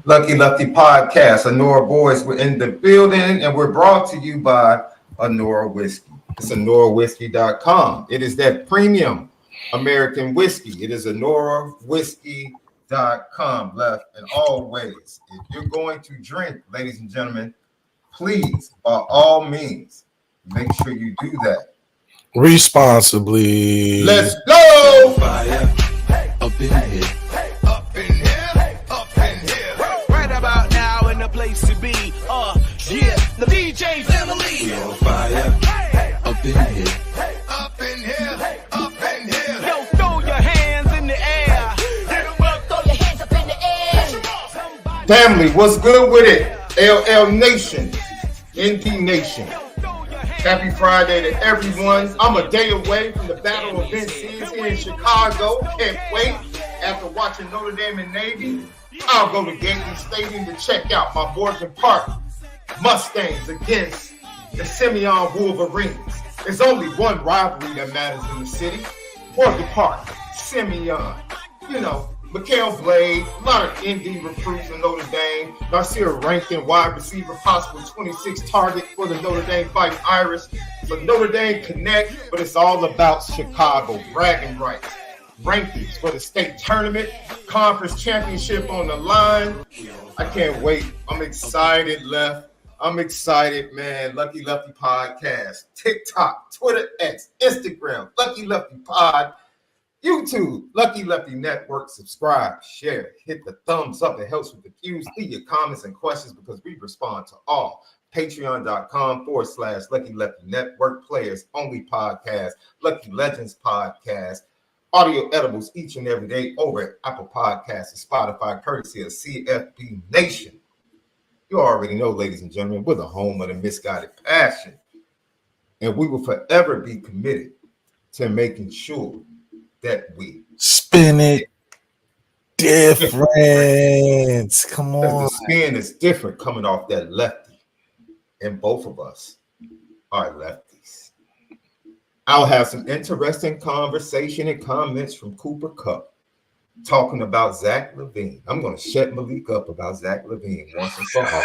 Lucky Lefty Podcast. Onora boys, we're in the building, and we're brought to you by ONORA Whiskey. It's ONORAWhiskey.com. It is that premium American whiskey. It is ONORAWhiskey.com. Left, and always, if you're going to drink, ladies and gentlemen, please, by all means, make sure you do that responsibly. Let's go. Fire up in here. Place to be, yeah, the DJ family. We on fire, up in here, up in here, up in here. Yo, throw your hands in the air. Throw your hands up in the air. Family, what's good with it? LL Nation, ND Nation. Happy Friday to everyone. I'm a day away from the Battle of Vincennes here in Chicago. Can't wait. After watching Notre Dame and Navy, I'll go to Yankee Stadium to check out my Borgin Park Mustangs against the Simeon Wolverines. There's only one rivalry that matters in the city. Borgin Park, Simeon. You know, Mikael Blade, a lot of ND recruits in Notre Dame. Nasir Rankin, wide receiver, possible 26 target for the Notre Dame Fighting Irish. So Notre Dame connect, but it's all about Chicago, bragging rights. Rankings for the state tournament, conference championship on the line. I can't wait. I'm excited, Left. I'm excited, man. Lucky Lefty Podcast, TikTok, Twitter, X, Instagram, Lucky Lefty Pod, YouTube, Lucky Lefty Network. Subscribe, share, hit the thumbs up. It helps with the views. Leave your comments and questions because we respond to all. Patreon.com/Lucky Lefty Network. Players only podcast, Lucky Legends Podcast. Audio edibles each and every day over at Apple Podcasts and Spotify, courtesy of CFB Nation. You already know, ladies and gentlemen, we're the home of the misguided passion. And we will forever be committed to making sure that we spin it different. Come on. The spin is different coming off that lefty. And both of us are lefties. I'll have some interesting conversation and comments from Cooper Kupp talking about Zach LaVine. I'm going to shut Malik up about Zach LaVine once and for all.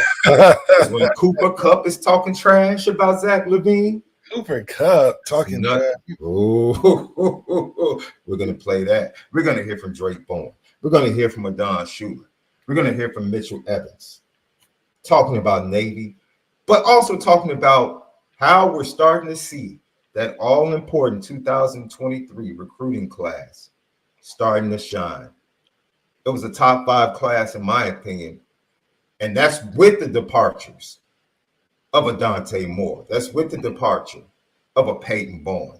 When Cooper Kupp is talking trash about Zach LaVine, Cooper Kupp talking trash. Oh, we're going to play that. We're going to hear from DRAYK BOWEN. We're going to hear from Adon Schuler. We're going to hear from Mitchell Evans talking about Navy, but also talking about how we're starting to see that all-important 2023 recruiting class starting to shine. It was a top 5 class, in my opinion, and that's with the departures of a Dante Moore. That's with the departure of a Peyton Bowen.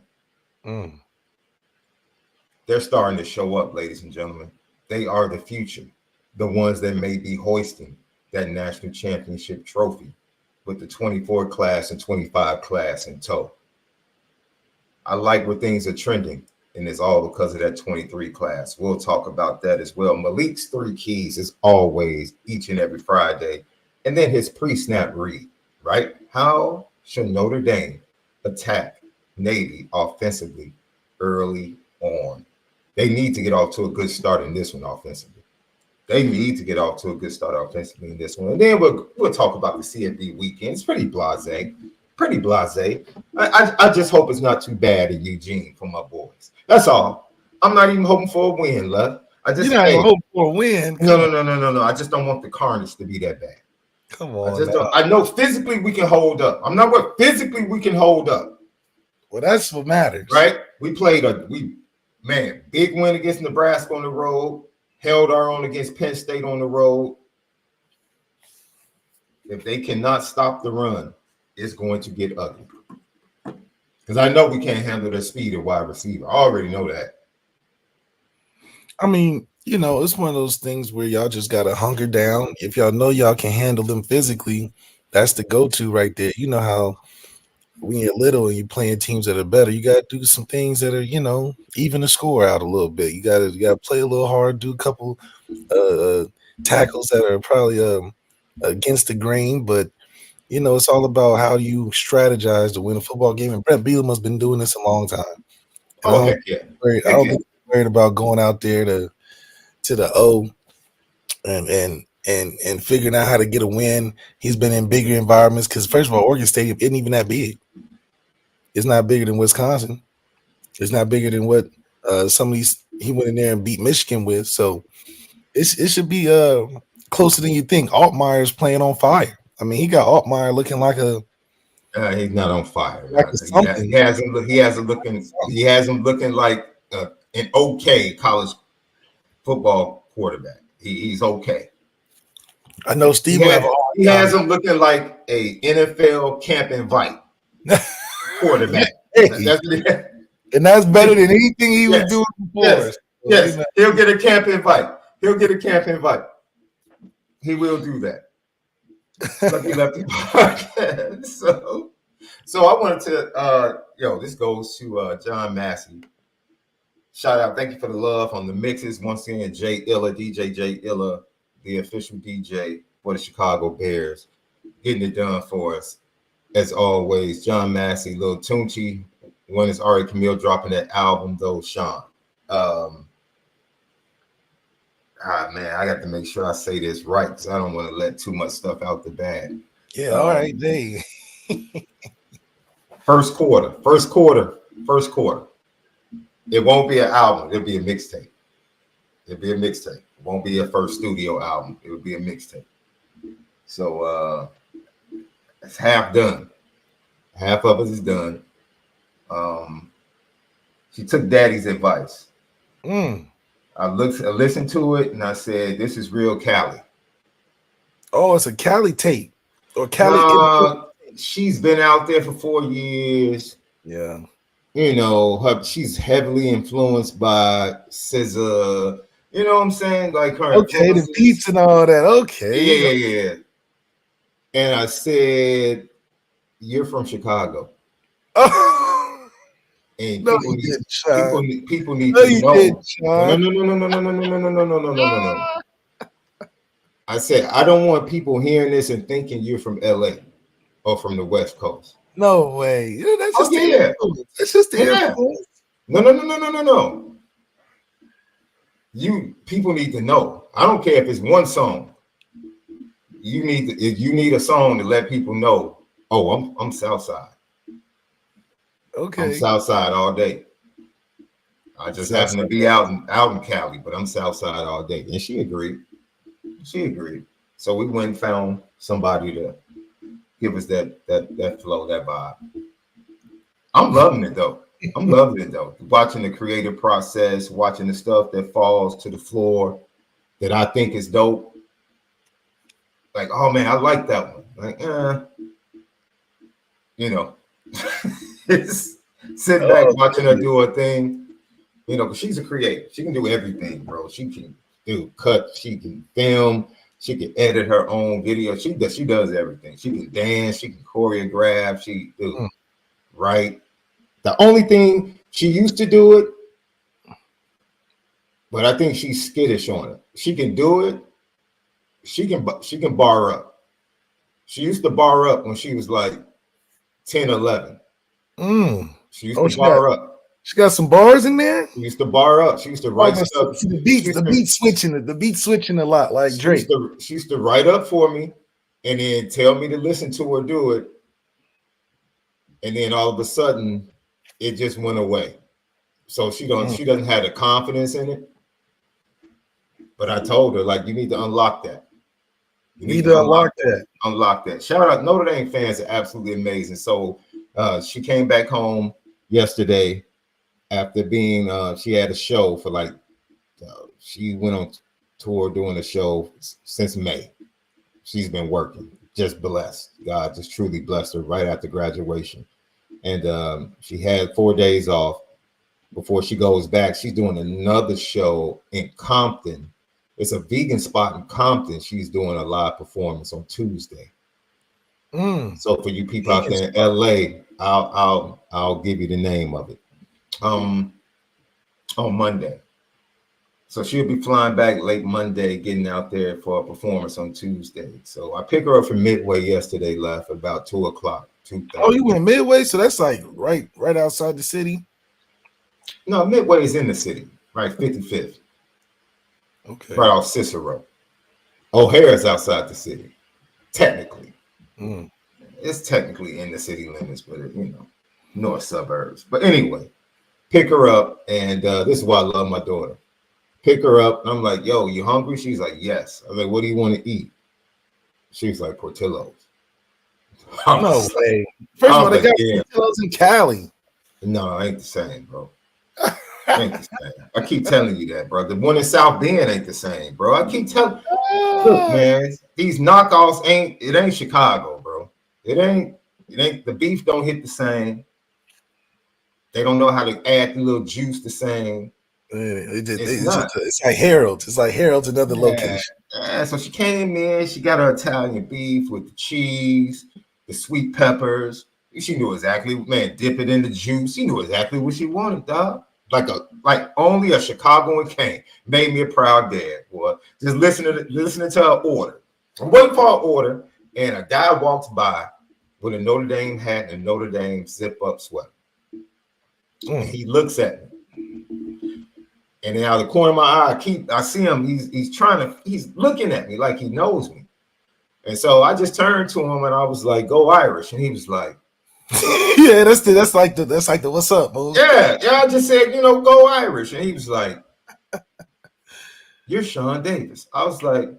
They're starting to show up, ladies and gentlemen. They are the future, the ones that may be hoisting that national championship trophy with the 24 class and 25 class in tow. I like where things are trending, and it's all because of that 23 class. We'll talk about that as well. Malik's 3 keys is always each and every Friday. And then his pre-snap read, right? How should Notre Dame attack Navy offensively early on? They need to get off to a good start in this one offensively. They need to get off to a good start offensively in this one. And then we'll talk about the CFB weekend. It's pretty blasé. Pretty blasé. I just hope it's not too bad in Eugene for my boys. That's all. I'm not even hoping for a win, Love. You're not even hoping for a win. No. I just don't want the carnage to be that bad. Come on. I know physically we can hold up. I'm not what physically we can hold up. Well, that's what matters. Right? We played big win against Nebraska on the road, held our own against Penn State on the road. If they cannot stop the run, it's going to get ugly. Because I know we can't handle their speed at wide receiver. I already know that. I mean, it's one of those things where y'all just got to hunker down. If y'all know y'all can handle them physically, that's the go-to right there. You know how when you're little and you're playing teams that are better, you got to do some things that are, even the score out a little bit. You got to play a little hard, do a couple tackles that are probably against the grain, but it's all about how you strategize to win a football game. And Brett Bielema has been doing this a long time. I don't think worried about going out there to the O and and figuring out how to get a win. He's been in bigger environments because first of all, Oregon Stadium isn't even that big. It's not bigger than Wisconsin. It's not bigger than what some of these he went in there and beat Michigan with. So it should be closer than you think. Altmaier's playing on fire. I mean, he got Altmaier looking like a he's not on fire. like He has him looking like an okay college football quarterback. He's okay. I know Steve. He has him looking like a NFL camp invite quarterback. And that's better than anything he was doing before. Yes. He'll get a camp invite. He will do that. Lucky Lefty podcast. So I wanted to this goes to John Massey. Shout out, thank you for the love on the mixes. Once again, DJ Jay Illa, the official DJ for the Chicago Bears, getting it done for us. As always, John Massey, Lil Tunchi, when is Ari Camille dropping that album though, Sean? Man, I got to make sure I say this right because I don't want to let too much stuff out the bag. Yeah, all right, dang. First quarter. It won't be an album. It'll be a mixtape. It won't be a first studio album. It will be a mixtape. So it's half done. Half of it is done. She took Daddy's advice. I listened to it and I said, "This is real Cali." Oh, it's a Cali tape or Cali. She's been out there for 4 years. Yeah, you know, she's heavily influenced by SZA. You know what I'm saying? Like her. Okay, the beats and all that. Okay. Yeah. And I said, "You're from Chicago." And no, people need to know. No. I said, I don't want people hearing this and thinking you're from LA or from the West Coast. No way. Yeah, that's just That's just the influence. No. People need to know. I don't care if it's one song. You need a song to let people know. Oh, I'm Southside. Okay. I'm Southside all day. I just happen to be out in Cali, but I'm Southside all day. And she agreed. So we went and found somebody to give us that flow, that vibe. I'm loving it though. Watching the creative process, watching the stuff that falls to the floor that I think is dope. Like, oh man, I like that one. Like, Sitting back watching her do her thing, because she's a creator. She can do everything, bro. She can do cut, she can film, she can edit her own video. She does everything. She can dance, she can choreograph, she do right. The only thing she used to do it, but I think she's skittish on it. She can do it. She can bar up. She used to bar up when she was like 10, 11. She used to bar up. She got some bars in there. She used to bar up. She used to write stuff. The beat switching a lot, like Drake. She used to write up for me, and then tell me to listen to her do it, and then all of a sudden, it just went away. So she doesn't have the confidence in it. But I told her, like, you need to unlock that. You need to unlock that. Unlock that. Shout out, Notre Dame fans are absolutely amazing. So she came back home yesterday after being, she had a show for like, she went on tour doing a show since May. She's been working, just blessed. God just truly blessed her right after graduation. And she had 4 days off before she goes back. She's doing another show in Compton. It's a vegan spot in Compton. She's doing a live performance on Tuesday. So for you people out there in LA, I'll give you the name of it. On Monday. So she'll be flying back late Monday, getting out there for a performance on Tuesday. So I picked her up from Midway yesterday, left about 2 o'clock. 2:30. Oh, you went Midway? So that's like right outside the city? No, Midway is in the city, right? 55th. Okay. Right off Cicero. O'Hara's outside the city, technically. Mm. It's technically in the city limits, but north suburbs. But anyway, pick her up, and this is why I love my daughter. Pick her up, and I'm like, yo, you hungry? She's like, yes. I'm like, what do you want to eat? She's like, Portillo's. No way. First of all, they got Portillo's in Cali. No, it ain't the same, bro. Ain't the same. I keep telling you that, bro. The one in South Bend ain't the same, bro. I keep telling. Look, man, these knockoffs ain't Chicago, bro. It ain't. The beef don't hit the same. They don't know how to add the little juice the same. It's like Harold's. It's like Harold's, another location. So she came in. She got her Italian beef with the cheese, the sweet peppers. She knew exactly, man. Dip it in the juice. She knew exactly what she wanted, dog. Like only a Chicagoan can. Made me a proud dad, boy. Just listening to her order. I'm waiting for her order, and a guy walks by with a Notre Dame hat and a Notre Dame zip-up sweater. He looks at me, and then out of the corner of my eye, I see him. He's looking at me like he knows me, and so I just turned to him and I was like, "Go Irish," and he was like, "Yeah, that's like the what's up, bro?" Yeah. I just said, "Go Irish," and he was like, "You're Sean Davis." I was like,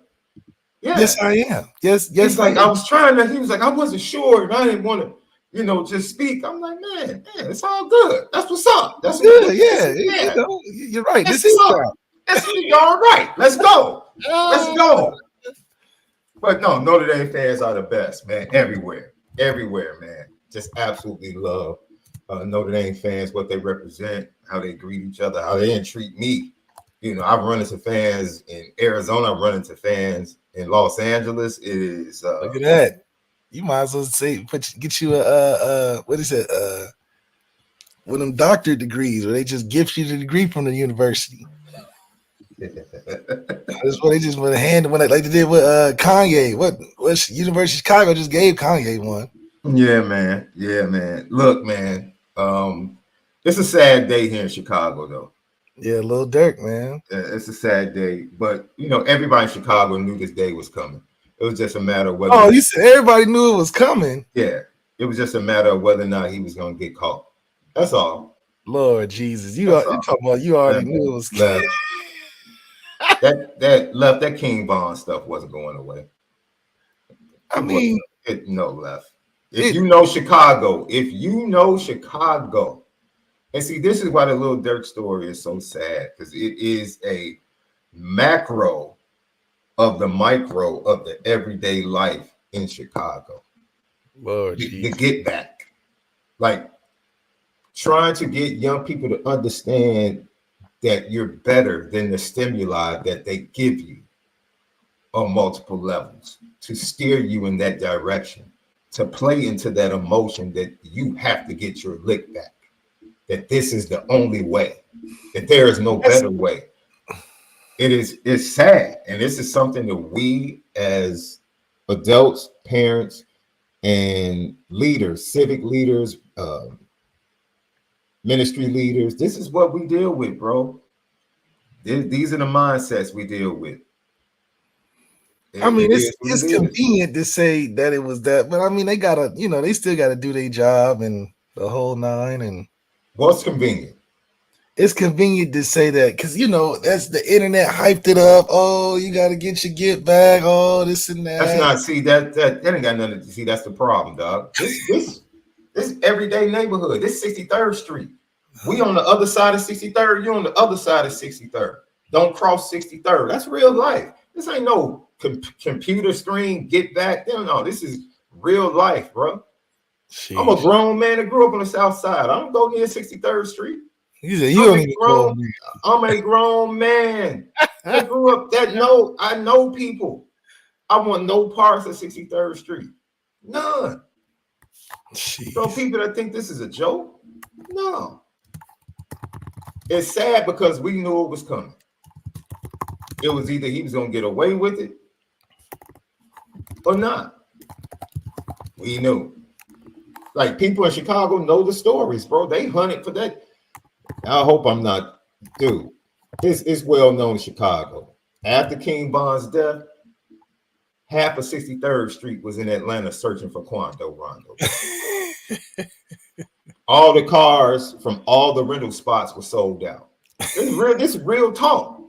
"Yeah, yes, I am. Yes." He's like, "I was trying to." He was like, "I wasn't sure, and I didn't want to." Just speak. I'm like, man, it's all good. That's what's up. That's good. Yeah. You're right. This is all. That's all right. Let's go. Let's go. But no, Notre Dame fans are the best, man. Everywhere, man. Just absolutely love Notre Dame fans, what they represent, how they greet each other, how they treat me. I've run into fans in Arizona. I've run into fans in Los Angeles. It is look at that. You might as well say get you a what is it? One of them doctorate degrees where they just gift you the degree from the university. That's what they just want to hand when like they did with Kanye. What University of Chicago just gave Kanye one. Yeah, man. Look, man. It's a sad day here in Chicago, though. Yeah, Lil Durk, man. It's a sad day, but everybody in Chicago knew this day was coming. It was just a matter of whether. Oh, you said everybody knew it was coming. Yeah, it was just a matter of whether or not he was going to get caught. That's all. Lord Jesus, you talking about you already knew it was coming. That King Von stuff wasn't going away. I mean, Left. If you know Chicago, and see, this is why the Lil Durk story is so sad, because it is a macro of the micro of the everyday life in Chicago. Lord, the get back, like trying to get young people to understand that you're better than the stimuli that they give you on multiple levels to steer you in that direction, to play into that emotion that you have to get your lick back, that this is the only way, that there is no better way. It's sad. And this is something that we as adults, parents, and leaders, civic leaders, ministry leaders, this is what we deal with, bro. These are the mindsets we deal with. I mean, it's convenient to say that it was that, but I mean, they gotta, they still gotta do their job and the whole nine. And what's convenient? It's convenient to say that because that's the internet hyped it up. Oh, you got to get your get back. Oh, this and that. That's not. See that ain't got nothing to see. That's the problem, dog. This everyday neighborhood. This 63rd Street. We on the other side of 63rd. You on the other side of 63rd. Don't cross 63rd. That's real life. This ain't no computer screen. Get back. No, this is real life, bro. Jeez. I'm a grown man that grew up on the South Side. I don't go near 63rd Street. I'm a grown man. I grew up I know people. I want no parts of 63rd Street. None. Jeez. So people that think this is a joke, no. It's sad because we knew it was coming. It was either he was gonna get away with it or not. We knew. Like people in Chicago know the stories, bro. They hunted for that. I hope I'm not, dude. This is well known in Chicago. After King Von's death, half of 63rd Street was in Atlanta searching for Quando Rondo. All the cars from all the rental spots were sold out. This is real talk.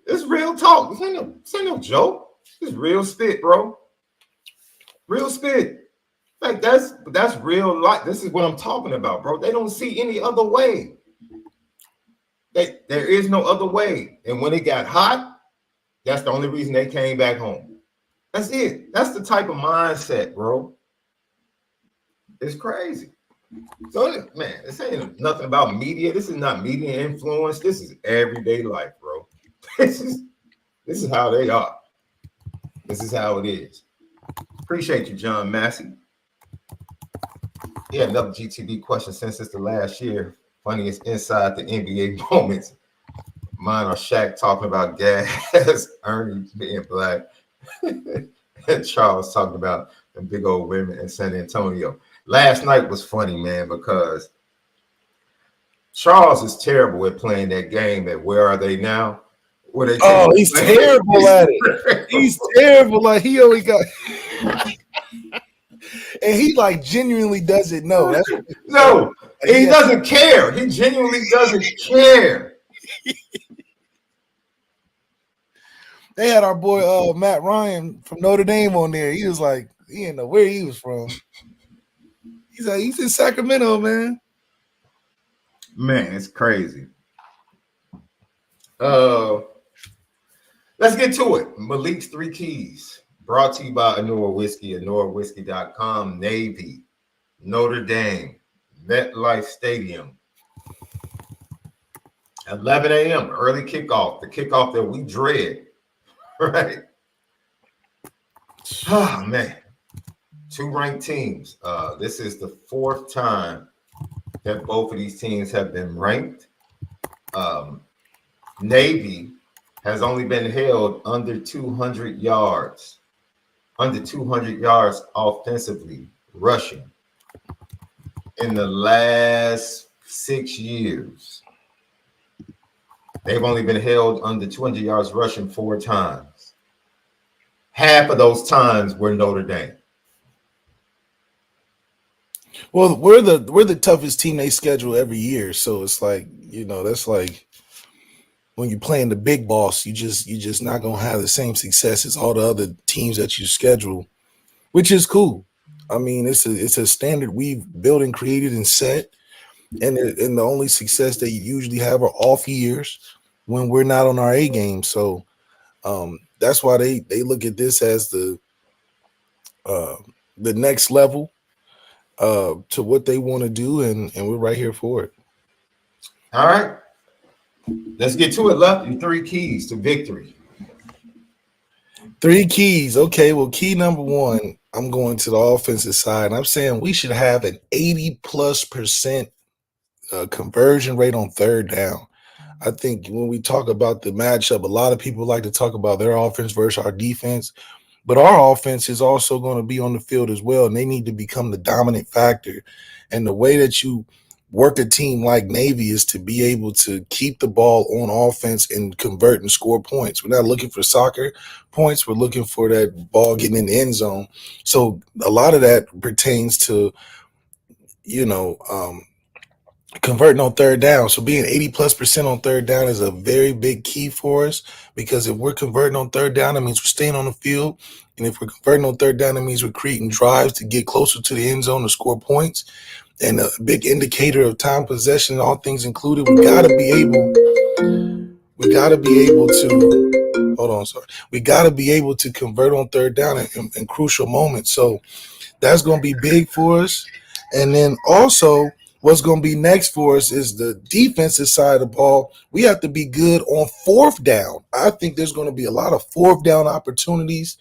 This is real talk. This ain't no joke. This is real spit, bro. Real spit. Like that's real life. This is what I'm talking about, bro. They don't see any other way. There is no other way. And when it got hot, that's the only reason they came back home. That's it. That's the type of mindset, bro. It's crazy. So, man, this ain't nothing about media. This is not media influence. This is everyday life, bro. This is how they are. This is how it is. Appreciate you, John Massey. Yeah, another GTB question since it's the last year. Funniest inside the NBA moments. Mine are Shaq talking about gas, Ernie being black, and Charles talking about the big old women in San Antonio. Last night was funny, man, because Charles is terrible at playing that game at Where Are They Now? He's terrible at it. He's terrible. Like he only got, and he like genuinely doesn't know. No, he doesn't care. He genuinely doesn't care. They had our boy Matt Ryan from Notre Dame on there. He was like, he didn't know where he was from. He's like, he's in Sacramento, man. Man, it's crazy. Let's get to it. Malik's 3 keys, brought to you by Onora Whiskey, OnoraWhiskey.com, Navy, Notre Dame, MetLife Stadium. 11 a.m., early kickoff, the kickoff that we dread, right? Oh, man. 2 ranked teams. This is the 4th time that both of these teams have been ranked. Navy has only been held under 200 yards offensively rushing in the last 6 years. They've only been held under 200 yards rushing 4 times. Half of those times were Notre Dame. Well, we're the toughest team they schedule every year, so it's like, you know, that's like when you're playing the big boss, you just not gonna have the same success as all the other teams that you schedule, which is cool. I mean, it's a standard we've built and created and set, and the only success that you usually have are off years when we're not on our A game. So that's why they look at this as the next level to what they want to do, and we're right here for it. All right. Let's get to it, Lefty. 3 keys to victory. 3 keys. Okay, well, key number 1, I'm going to the offensive side, and I'm saying we should have an 80+% conversion rate on 3rd down. I think when we talk about the matchup, a lot of people like to talk about their offense versus our defense, but our offense is also going to be on the field as well, and they need to become the dominant factor. And the way that you work a team like Navy is to be able to keep the ball on offense and convert and score points. We're not looking for soccer points. We're looking for that ball getting in the end zone. So a lot of that pertains to, you know, converting on 3rd down. So being 80+% on 3rd down is a very big key for us, because if we're converting on 3rd down, that means we're staying on the field. And if we're converting on 3rd down, that means we're creating drives to get closer to the end zone to score points. And a big indicator of time possession, all things included, we got to be able to convert on 3rd down in crucial moments. So that's going to be big for us. And then also what's going to be next for us is the defensive side of the ball. We have to be good on 4th down. I think there's going to be a lot of 4th down opportunities,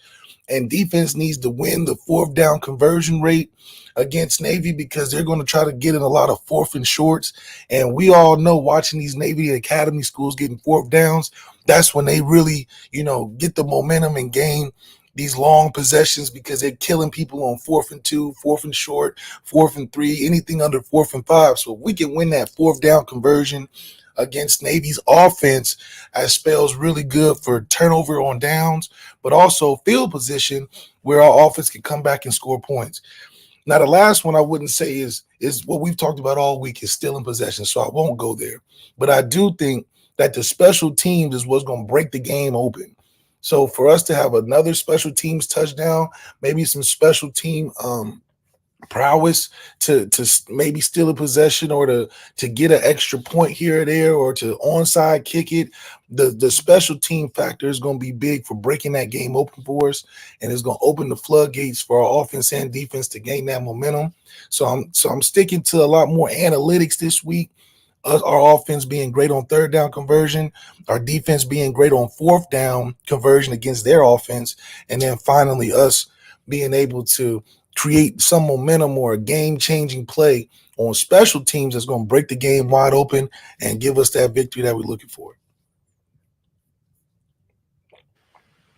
and defense needs to win the 4th down conversion rate against Navy, because they're going to try to get in a lot of 4th and shorts. And we all know, watching these Navy Academy schools getting 4th downs, that's when they really, you know, get the momentum and gain these long possessions, because they're killing people on 4th and 2, 4th and short, 4th and 3, anything under 4th and 5. So if we can win that 4th down conversion against Navy's offense as spells really good for turnover on downs, but also field position where our offense can come back and score points. Now, the last one I wouldn't say is what we've talked about all week is still in possession, so I won't go there. But I do think that the special teams is what's going to break the game open. So for us to have another special teams touchdown, maybe some special team prowess to maybe steal a possession or to get an extra point here or there or to onside kick it, the special team factor is going to be big for breaking that game open for us, and it's going to open the floodgates for our offense and defense to gain that momentum. So I'm sticking to a lot more analytics this week. Our offense being great on third down conversion, our defense being great on fourth down conversion against their offense, and then finally us being able to create some momentum or a game-changing play on special teams that's going to break the game wide open and give us that victory that we're looking for.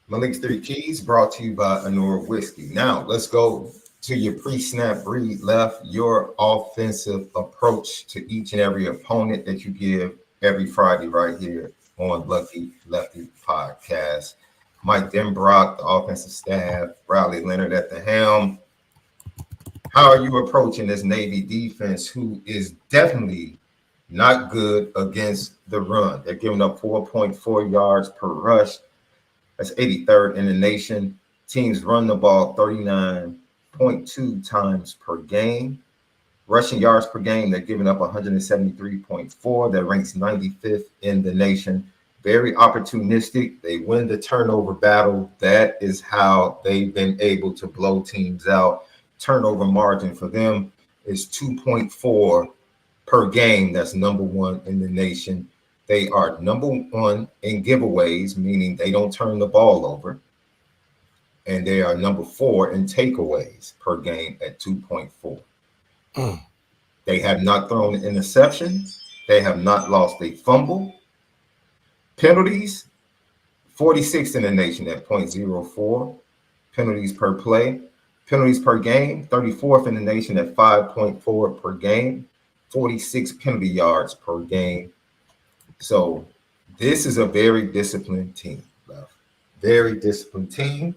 Malik's 3 Keys brought to you by ONORA Whiskey. Now, let's go to your pre-snap read left, your offensive approach to each and every opponent that you give every Friday right here on Lucky Lefty Podcast. Mike Denbrock, the offensive staff, Riley Leonard at the helm. How are you approaching this Navy defense, who is definitely not good against the run? They're giving up 4.4 yards per rush. That's 83rd in the nation. Teams run the ball 39.2 times per game. Rushing yards per game, they're giving up 173.4. That ranks 95th in the nation. Very opportunistic. They win the turnover battle. That is how they've been able to blow teams out. Turnover margin for them is 2.4 per game. That's number 1 in the nation. They are number 1 in giveaways, meaning they don't turn the ball over. And they are number 4 in takeaways per game at 2.4. They have not thrown an interception. They have not lost a fumble. Penalties, 46th in the nation at 0.04. Penalties per play. Penalties per game, 34th in the nation at 5.4 per game. 46 penalty yards per game. So this is a very disciplined team. Very disciplined team.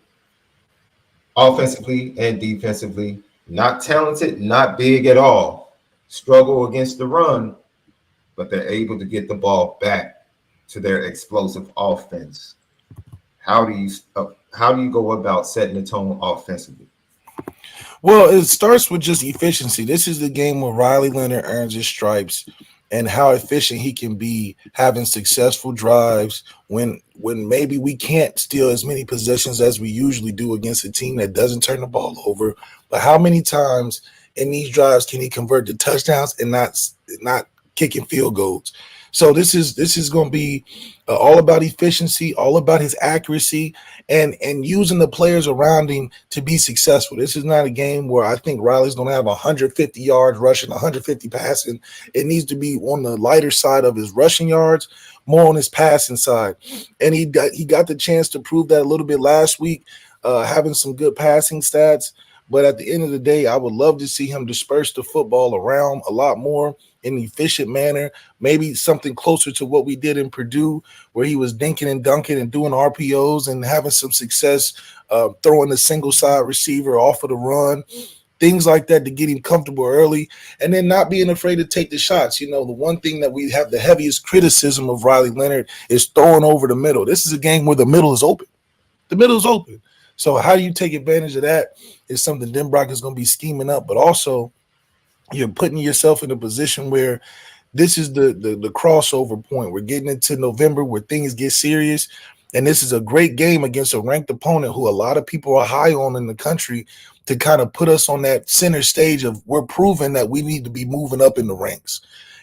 Offensively and defensively. Not talented, not big at all. Struggle against the run, but they're able to get the ball back to their explosive offense. How do you go about setting the tone offensively? Well, it starts with just efficiency. This is the game where Riley Leonard earns his stripes and how efficient he can be having successful drives when maybe we can't steal as many possessions as we usually do against a team that doesn't turn the ball over. But how many times in these drives can he convert to touchdowns and not kicking field goals? So this is going to be all about efficiency, all about his accuracy, and using the players around him to be successful. This is not a game where I think Riley's going to have 150 yards rushing, 150 passing. It needs to be on the lighter side of his rushing yards, more on his passing side. And he got the chance to prove that a little bit last week, having some good passing stats. But at the end of the day, I would love to see him disperse the football around a lot more in an efficient manner, maybe something closer to what we did in Purdue, where he was dinking and dunking and doing RPOs and having some success throwing the single side receiver off of the run, things like that to get him comfortable early, and then not being afraid to take the shots. You know, the one thing that we have the heaviest criticism of Riley Leonard is throwing over the middle. This is a game where the middle is open. The middle is open. So how do you take advantage of that is something Denbrock is going to be scheming up, but also you're putting yourself in a position where this is the crossover point. We're getting into November where things get serious, and this is a great game against a ranked opponent who a lot of people are high on in the country to kind of put us on that center stage of we're proving that we need to be moving up in the ranks.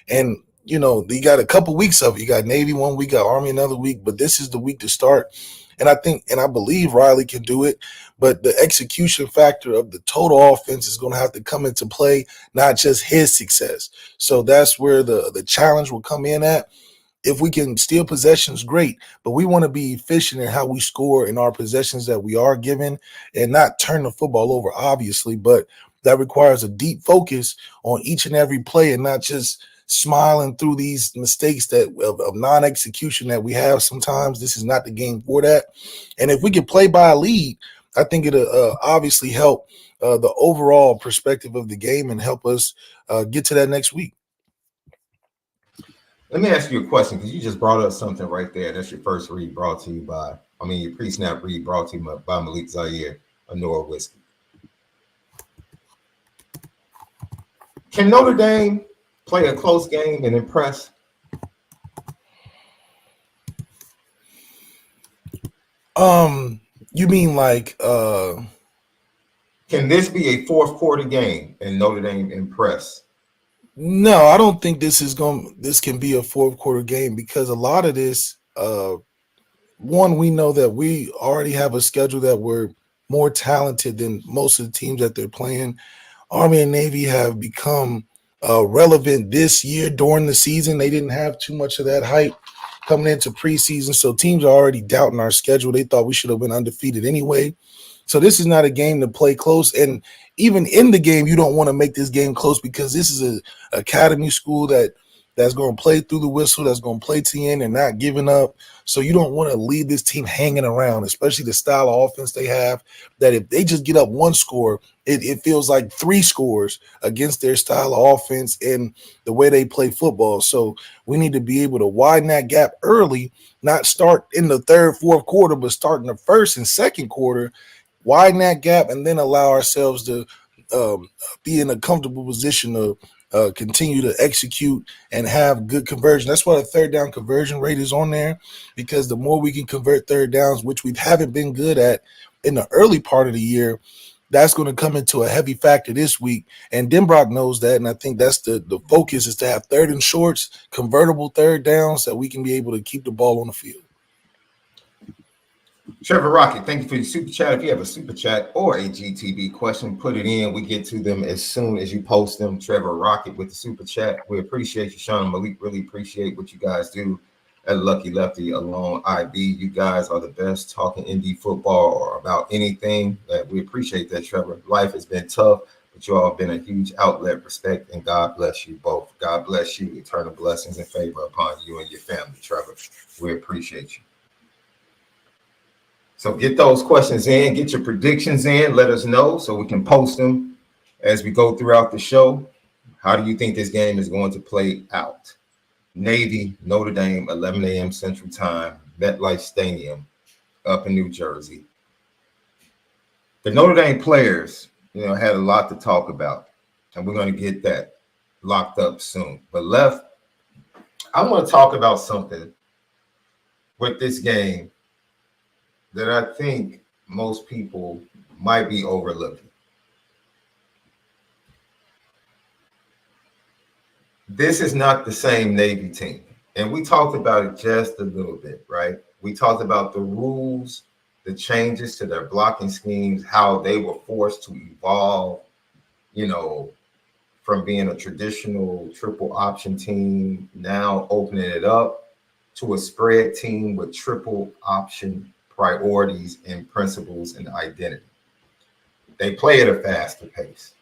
And, you know, you got a couple weeks of it. You got Navy one week, got Army another week, but this is the week to start. And I think, and I believe Riley can do it, but the execution factor of the total offense is going to have to come into play, not just his success. So that's where the challenge will come in at. If we can steal possessions, great, but we want to be efficient in how we score in our possessions that we are given and not turn the football over, obviously, but that requires a deep focus on each and every play and not just smiling through these mistakes that of non-execution that we have sometimes. This is not the game for that. And if we can play by a lead, I think it'll obviously help the overall perspective of the game and help us get to that next week. Let me ask you a question, because you just brought up something right there. That's your first read brought to you by, your pre-snap read brought to you by Malik ZAIRE, ONORA Whiskey. Can Notre Dame play a close game and impress? You mean like can this be a fourth quarter game and Notre Dame impress? No, I don't think this can be a fourth quarter game, because a lot of this, one, we know that we already have a schedule that we're more talented than most of the teams that they're playing. Army and Navy have become relevant this year during the season. They didn't have too much of that hype coming into preseason, so teams are already doubting our schedule. They thought we should have been undefeated anyway. So this is not a game to play close. And even in the game, you don't want to make this game close, because this is an academy school that's going to play through the whistle, that's going to play to the end and not giving up. So you don't want to leave this team hanging around, especially the style of offense they have, that if they just get up one score, it feels like 3 scores against their style of offense and the way they play football. So we need to be able to widen that gap early, not start in the third, fourth quarter, but start in the first and second quarter, widen that gap, and then allow ourselves to be in a comfortable position to continue to execute and have good conversion. That's why the third down conversion rate is on there, because the more we can convert third downs, which we haven't been good at in the early part of the year, that's going to come into a heavy factor this week. And Denbrock knows that, and I think that's the focus, is to have third and shorts, convertible third downs, that we can be able to keep the ball on the field. Trevor Rocket, thank you for your super chat. If you have a super chat or a GTB question, put it in. We get to them as soon as you post them. Trevor Rocket with the super chat. We appreciate you, Sean and Malik. Really appreciate what you guys do at Lucky Lefty along IB. You guys are the best talking indie football or about anything. We appreciate that, Trevor. Life has been tough, but you all have been a huge outlet, respect, and God bless you both. God bless you. Eternal blessings and favor upon you and your family, Trevor. We appreciate you. So get those questions in, get your predictions in, let us know so we can post them as we go throughout the show. How do you think this game is going to play out? Navy, Notre Dame, 11 a.m. Central Time, MetLife Stadium up in New Jersey. The Notre Dame players, had a lot to talk about, and we're going to get that locked up soon. But I want to talk about something with this game that I think most people might be overlooking. This is not the same Navy team. And we talked about it just a little bit, right? We talked about the rules, the changes to their blocking schemes, how they were forced to evolve, from being a traditional triple option team, now opening it up to a spread team with triple option priorities and principles and identity. They play at a faster pace,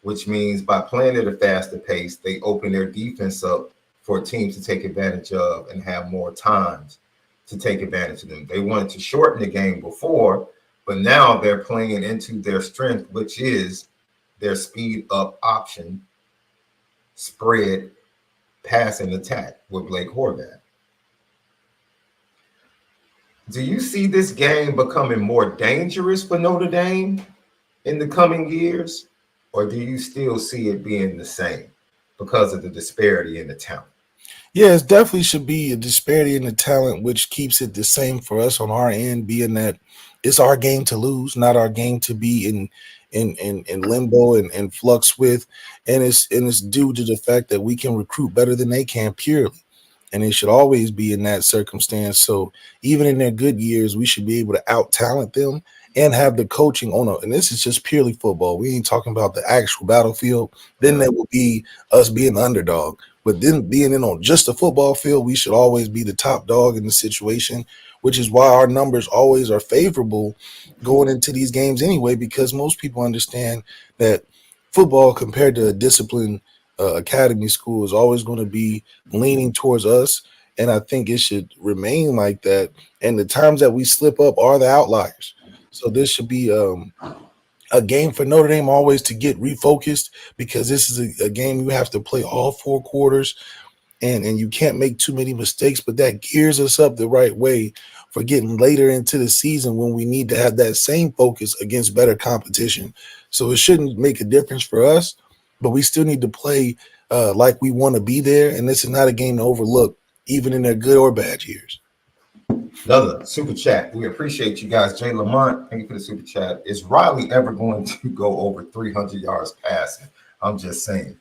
which means by playing at a faster pace, they open their defense up for teams to take advantage of and have more times to take advantage of them. They wanted to shorten the game before, but now they're playing into their strength, which is their speed up option, spread, pass, and attack with Blake Horvath. Do you see this game becoming more dangerous for Notre Dame in the coming years, or do you still see it being the same because of the disparity in the talent? Yeah, it definitely should be a disparity in the talent, which keeps it the same for us on our end, being that it's our game to lose, not our game to be in limbo and flux with. And it's due to the fact that we can recruit better than they can purely. And it should always be in that circumstance. So even in their good years, we should be able to out-talent them and have the coaching on and this is just purely football. We ain't talking about the actual battlefield. Then that will be us being the underdog. But then being in on just the football field, we should always be the top dog in the situation, which is why our numbers always are favorable going into these games anyway, because most people understand that football compared to a discipline academy school is always going to be leaning towards us, and I think it should remain like that. And the times that we slip up are the outliers. So this should be a game for Notre Dame always to get refocused, because this is a game you have to play all 4 quarters, and you can't make too many mistakes, but that gears us up the right way for getting later into the season when we need to have that same focus against better competition. So it shouldn't make a difference for us, but we still need to play like we want to be there, and this is not a game to overlook, even in their good or bad years. Another super chat. We appreciate you guys. Jay Lamont, thank you for the super chat. Is Riley ever going to go over 300 yards passing? I'm just saying.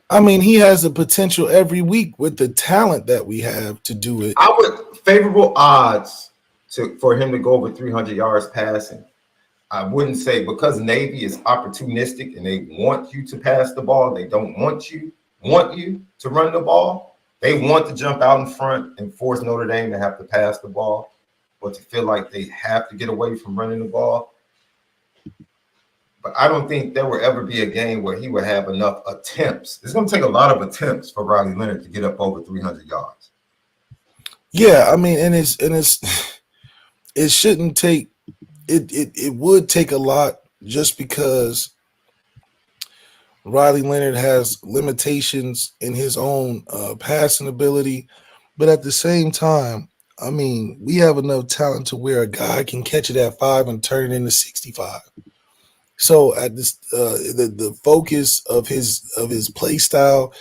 I mean, he has the potential every week with the talent that we have to do it. I would favorable odds for him to go over 300 yards passing. I wouldn't say, because Navy is opportunistic and they want you to pass the ball. They don't want you to run the ball. They want to jump out in front and force Notre Dame to have to pass the ball, but to feel like they have to get away from running the ball. But I don't think there will ever be a game where he would have enough attempts. It's going to take a lot of attempts for Riley Leonard to get up over 300 yards. Yeah, I mean, and it shouldn't take it would take a lot, just because Riley Leonard has limitations in his own passing ability. But at the same time, I mean, we have enough talent to where a guy can catch it at 5 and turn it into 65. So at this, the focus of his play style,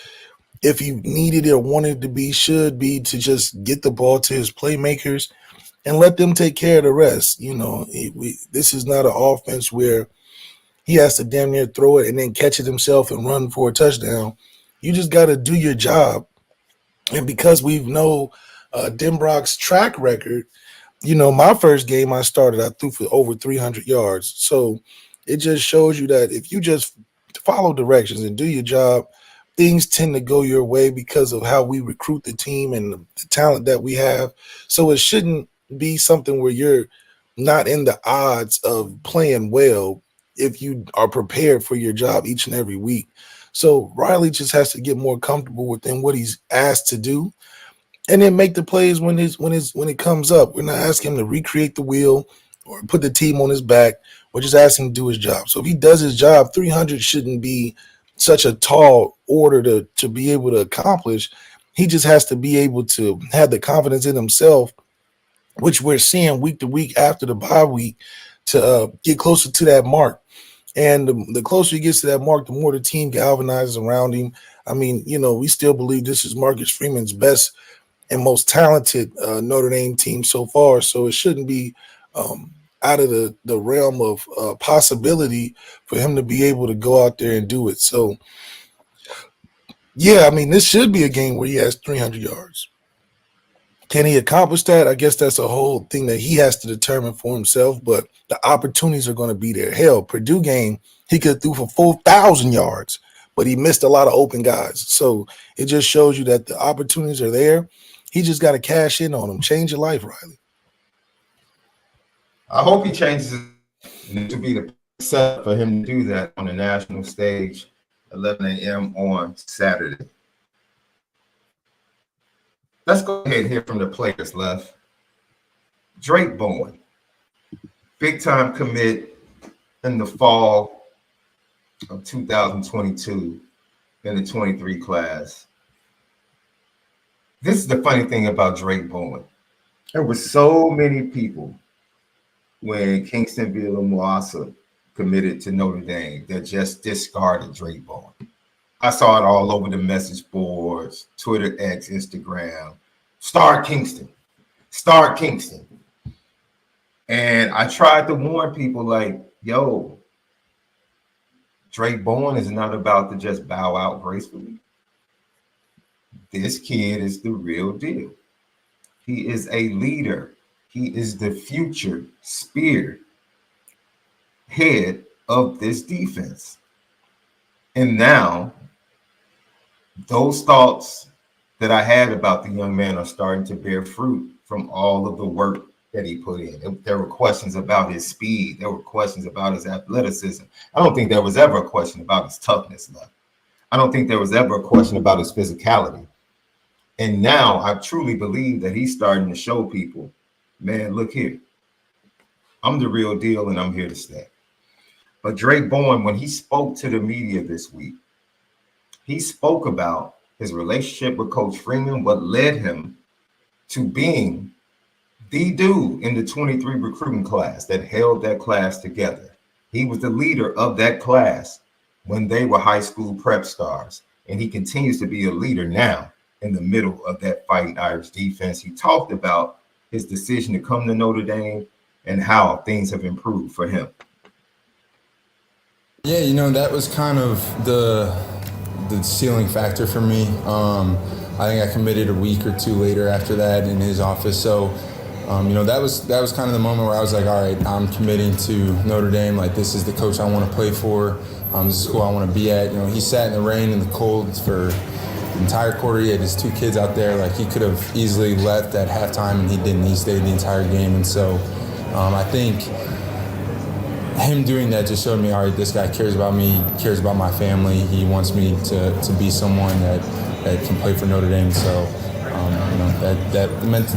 if he needed it or wanted to be, should be to just get the ball to his playmakers and let them take care of the rest. You know, this is not an offense where he has to damn near throw it and then catch it himself and run for a touchdown. You just got to do your job. And because we know Denbrock's track record, you know, my first game I started, I threw for over 300 yards. So it just shows you that if you just follow directions and do your job, things tend to go your way because of how we recruit the team and the talent that we have. So it shouldn't be something where you're not in the odds of playing well if you are prepared for your job each and every week. So Riley just has to get more comfortable within what he's asked to do, and then make the plays when it comes up. We're not asking him to recreate the wheel or put the team on his back. We're just asking him to do his job. So if he does his job, 300 shouldn't be such a tall order to be able to accomplish. He just has to be able to have the confidence in himself, which we're seeing week to week after the bye week, to get closer to that mark. And the closer he gets to that mark, the more the team galvanizes around him. I mean, you know, we still believe this is Marcus Freeman's best and most talented Notre Dame team so far. So it shouldn't be out of the realm of possibility for him to be able to go out there and do it. So, yeah, I mean, this should be a game where he has 300 yards. Can he accomplish that? I guess that's a whole thing that he has to determine for himself, but the opportunities are going to be there. Hell, Purdue game, he could have threw for 4,000 yards, but he missed a lot of open guys. So it just shows you that the opportunities are there. He just got to cash in on them. Change your life, Riley. I hope he changes it to be the set for him to do that on the national stage, 11 a.m. on Saturday. Let's go ahead and hear from the players left. DRAYK BOWEN, big-time commit in the fall of 2022 in the 23 class. This is the funny thing about DRAYK BOWEN. There were so many people when Kingston Villamwasa committed to Notre Dame that just discarded DRAYK BOWEN. I saw it all over the message boards, Twitter, X, Instagram. Start Kingston. Start Kingston. And I tried to warn people like, yo, DRAYK BOWEN is not about to just bow out gracefully. This kid is the real deal. He is a leader. He is the future spearhead of this defense. And now, those thoughts that I had about the young man are starting to bear fruit from all of the work that he put in. There were questions about his speed. There were questions about his athleticism. I don't think there was ever a question about his toughness left. I don't think there was ever a question about his physicality. And now I truly believe that he's starting to show people, man, look here. I'm the real deal and I'm here to stay. But DRAYK BOWEN, when he spoke to the media this week, he spoke about his relationship with Coach Freeman, what led him to being the dude in the 23 recruiting class that held that class together. He was the leader of that class when they were high school prep stars. And he continues to be a leader now in the middle of that Fighting Irish defense. He talked about his decision to come to Notre Dame and how things have improved for him. Yeah, you know, that was kind of the ceiling factor for me. I think I committed a week or two later after that in his office. So, you know, that was kind of the moment where I was like, all right, I'm committing to Notre Dame. Like, this is the coach I want to play for. This is who I want to be at. You know, he sat in the rain and the cold for the entire quarter. He had his two kids out there. Like, he could have easily left at halftime, and he didn't. He stayed the entire game. And so I think him doing that just showed me, all right, this guy cares about me, cares about my family. He wants me to be someone that can play for Notre Dame. So, you know, that meant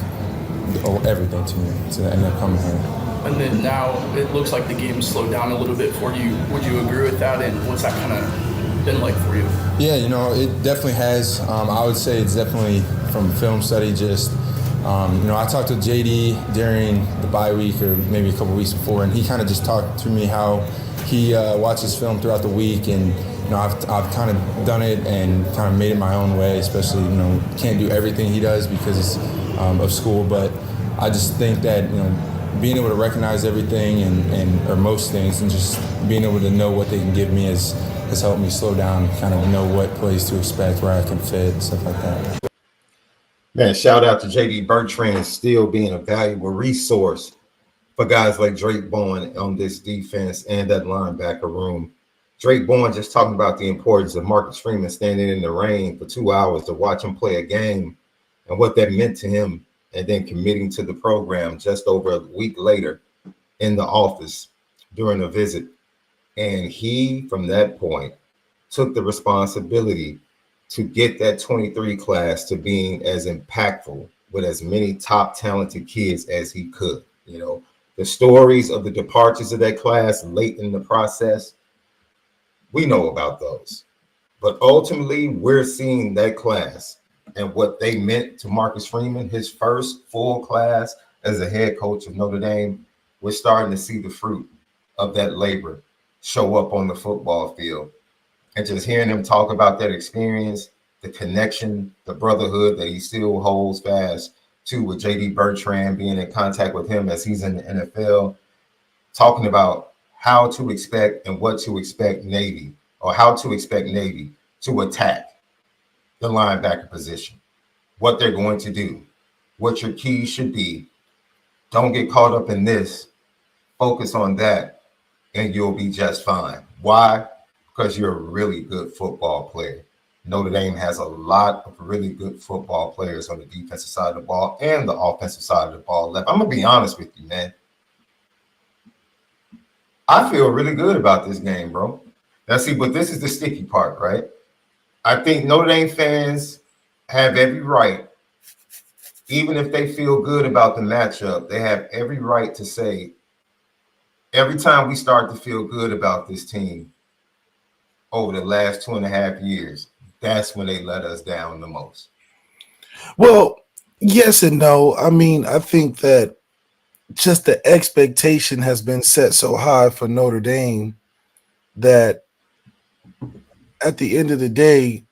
everything to me to end up coming here. And then now it looks like the game slowed down a little bit for you. Would you agree with that? And what's that kind of been like for you? Yeah, you know, it definitely has. I would say it's definitely from film study. Just, you know, I talked to JD during the bye week or maybe a couple weeks before, and he kind of just talked to me how he watches film throughout the week, and you know, I've kind of done it and kind of made it my own way. Especially, you know, can't do everything he does because of school, but I just think that, you know, being able to recognize everything and or most things, and just being able to know what they can give me has helped me slow down and kind of know what plays to expect, where I can fit, stuff like that. Man, shout out to JD Bertrand still being a valuable resource for guys like DRAYK BOWEN on this defense and that linebacker room. DRAYK BOWEN just talking about the importance of Marcus Freeman standing in the rain for 2 hours to watch him play a game and what that meant to him, and then committing to the program just over a week later in the office during a visit. And he, from that point, took the responsibility to get that 23 class to being as impactful with as many top talented kids as he could. You know, the stories of the departures of that class late in the process, we know about those. But ultimately, we're seeing that class and what they meant to Marcus Freeman, his first full class as a head coach of Notre Dame. We're starting to see the fruit of that labor show up on the football field. And just hearing him talk about that experience, the connection, the brotherhood that he still holds fast to with JD Bertrand, being in contact with him as he's in the NFL, talking about how to expect and what to expect Navy, or how to expect Navy to attack the linebacker position, what they're going to do, what your keys should be. Don't get caught up in this. Focus on that, and you'll be just fine. Why? Because you're a really good football player. Notre Dame has a lot of really good football players on the defensive side of the ball and the offensive side of the ball. I'm going to be honest with you, man. I feel really good about this game, bro. Now, see, but this is the sticky part, right? I think Notre Dame fans have every right, even if they feel good about the matchup, they have every right to say, every time we start to feel good about this team over the last 2.5 years, that's when they let us down the most. Well, yes and no. I mean, I think that just the expectation has been set so high for Notre Dame that at the end of the day,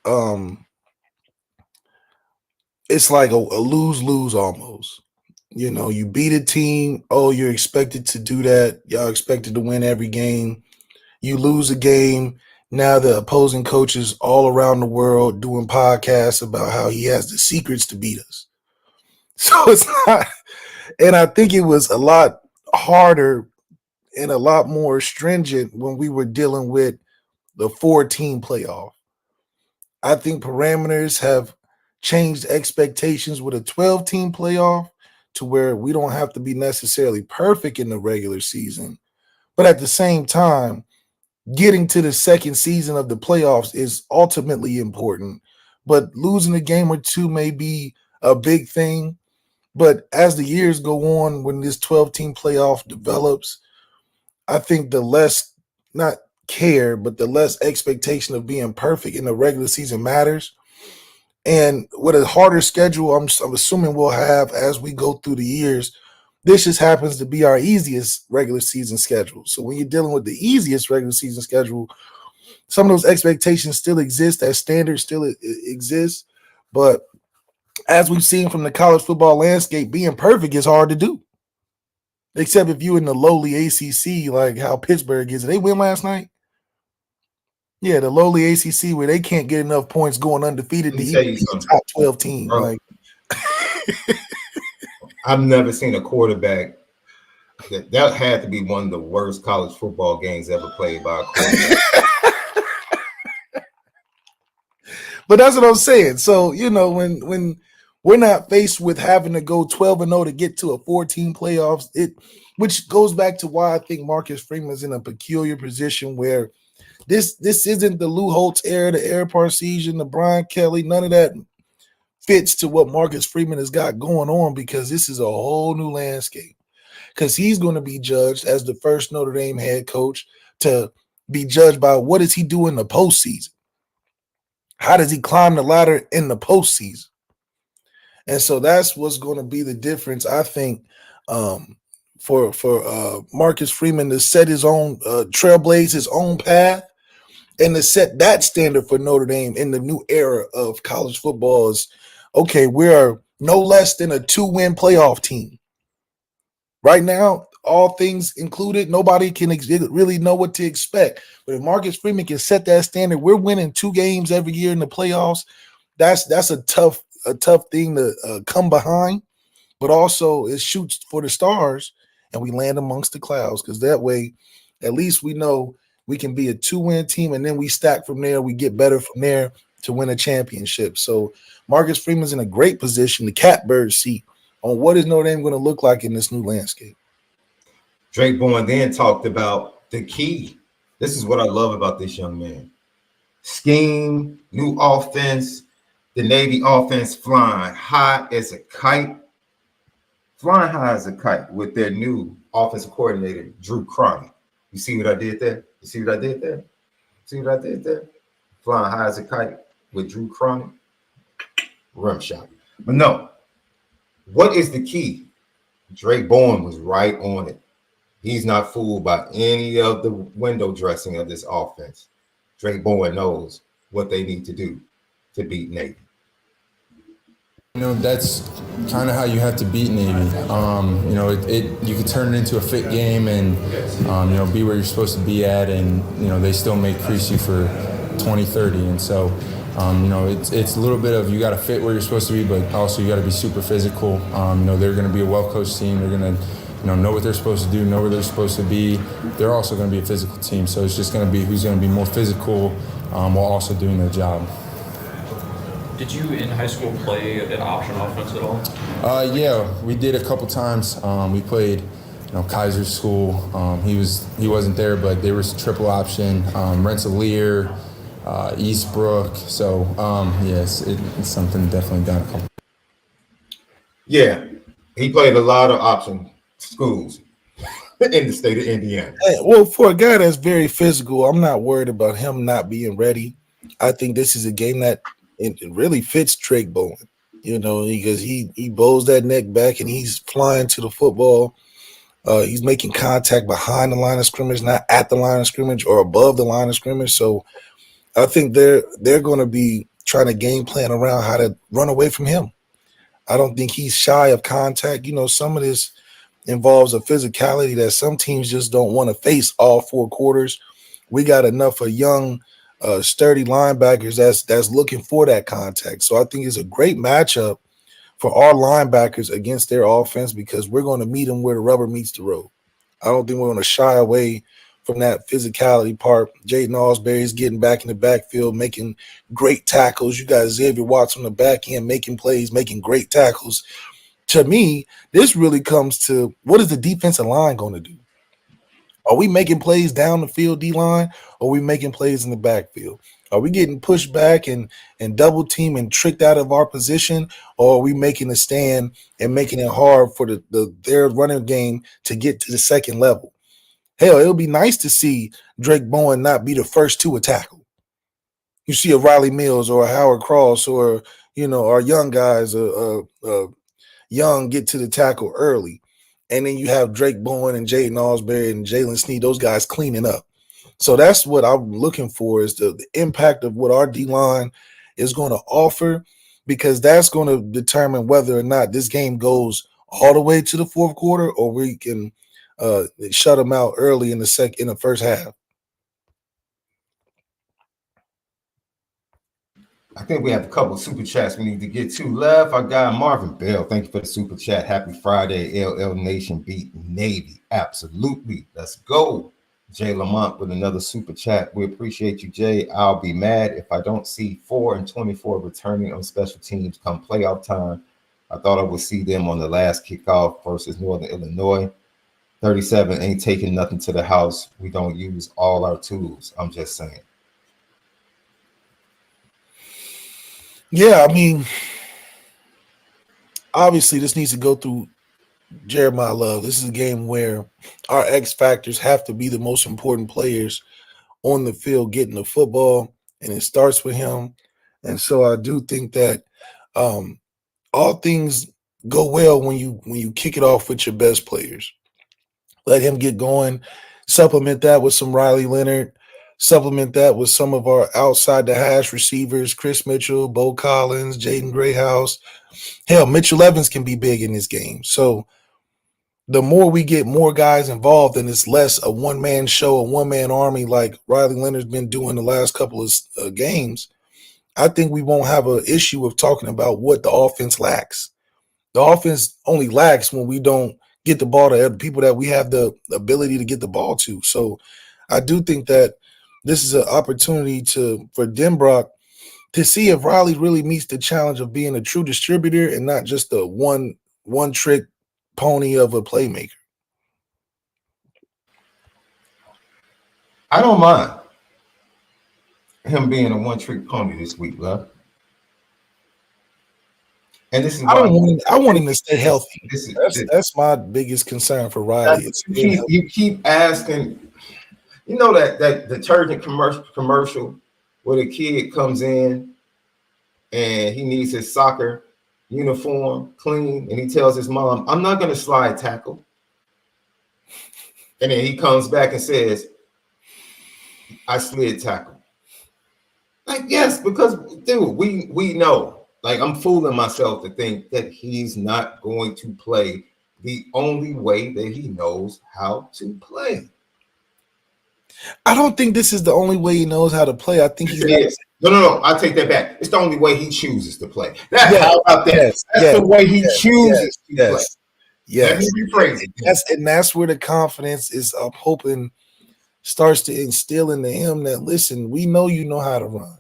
it's like a lose-lose almost. You know, you beat a team, oh, you're expected to do that. Y'all expected to win every game. You lose a game, now the opposing coaches all around the world doing podcasts about how he has the secrets to beat us. So it's not, and I think it was a lot harder and a lot more stringent when we were dealing with the 4-team playoff. I think parameters have changed expectations with a 12-team playoff to where we don't have to be necessarily perfect in the regular season. But at the same time, getting to the second season of the playoffs is ultimately important, but losing a game or two may be a big thing. But as the years go on, when this 12-team playoff develops, I think the less, not care, but the less expectation of being perfect in the regular season matters. And with a harder schedule, I'm assuming we'll have as we go through the years, this just happens to be our easiest regular season schedule. So when you're dealing with the easiest regular season schedule, some of those expectations still exist, that standard still exists. But as we've seen from the college football landscape, being perfect is hard to do. Except if you're in the lowly ACC, like how Pittsburgh is. Did they win last night? Yeah, the lowly ACC where they can't get enough points going undefeated to even be a top 12 team. Bro, like, I've never seen a quarterback that had to be one of the worst college football games ever played by a quarterback. But that's what I'm saying. So, you know, when we're not faced with having to go 12-0 to get to a 14 playoffs, which goes back to why I think Marcus Freeman's in a peculiar position where this isn't the Lou Holtz era, the Eric Parseghian, the Brian Kelly, none of that fits to what Marcus Freeman has got going on, because this is a whole new landscape. Because he's going to be judged as the first Notre Dame head coach to be judged by what does he do in the postseason? How does he climb the ladder in the postseason? And so that's what's going to be the difference, I think, for Marcus Freeman to set his own trailblaze his own path and to set that standard for Notre Dame in the new era of college football is, okay, we're no less than a 2-win playoff team. Right now, all things included, nobody can really know what to expect. But if Marcus Freeman can set that standard, we're winning 2 games every year in the playoffs. That's a tough thing to come behind. But also it shoots for the stars and we land amongst the clouds, because that way at least we know we can be a 2-win team, and then we stack from there. We get better from there to win a championship. So Marcus Freeman's in a great position, the catbird seat, on what is Notre Dame going to look like in this new landscape. Drayk Bowen then talked about the key. This is what I love about this young man. Scheme, new offense, the Navy offense flying high as a kite. Flying high as a kite with their new offensive coordinator, Drew Cronick. You see what I did there? You see what I did there? See what I did there? Flying high as a kite with Drew Cronick. Rim shot. But no, what is the key? Drayk Bowen was right on it. He's not fooled by any of the window dressing of this offense. Drayk Bowen knows what they need to do to beat Navy. You know, that's kind of how you have to beat Navy. You know, you can turn it into a fit game and, you know, be where you're supposed to be at, and, you know, they still may crease you for 20, 30. And so, you know, it's a little bit of you got to fit where you're supposed to be, but also you got to be super physical. You know, they're going to be a well-coached team. They're going to, you know what they're supposed to do, know where they're supposed to be. They're also going to be a physical team. So it's just going to be who's going to be more physical while also doing their job. Did you in high school play an option offense at all? Yeah, we did a couple times. We played, you know, Kaiser's school. He wasn't there, but there was triple option. Rensselaer, Eastbrook. So yes, it's something definitely done. Yeah, he played a lot of option schools in the state of Indiana. Hey, well, for a guy that's very physical, I'm not worried about him not being ready. I think this is a game that it really fits Drayk Bowen, you know, because he bows that neck back and he's flying to the football. He's making contact behind the line of scrimmage, not at the line of scrimmage or above the line of scrimmage. So I think they're going to be trying to game plan around how to run away from him. I don't think he's shy of contact. You know, some of this involves a physicality that some teams just don't want to face all 4 quarters. We got enough of young, sturdy linebackers that's looking for that contact. So I think it's a great matchup for our linebackers against their offense, because we're going to meet them where the rubber meets the road. I don't think we're going to shy away from that physicality part. Jaden Osbury's getting back in the backfield, making great tackles. You got Xavier Watts on the back end making plays, making great tackles. To me, this really comes to what is the defensive line going to do? Are we making plays down the field, D-line, or are we making plays in the backfield? Are we getting pushed back and double team and tricked out of our position, or are we making a stand and making it hard for their running game to get to the second level? Hell, it would be nice to see DRAYK BOWEN not be the first to a tackle. You see a Riley Mills or a Howard Cross or, our young guys, Young get to the tackle early. And then you have DRAYK BOWEN and Jaden Osbury and Jalen Sneed, those guys cleaning up. So that's what I'm looking for, is the impact of what our D-line is going to offer, because that's going to determine whether or not this game goes all the way to the fourth quarter or we can shut them out early in the first half. I think we have a couple of super chats we need to get to. Left, I got Marvin Bell. Thank you for the super chat. Happy Friday. LL Nation beat Navy. Absolutely. Let's go. Jay Lamont with another super chat. We appreciate you, Jay. I'll be mad if I don't see 4 and 24 returning on special teams come playoff time. I thought I would see them on the last kickoff versus Northern Illinois. 37 ain't taking nothing to the house. We don't use all our tools. I'm just saying. Yeah, I mean, obviously this needs to go through Jeremiah Love. This is a game where our X factors have to be the most important players on the field getting the football, and it starts with him. And so I do think that all things go well when you kick it off with your best players. Let him get going, supplement that with some Riley Leonard, supplement that with some of our outside the hash receivers, Chris Mitchell, Bo Collins, Jaden Grayhouse. Hell, Mitchell Evans can be big in this game. So the more we get more guys involved and it's less a one-man show, a one-man army like Riley Leonard's been doing the last couple of games, I think we won't have an issue of talking about what the offense lacks. The offense only lacks when we don't get the ball to other people that we have the ability to get the ball to. So I do think that this is an opportunity for Denbrock to see if Riley really meets the challenge of being a true distributor and not just a one-trick pony of a playmaker. I don't mind him being a one-trick pony this week, love. And this is I want him to stay healthy. That's my biggest concern for Riley. You keep asking. You know that detergent commercial where the kid comes in and he needs his soccer uniform clean, and he tells his mom, "I'm not going to slide tackle." And then he comes back and says, "I slid tackle." Like, yes, because dude, we know. Like, I'm fooling myself to think that he's not going to play the only way that he knows how to play. I don't think this is the only way he knows how to play. I think No. I take that back. It's the only way he chooses to play. How about that? That's the way he chooses to play. Yes. Let me rephrase it. That's where the confidence is. I'm hoping starts to instill into him that, listen, we know you know how to run.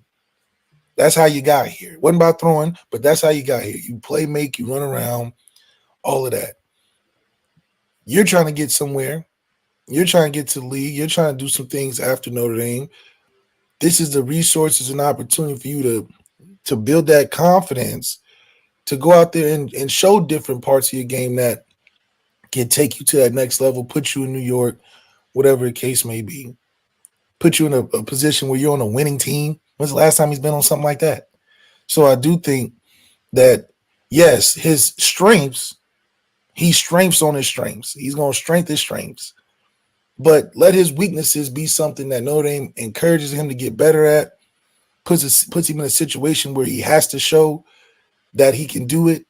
That's how you got here. It wasn't about throwing, but that's how you got here. You play, make, you run around, all of that. You're trying to get somewhere. You're trying to get to the league. You're trying to do some things after Notre Dame. This is the resources and opportunity for you to build that confidence, to go out there and show different parts of your game that can take you to that next level, put you in New York, whatever the case may be, put you in a position where you're on a winning team. When's the last time he's been on something like that? So I do think that, yes, his strengths, he strengths on his strengths. He's going to strengthen his strengths. But let his weaknesses be something that Notre Dame encourages him to get better at, puts him in a situation where he has to show that he can do it.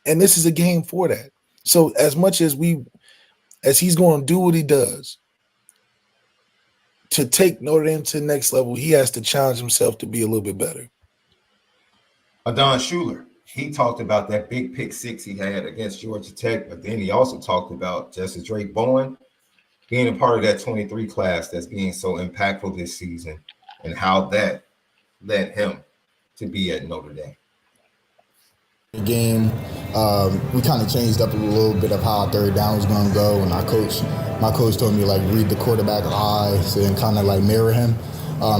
And this is a game for that. So as much as he's going to do what he does, to take Notre Dame to the next level, he has to challenge himself to be a little bit better. Adon Schuler, he talked about that big pick six he had against Georgia Tech, but then he also talked about just as DRAYK BOWEN being a part of that 23 class that's being so impactful this season and how that led him to be at Notre Dame. Game, we kind of changed up a little bit of how our third down was going to go, and our coach my coach told me like read the quarterback eyes and kind of like mirror him.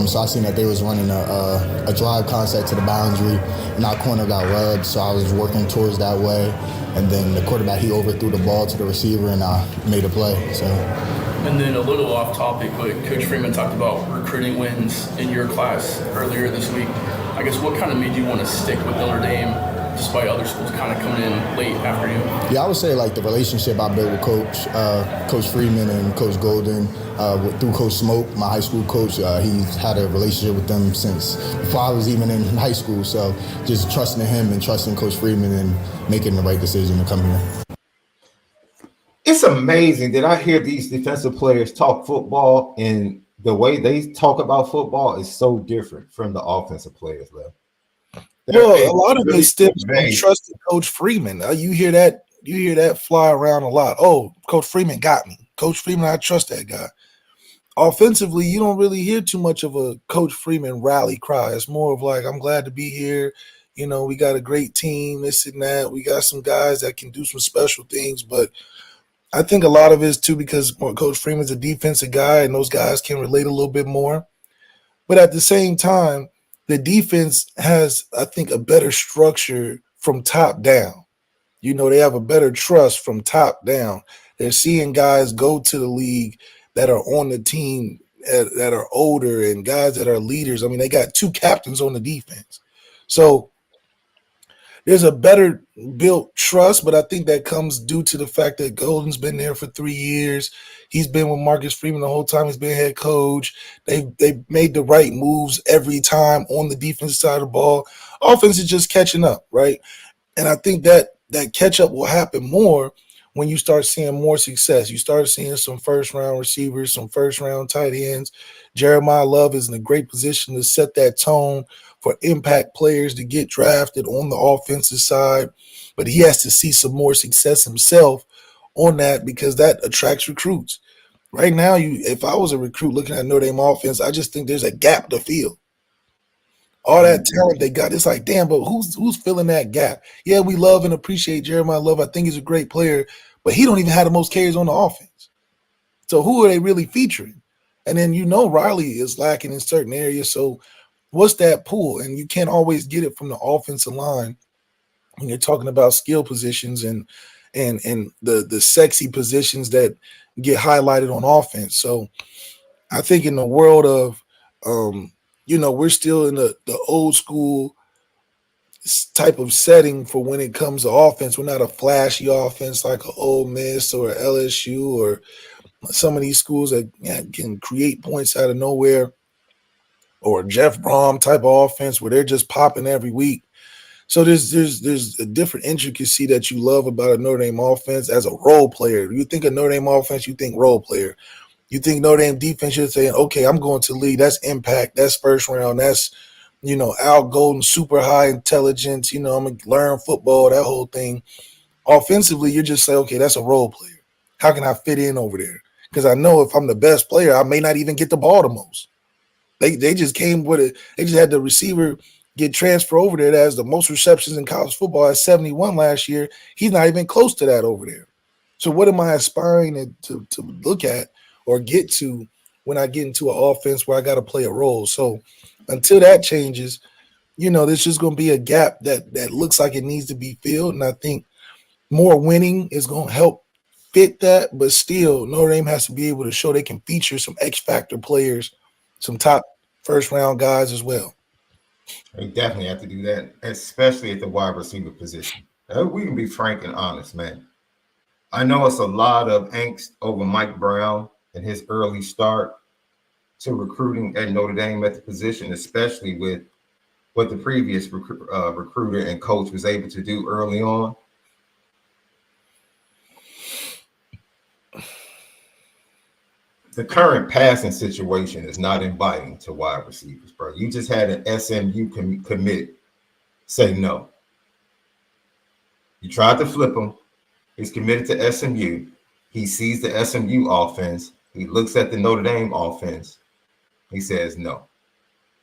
So I seen that they was running a drive concept to the boundary, and our corner got rubbed, so I was working towards that way. And then the quarterback, he overthrew the ball to the receiver, and I made a play. So. And then a little off topic, but Coach Freeman talked about recruiting wins in your class earlier this week. I guess what kind of made you want to stick with Notre Dame despite other schools kind of coming in late after you? Yeah, I would say like the relationship I built with Coach Freeman and Coach Golden, through Coach Smoke, my high school coach. He's had a relationship with them since before I was even in high school. So just trusting him and trusting Coach Freeman and making the right decision to come here. It's amazing that I hear these defensive players talk football, and the way they talk about football is so different from the offensive players, though. Well, a lot of it stems from trusting Coach Freeman. You hear that fly around a lot. Oh, Coach Freeman got me. Coach Freeman, I trust that guy. Offensively, you don't really hear too much of a Coach Freeman rally cry. It's more of like, I'm glad to be here. You know, we got a great team, this and that. We got some guys that can do some special things. But I think a lot of it is too because Coach Freeman's a defensive guy and those guys can relate a little bit more. But at the same time, the defense has, I think, a better structure from top down. You know, they have a better trust from top down. They're seeing guys go to the league that are on the team that are older and guys that are leaders. I mean, they got 2 captains on the defense. So there's a better built trust, but I think that comes due to the fact that Golden's been there for 3 years. He's been with Marcus Freeman the whole time he's been head coach. They've made the right moves every time on the defensive side of the ball. Offense is just catching up, right? And I think that catch up will happen more when you start seeing more success. You start seeing some first-round receivers, some first-round tight ends. Jeremiah Love is in a great position to set that tone for impact players to get drafted on the offensive side. But he has to see some more success himself on that because that attracts recruits. Right now, if I was a recruit looking at Notre Dame offense, I just think there's a gap to fill. All that talent they got, it's like, damn, but who's filling that gap? Yeah, we love and appreciate Jeremiah Love. I think he's a great player, but he don't even have the most carries on the offense. So who are they really featuring? And then Riley is lacking in certain areas. So what's that pool? And you can't always get it from the offensive line when you're talking about skill positions and the sexy positions that get highlighted on offense. So I think in the world of we're still in the old school type of setting for when it comes to offense. We're not a flashy offense like an Ole Miss or LSU or some of these schools that can create points out of nowhere, or Jeff Brom type of offense where they're just popping every week. So there's a different intricacy that you love about a Notre Dame offense as a role player. You think of Notre Dame offense, you think role player. You think Notre Dame defense, you're saying, okay, I'm going to lead. That's impact. That's first round. That's, Al Golden, super high intelligence. I'm going to learn football, that whole thing. Offensively, you're just saying, okay, that's a role player. How can I fit in over there? Because I know if I'm the best player, I may not even get the ball the most. They just came with it. They just had the receiver get transferred over there that has the most receptions in college football at 71 last year. He's not even close to that over there. So what am I aspiring to look at or get to when I get into an offense where I got to play a role? So until that changes, there's just going to be a gap that looks like it needs to be filled. And I think more winning is going to help fit that. But still, Notre Dame has to be able to show they can feature some X-factor players, some top first-round guys as well. They definitely have to do that, especially at the wide receiver position. We can be frank and honest, man. I know it's a lot of angst over Mike Brown and his early start to recruiting at Notre Dame at the position, especially with what the previous recruiter and coach was able to do early on. The current passing situation is not inviting to wide receivers, bro. You just had an SMU commit say no. You tried to flip him. He's committed to SMU. He sees the SMU offense. He looks at the Notre Dame offense. He says no.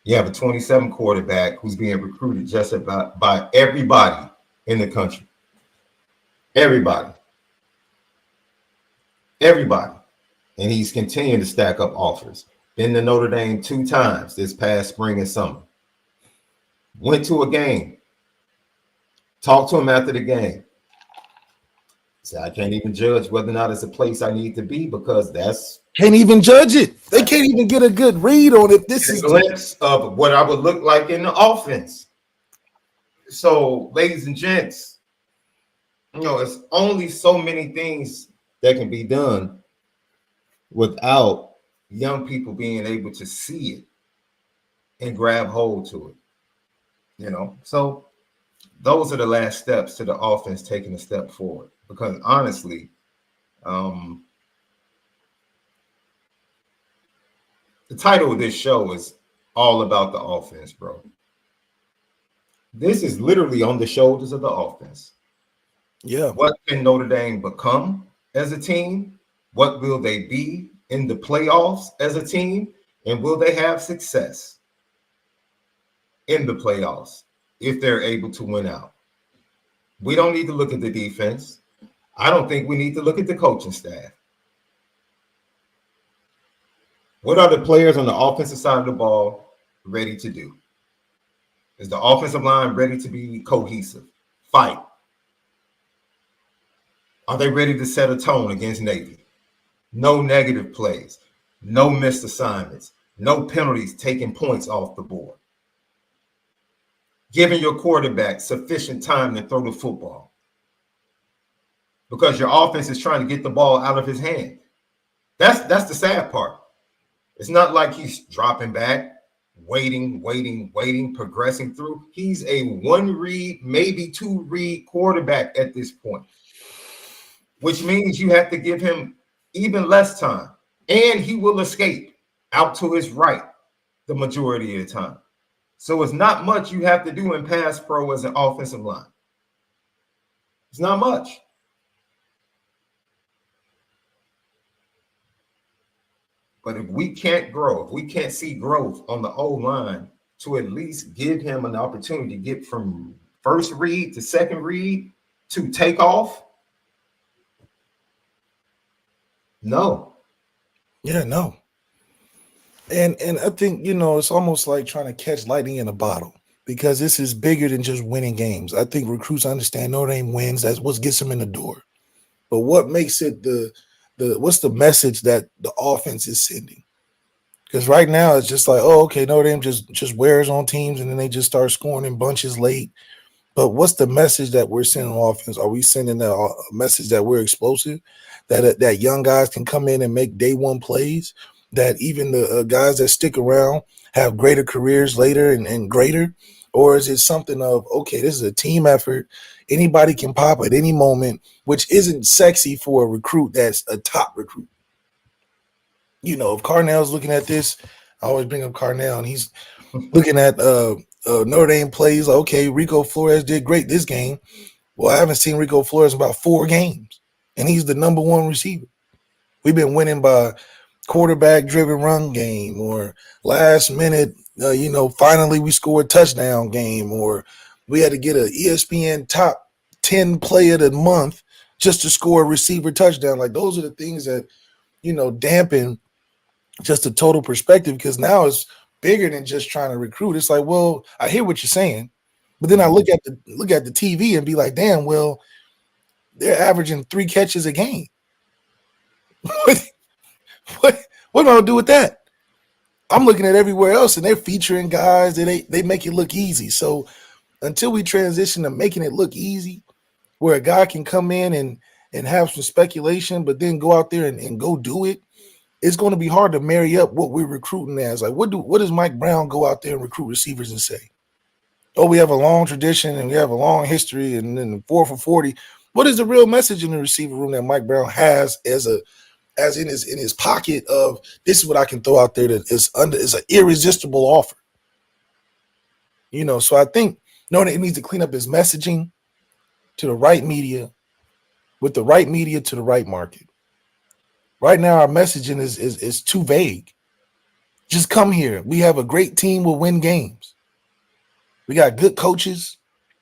You have a 27 quarterback who's being recruited just about by everybody in the country. Everybody. and he's continuing to stack up offers. Been to Notre Dame 2 times this past spring and summer. Went to a game. Talked to him after the game. Said, I can't even judge whether or not it's a place I need to be because that's... Can't even judge it. They can't even get a good read on if this is a glimpse of what I would look like in the offense. So, ladies and gents, you know, it's only so many things that can be done without young people being able to see it and grab hold to it. You know, so those are the last steps to the offense taking a step forward. Because honestly, the title of this show is all about the offense, bro. This is literally on the shoulders of the offense. Yeah. What can Notre Dame become as a team? What will they be in the playoffs as a team? And will they have success in the playoffs if they're able to win out? We don't need to look at the defense. I don't think we need to look at the coaching staff. What are the players on the offensive side of the ball ready to do? Is the offensive line ready to be cohesive, fight? Are they ready to set a tone against Navy? No negative plays, no missed assignments, no penalties taking points off the board. Giving your quarterback sufficient time to throw the football. Because your offense is trying to get the ball out of his hand. That's the sad part. It's not like he's dropping back, waiting, progressing through. He's a 1-read, maybe 2-read quarterback at this point, which means you have to give him even less time, and he will escape out to his right the majority of the time. So it's not much you have to do in pass pro as an offensive line. It's not much. But if we can't grow, if we can't see growth on the O-line to at least give him an opportunity to get from first read to second read to take off, no. Yeah, no. And I think, you know, it's almost like trying to catch lightning in a bottle because this is bigger than just winning games. I think recruits understand Notre Dame wins. That's what gets them in the door. But what makes it what's the message that the offense is sending? Because right now it's just like, oh, okay, Notre Dame just wears on teams and then they just start scoring in bunches late. But what's the message that we're sending on offense? Are we sending a message that we're explosive, that young guys can come in and make day one plays, that even the guys that stick around have greater careers later and greater? Or is it something of, okay, this is a team effort. Anybody can pop at any moment, which isn't sexy for a recruit that's a top recruit. You know, if Carnell's looking at this, I always bring up Carnell, and he's looking at Notre Dame plays. Like, okay, Rico Flores did great this game. Well, I haven't seen Rico Flores in about 4 games, and he's the number 1 receiver. We've been winning by quarterback-driven run game, or last minute, finally we scored a touchdown game, or we had to get an ESPN top 10 play of the month just to score a receiver touchdown. Like, those are the things that, dampen just the total perspective, because now it's bigger than just trying to recruit. It's like, well, I hear what you're saying, but then I look at the TV and be like, damn, well, they're averaging 3 catches a game. What am I gonna do with that? I'm looking at everywhere else, and they're featuring guys that they make it look easy. So until we transition to making it look easy, where a guy can come in and have some speculation, but then go out there and go do it, it's going to be hard to marry up what we're recruiting as. Like, what does Mike Brown go out there and recruit receivers and say? Oh, we have a long tradition and we have a long history, and then 4 for 40. What is the real message in the receiver room that Mike Brown has as in his pocket of, this is what I can throw out there that is an irresistible offer? So I think it needs to clean up his messaging to the right media, with the right media to the right market. Right now, our messaging is too vague. Just come here. We have a great team. We'll win games. We got good coaches.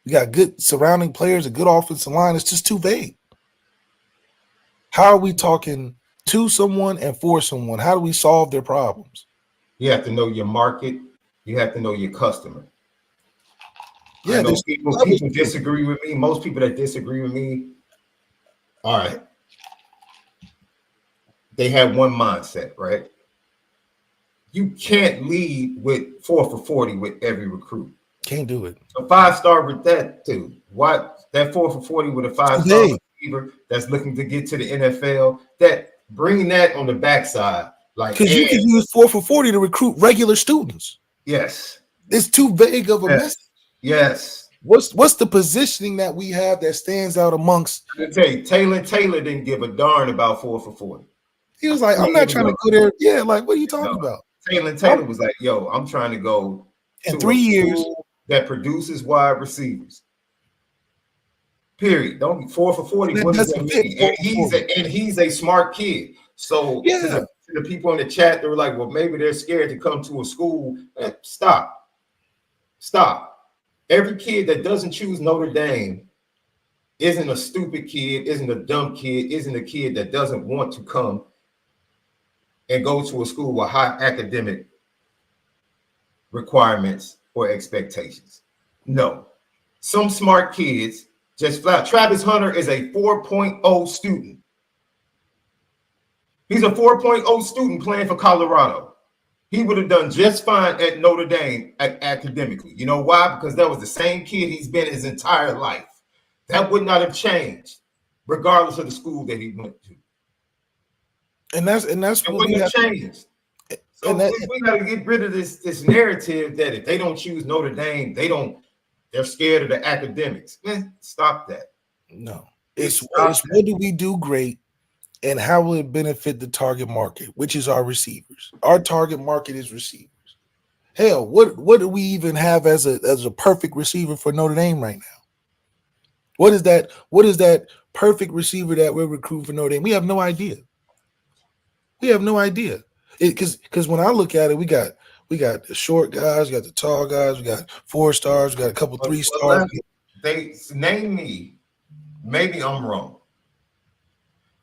We got good surrounding players, a good offensive line. It's just too vague. How are we talking to someone and for someone. How do we solve their problems? You have to know your market. You have to know your customer. Yeah, I know people disagree with me. Most people that disagree with me, all right, they have one mindset, right? You can't lead with 4 for 40 with every recruit. Can't do it. A 5-star with that too. What that 4 for 40 with a 5-star receiver that's looking to get to the NFL, that bring that on the backside. Like, because you can use 4 for 40 to recruit regular students. Yes. It's too vague of a message. Yes. What's the positioning that we have that stands out amongst? I tell you, Taylor didn't give a darn about 4 for 40. He was like, I'm not trying to go there. Yeah, like, what are you talking about? Taylor was like, yo, I'm trying to go in 3 years that produces wide receivers. Period. Don't be 4 for 40. What does that mean? And he's a smart kid. So to the people in the chat, they were like, well, maybe they're scared to come to a school. Stop. Every kid that doesn't choose Notre Dame isn't a stupid kid, isn't a dumb kid, isn't a kid that doesn't want to come and go to a school with high academic requirements or expectations. No. Some smart kids just flat. Travis Hunter is a 4.0 student. He's a 4.0 student playing for Colorado. He would have done just fine at Notre Dame academically. You know why? Because that was the same kid he's been his entire life. That would not have changed, regardless of the school that he went to. And that's what wouldn't have changed. So we got to get rid of this narrative that if they don't choose Notre Dame, they're scared of the academics. Man, stop that. No, it's what do we do great, and how will it benefit the target market, which is our receivers. Our target market is receivers. Hell, what do we even have as a perfect receiver for Notre Dame right now? What is that perfect receiver that we're recruiting for Notre Dame? We have no idea. Because when I look at it, we got the short guys, we got the tall guys, we got 4 stars, we got a couple 3 stars. They name me. Maybe I'm wrong.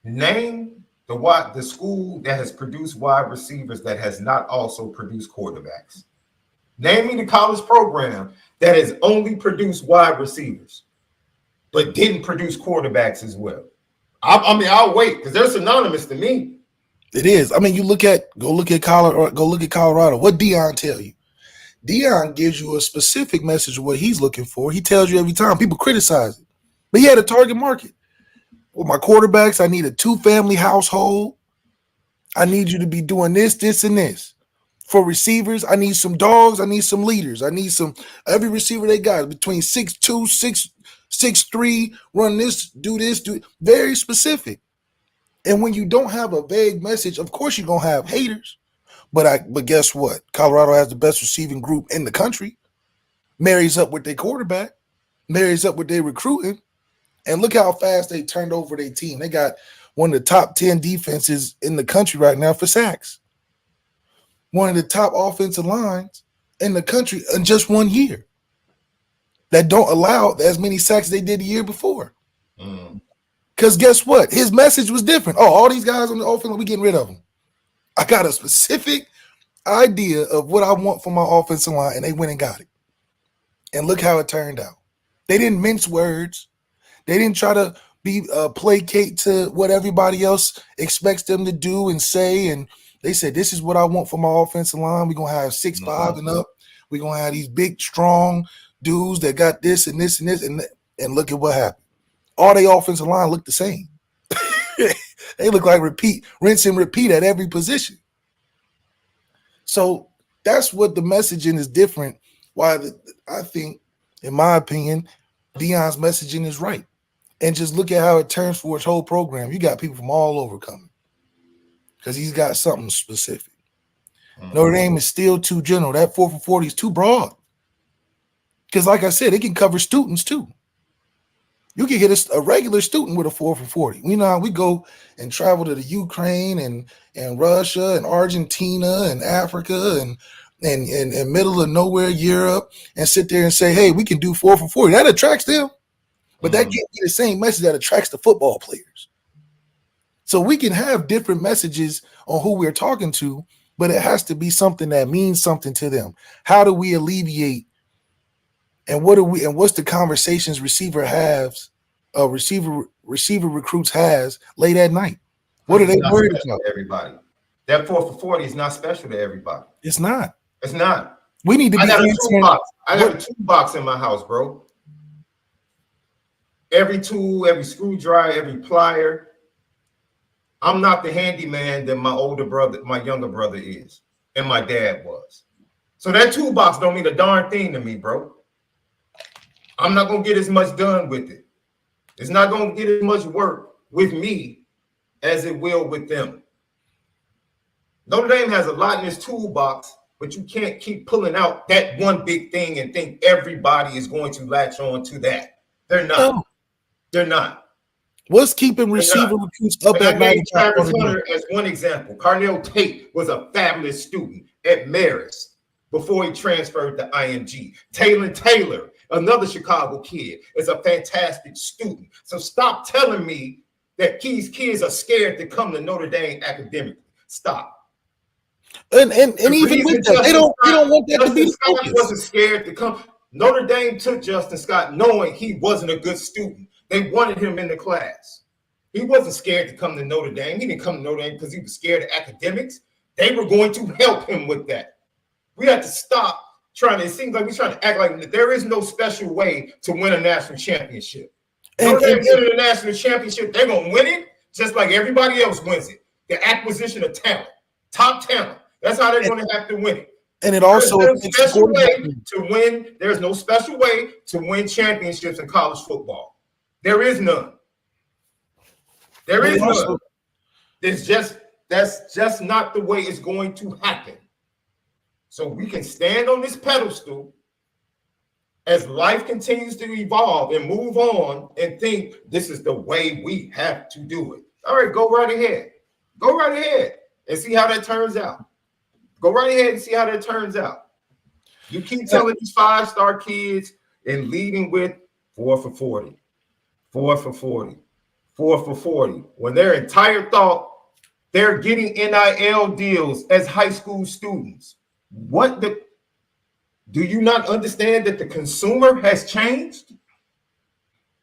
Name the school that has produced wide receivers that has not also produced quarterbacks. Name me the college program that has only produced wide receivers, but didn't produce quarterbacks as well. I'll wait because they're synonymous to me. It is. I mean, go look at Colorado. What Deion tell you? Deion gives you a specific message of what he's looking for. He tells you every time. People criticize it, but he had a target market. With my quarterbacks, I need a 2-family household. I need you to be doing this, this, and this. For receivers, I need some dogs. I need some leaders. I need every receiver they got between 6'2", 6'3", run this, do very specific. And when you don't have a vague message, of course you're gonna have haters. But guess what? Colorado has the best receiving group in the country. Marries up with their quarterback, marries up with their recruiting. And look how fast they turned over their team. They got one of the top 10 defenses in the country right now for sacks. One of the top offensive lines in the country in just 1 year. That don't allow as many sacks as they did the year before. Because guess what? His message was different. Oh, all these guys on the offense, we getting rid of them. I got a specific idea of what I want for my offensive line, and they went and got it. And look how it turned out. They didn't mince words. They didn't try to placate to what everybody else expects them to do and say. And they said, this is what I want for my offensive line. We're going to have 6'5" and up. We're going to have these big, strong dudes that got this and this and this. And look at what happened. All their offensive line looked the same. They look like rinse and repeat at every position. So that's what the messaging is different. Why I think, in my opinion, Deion's messaging is right. And just look at how it turns for his whole program. You got people from all over coming because he's got something specific. Notre Dame is still too general. That 4 for 40 is too broad. Because like I said, it can cover students too. You can get a regular student with a 4 for 40. You know how we go and travel to the Ukraine and Russia and Argentina and Africa and middle of nowhere Europe and sit there and say, hey, we can do 4 for 40. That attracts them. But that can't be the same message that attracts the football players. So we can have different messages on who we're talking to, but it has to be something that means something to them. How do we alleviate? And what's the conversations receiver recruits has late at night? What are they worried about? Everybody. That 4 for 40 is not special to everybody. It's not. It's not. We need to be I got a toolbox in my house, bro. Every tool, every screwdriver, every plier. I'm not the handyman that my younger brother is, and my dad was. So that toolbox don't mean a darn thing to me, bro. I'm not gonna get as much done with it. It's not gonna get as much work with me as it will with them. Notre Dame has a lot in its toolbox, but you can't keep pulling out that one big thing and think everybody is going to latch on to that. They're not. No. They're not. What's keeping receiver recruits up at night? Travis Hunter as one example. Carnell Tate was a fabulous student at Marist before he transferred to IMG. Taylor, another Chicago kid, is a fantastic student. So stop telling me that these kids are scared to come to Notre Dame academically. Stop. And even with that, they don't want that to be the focus. Scott wasn't scared to come. Notre Dame took Justin Scott knowing he wasn't a good student. They wanted him in the class. He wasn't scared to come to Notre Dame. He didn't come to Notre Dame because he was scared of academics. They were going to help him with that. We had to stop trying to, it seems like we're trying to act like there is no special way to win a national championship. Notre Dame winning a national championship, they're going to win it just like everybody else wins it. The acquisition of talent, top talent. That's how they're going to have to win it. And it also there's no special way to win. There's no special way to win championships in college football. There is none. There is none. That's just not the way it's going to happen. So we can stand on this pedestal as life continues to evolve and move on and think this is the way we have to do it. All right, go right ahead. Go right ahead and see how that turns out. Go right ahead and see how that turns out. You keep telling these 5-star kids and leading with 4 for 40, 4 for 40, 4 for 40. When their entire thought, they're getting NIL deals as high school students. Do you not understand that the consumer has changed?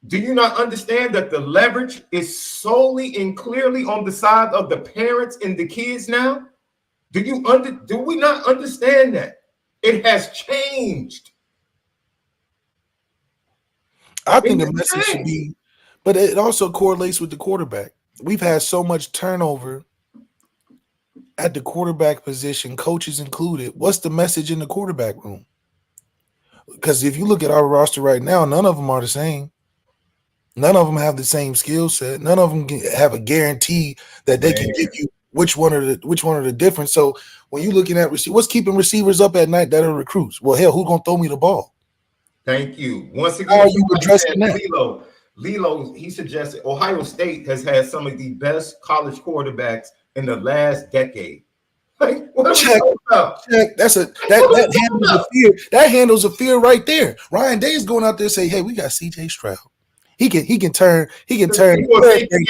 Do you not understand that the leverage is solely and clearly on the side of the parents and the kids now? Do we not understand that? It has changed. I think the message should be, but it also correlates with the quarterback. We've had so much turnover at the quarterback position, coaches included. What's the message in the quarterback room? Because if you look at our roster right now, none of them are the same. None of them have the same skill set. None of them have a guarantee that they can give you which one are the different. So when you're looking at what's keeping receivers up at night that are recruits? Well, hell, who's gonna throw me the ball? Thank you. Once again, how are you addressing that? Lilo, he suggested Ohio State has had some of the best college quarterbacks in the last decade. Like, what are we talking about? Check. That handles a fear. That handles a fear right there. Ryan Day's going out there and say, "Hey, we got CJ Stroud. He can turn. People are thinking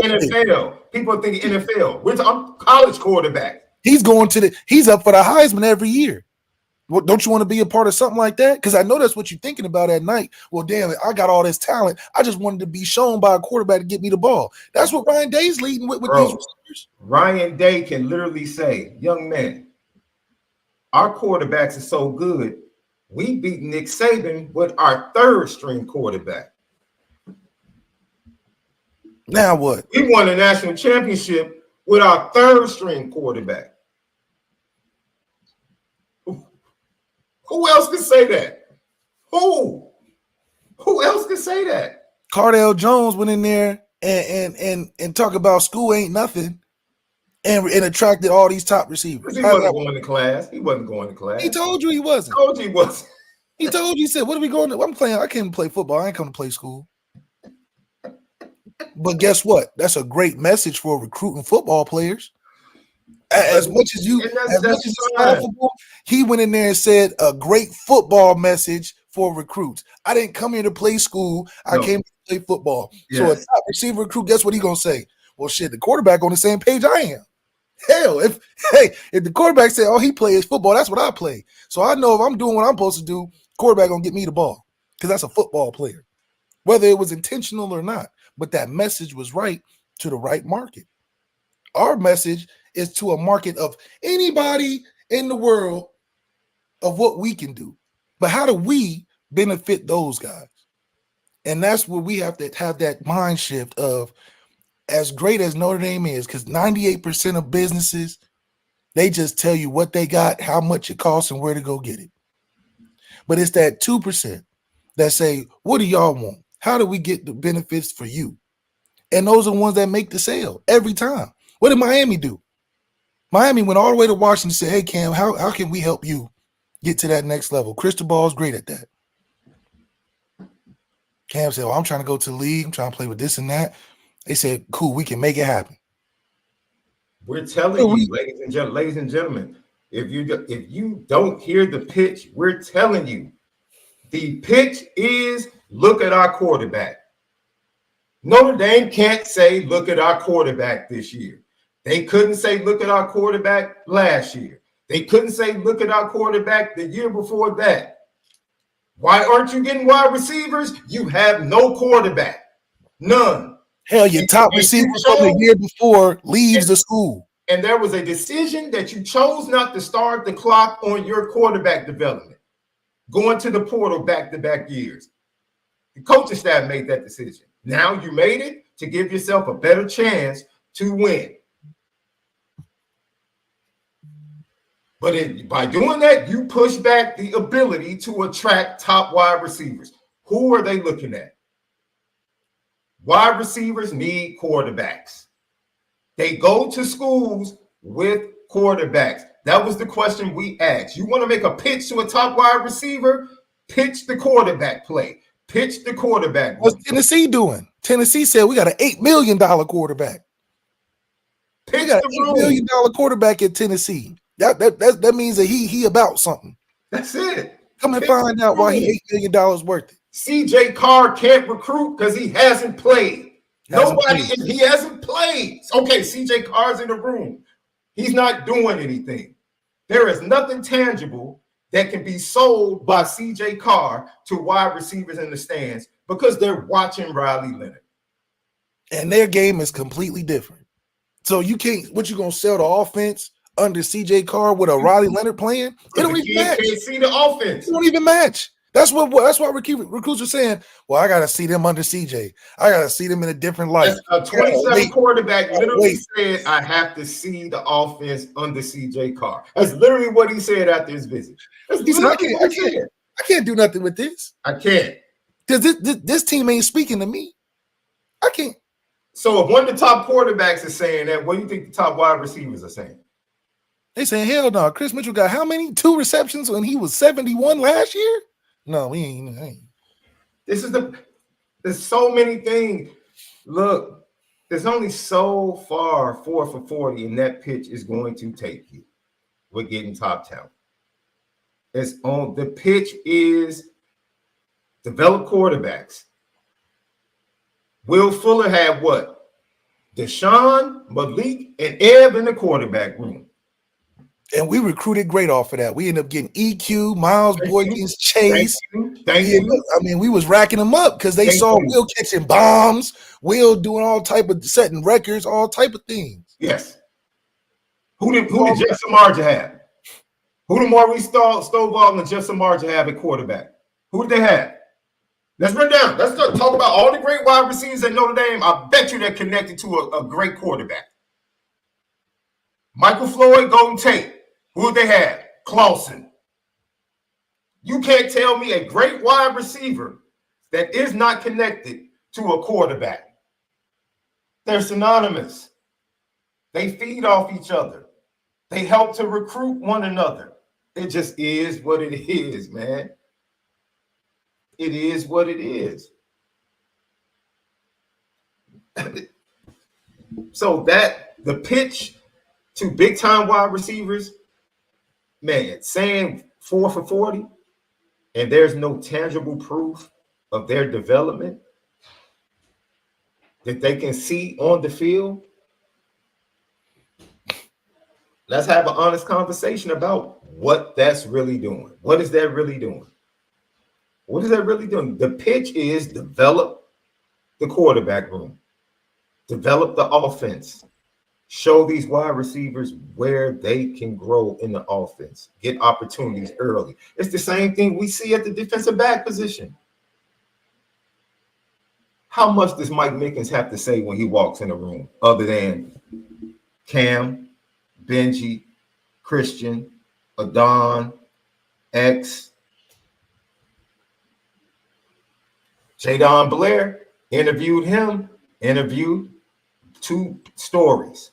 NFL. People are thinking NFL. I'm college quarterback. He's up for the Heisman every year. Well, don't you want to be a part of something like that? Because I know that's what you're thinking about at night. Well, damn it, I got all this talent. I just wanted to be shown by a quarterback to get me the ball. That's what Ryan Day's leading with these receivers. Ryan Day can literally say, young man, our quarterbacks are so good, we beat Nick Saban with our third string quarterback. Now what? We won a national championship with our third string quarterback. Who else can say that? Who else can say that? Cardale Jones went in there and talk about school ain't nothing and attracted all these top receivers. He wasn't going to class. He wasn't going to class. He told you he wasn't. Told you he wasn't. He told you, he said, what are we going to? I'm playing. I can't play football. I ain't come to play school. But guess what? That's a great message for recruiting football players. As much as football, he went in there and said a great football message for recruits. I didn't come here to play school. I came to play football. Yes. So a top receiver recruit, guess what he's gonna say? Well, shit, the quarterback on the same page I am. Hell, if the quarterback said, "Oh, he plays football," that's what I play. So I know if I'm doing what I'm supposed to do, quarterback gonna get me the ball because that's a football player, whether it was intentional or not. But that message was right to the right market. Our message is to a market of anybody in the world of what we can do. But how do we benefit those guys? And that's where we have to have that mind shift of, as great as Notre Dame is, because 98% of businesses, they just tell you what they got, how much it costs, and where to go get it. But it's that 2% that say, what do y'all want? How do we get the benefits for you? And those are the ones that make the sale every time. What did Miami do? Miami went all the way to Washington and said, hey, Cam, how can we help you get to that next level? Cristobal is great at that. Cam said, well, I'm trying to go to the league. I'm trying to play with this and that. They said, cool, we can make it happen. We're telling you, ladies and gentlemen, if you don't hear the pitch, we're telling you. The pitch is, look at our quarterback. Notre Dame can't say, look at our quarterback this year. They couldn't say, look at our quarterback last year. They couldn't say, look at our quarterback the year before that. Why aren't you getting wide receivers? You have no quarterback. None. Hell, your top receiver from the year before leaves the school. And there was a decision that you chose not to start the clock on your quarterback development, going to the portal back-to-back years. The coaching staff made that decision. Now you made it to give yourself a better chance to win. But by doing that, you push back the ability to attract top wide receivers. Who are they looking at? Wide receivers need quarterbacks. They go to schools with quarterbacks. That was the question we asked. You want to make a pitch to a top wide receiver? Pitch the quarterback play. Pitch the quarterback. What's Tennessee doing? Tennessee said we got an $8 million quarterback. We got an $8 million quarterback at Tennessee. That means that he about something. That's it. Come and find out why he $8 million worth it. CJ Carr can't recruit because he hasn't played. He hasn't played. Okay, CJ Carr's in the room. He's not doing anything. There is nothing tangible that can be sold by CJ Carr to wide receivers in the stands because they're watching Riley Leonard. And their game is completely different. So you can't, what you gonna sell the offense under CJ Carr with a Riley Leonard playing? It don't even match. Can't see the offense. It don't even match. That's why recruits are saying, well, I gotta see them under CJ. I gotta see them in a different light. A 27 quarterback literally said, I have to see the offense under CJ Carr. That's literally what he said after his visit. He said, I can't do nothing with this. I can't. Because this team ain't speaking to me. I can't. So if one of the top quarterbacks is saying that, what do you think the top wide receivers are saying? They saying, hell no. Chris Mitchell got how many? 2 receptions when he was 71 last year? No, we ain't. There's so many things. Look, there's only so far 4 for 40, and that pitch is going to take you. We're getting top talent. The pitch is develop quarterbacks. Will Fuller had what? Deshaun, Malik, and Ebb in the quarterback room. And we recruited great off of that. We ended up getting EQ, Miles Boykins, Chase. Thank you. I mean, we was racking them up because they saw Will catching bombs, Will doing all type of setting records, all type of things. Yes. Who did Jeff Samardzija have? Who did Maurice Stovall and Jeff Samardzija have at quarterback? Who did they have? Let's run down. Let's talk about all the great wide receivers at Notre Dame. I bet you they're connected to a great quarterback. Michael Floyd, Golden Tate. Who did they have? Clausen. You can't tell me a great wide receiver that is not connected to a quarterback. They're synonymous. They feed off each other. They help to recruit one another. It just is what it is, man. It is what it is. So the pitch to big-time wide receivers, man, saying 4 for 40, and there's no tangible proof of their development, that they can see on the field? Let's have an honest conversation about what that's really doing. What is that really doing? What is that really doing? The pitch is develop the quarterback room, develop the offense, show these wide receivers where they can grow in the offense, get opportunities early. It's the same thing we see at the defensive back position. How much does Mike Mickens have to say when he walks in the room other than Cam, Benji, Christian, Adon, X? Jadon Blair interviewed two stories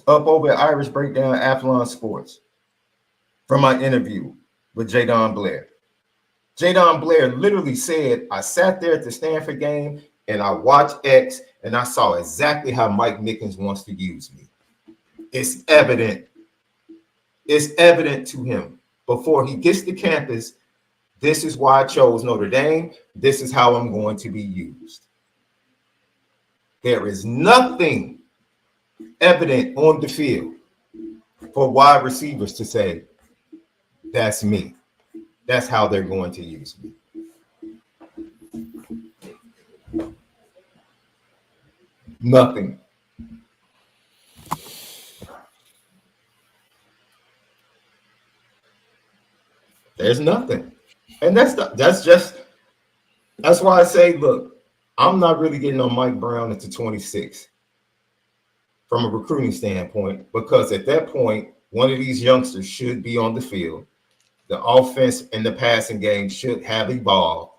up over at Irish Breakdown Athlon Sports from my interview with Jadon Blair. Jadon Blair literally said, I sat there at the Stanford game and I watched X and I saw exactly how Mike Mickens wants to use me. It's evident. It's evident to him before he gets to campus. This is why I chose Notre Dame. This is how I'm going to be used. There is nothing evident on the field for wide receivers to say, that's me. That's how they're going to use me. Nothing. There's nothing. And that's why I say, look, I'm not really getting on Mike Brown into 26 from a recruiting standpoint, because at that point, one of these youngsters should be on the field. The offense and the passing game should have evolved.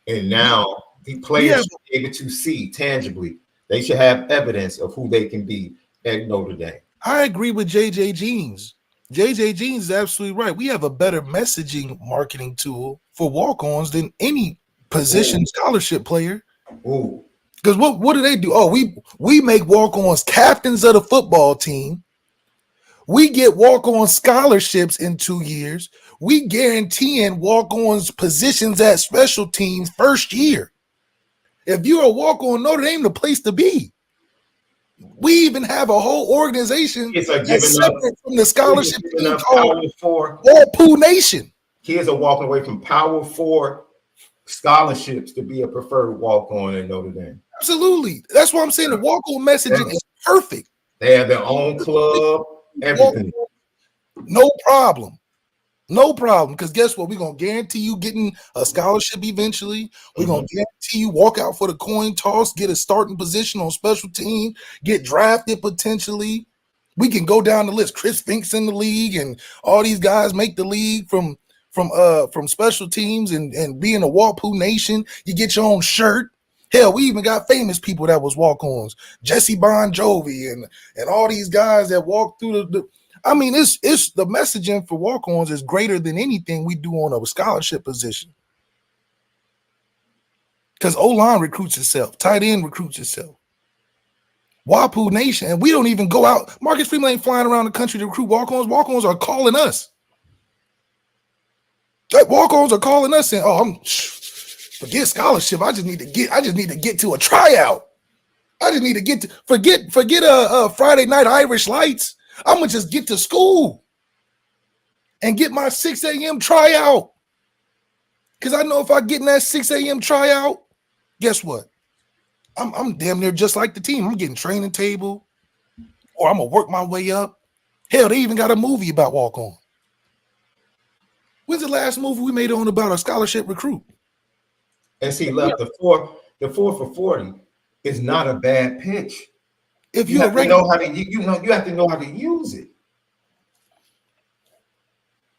And now the players should be able to see tangibly. They should have evidence of who they can be at Notre Dame. I agree with JJ Jeans. JJ Jeans is absolutely right. We have a better messaging marketing tool for walk-ons than any position scholarship player. Because what do they do? Oh, we make walk-ons captains of the football team. We get walk-on scholarships in 2 years. We guaranteeing walk-ons positions at special teams first year. If you're a walk-on, Notre Dame the place to be. We even have a whole organization that's separate from the scholarship team called Walpole Nation. Kids are walking away from Power 4 scholarships to be a preferred walk-on in Notre Dame. Absolutely. That's why I'm saying the walk-on messaging is perfect. They have their own club, everything. No problem. No problem. Because guess what? We're going to guarantee you getting a scholarship eventually. We're going to guarantee you walk out for the coin toss, get a starting position on special team, get drafted potentially. We can go down the list. Chris Finks in the league and all these guys make the league from special teams and being a Walpole Nation. You get your own shirt. Hell, we even got famous people that was walk-ons. Jesse Bon Jovi and all these guys that walk through the I mean, it's the messaging for walk-ons is greater than anything we do on a scholarship position. Because O-line recruits itself, tight end recruits itself. Walpole Nation, and we don't even go out. Marcus Freeman ain't flying around the country to recruit walk-ons. Walk-ons are calling us. Walk-ons are calling us saying, "Oh, forget scholarship. I just need to get to a tryout. I just need to get to forget Friday night Irish Lights. I'm gonna just get to school and get my 6 a.m. tryout. Because I know if I get in that 6 a.m. tryout, guess what? I'm damn near just like the team. I'm getting training table, or I'm gonna work my way up. Hell, they even got a movie about walk-on. When's the last movie we made on about a scholarship recruit? And see, look, the four for 40 is not a bad pitch. If you have to know how to you have to know how to use it.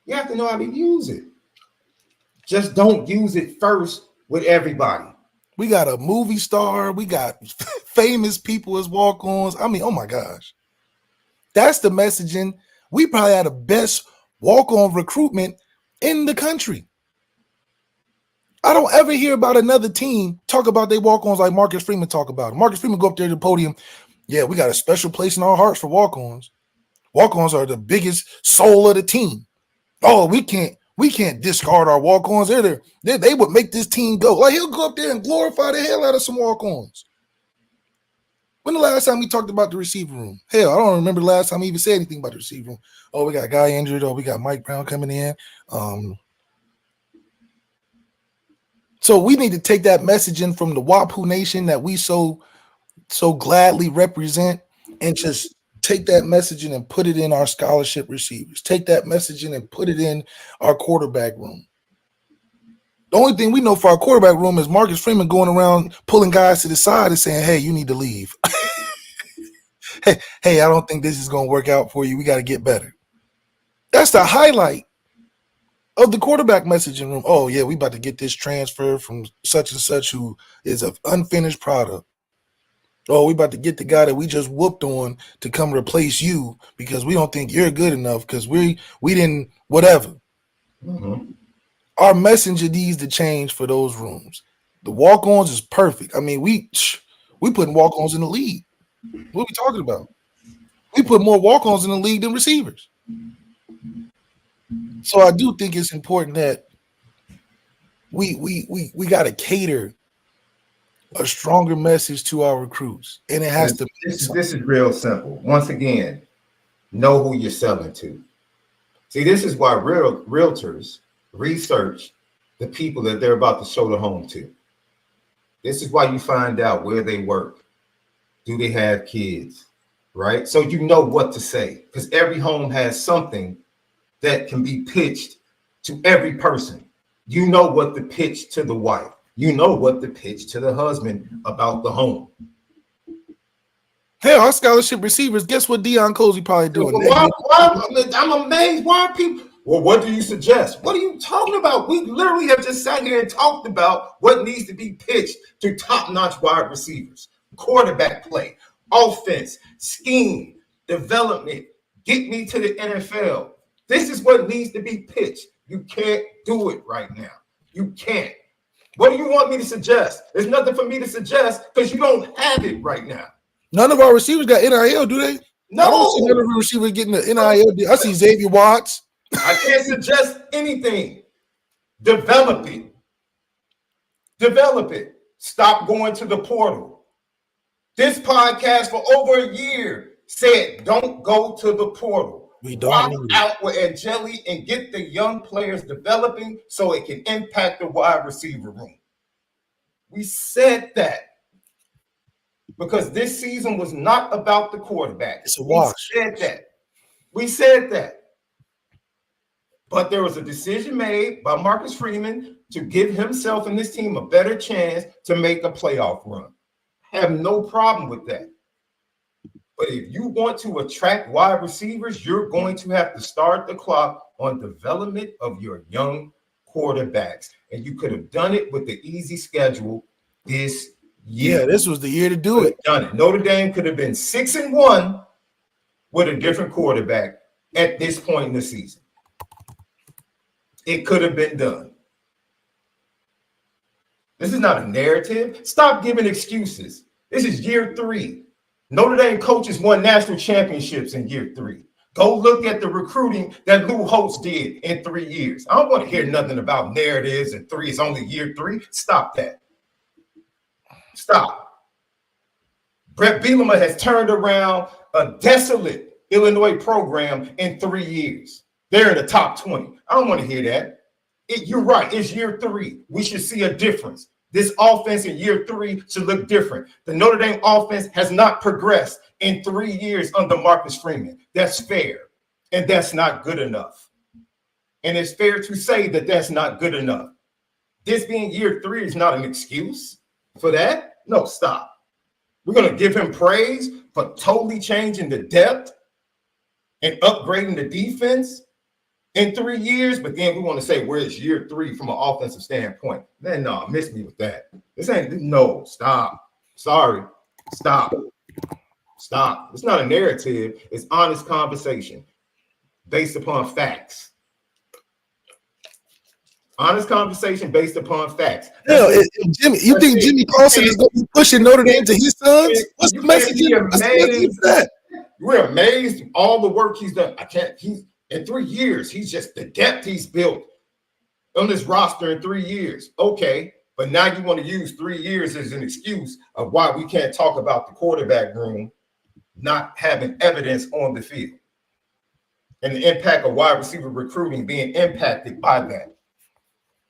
You have to know how to use it. Just don't use it first with everybody. We got a movie star. We got famous people as walk-ons. I mean, oh my gosh. That's the messaging. We probably had the best walk-on recruitment in the country. I don't ever hear about another team talk about their walk-ons like Marcus Freeman talk about it. Marcus Freeman go up there to the podium. Yeah, we got a special place in our hearts for walk-ons. Walk-ons are the biggest soul of the team. Oh, we can't We can't discard our walk-ons. They would make this team go. Like, he'll go up there and glorify the hell out of some walk-ons. When the last time we talked about the receiver room? Hell, I don't remember the last time he even said anything about the receiver room. Oh, we got a guy injured. Oh, we got Mike Brown coming in. So we need to take that message in from the WAPU Nation that we so gladly represent and just take that messaging and put it in our scholarship receivers. Take that messaging and put it in our quarterback room. The only thing we know for our quarterback room is Marcus Freeman going around pulling guys to the side and saying, hey, you need to leave. hey, I don't think this is going to work out for you. We got to get better. That's the highlight of the quarterback messaging room. Oh, yeah, we about to get this transfer from such and such who is an unfinished product. Oh, we about to get the guy that we just whooped on to come replace you because we don't think you're good enough because we didn't whatever. Mm-hmm. Our messenger needs to change for those rooms. The walk-ons is perfect. I mean, we putting walk-ons in the league. What are we talking about? We put more walk-ons in the league than receivers. So I do think it's important that we got to cater a stronger message to our recruits, and it has to. This is real simple. Once again, know who you're selling to. See, this is why realtors research the people that they're about to show the home to. This is why you find out where they work. Do they have kids? Right? So you know what to say, because every home has something that can be pitched to every person. You know what to pitch to the wife. You know what to pitch to the husband about the home. Hell, our scholarship receivers, guess what Deion Cozy probably doing? Why, I'm amazed. Why are people? Well, what do you suggest? What are you talking about? We literally have just sat here and talked about what needs to be pitched to top-notch wide receivers. Quarterback play, offense, scheme, development. Get me to the NFL. This is what needs to be pitched. You can't do it right now. You can't. What do you want me to suggest? There's nothing for me to suggest because you don't have it right now. None of our receivers got NIL, do they? No. I don't see none of the receivers getting the NIL. I see Xavier Watts. I can't suggest anything. Develop it. Develop it. Stop going to the portal. This podcast for over a year said don't go to the portal. We don't rock out with Angeli and get the young players developing so it can impact the wide receiver room. We said that because this season was not about the quarterback. It's a wash. We said that. But there was a decision made by Marcus Freeman to give himself and this team a better chance to make a playoff run. I have no problem with that. But if you want to attract wide receivers, you're going to have to start the clock on development of your young quarterbacks. And you could have done it with the easy schedule this year. Yeah, this was the year to do it. Done it. Notre Dame could have been 6-1 with a different quarterback at this point in the season. It could have been done. This is not a narrative. Stop giving excuses. This is year 3. Notre Dame coaches won national championships in year 3. Go look at the recruiting that Lou Holtz did in 3 years. I don't want to hear nothing about narratives and 3. It's only year 3. Stop that. Stop. Brett Bielema has turned around a desolate Illinois program in 3 years. They're in the top 20. I don't want to hear that. You're right. It's year 3. We should see a difference. This offense in year 3 should look different. The Notre Dame offense has not progressed in 3 years under Marcus Freeman. That's fair. And that's not good enough. And it's fair to say that that's not good enough. This being year 3 is not an excuse for that. No, stop. We're going to give him praise for totally changing the depth and upgrading the defense in 3 years, but then we want to say where's year 3 from an offensive standpoint. Then no, miss me with that. This ain't no, stop. Sorry. Stop. It's not a narrative, it's honest conversation based upon facts. Honest conversation based upon facts. Hell, Jimmy, you think Jimmy Paulson is going to be pushing Notre Dame to his sons? What's the message for that? We're amazed all the work he's done. In 3 years, he's just the depth he's built on this roster in 3 years. Okay, but now you want to use 3 years as an excuse of why we can't talk about the quarterback room not having evidence on the field and the impact of wide receiver recruiting being impacted by that.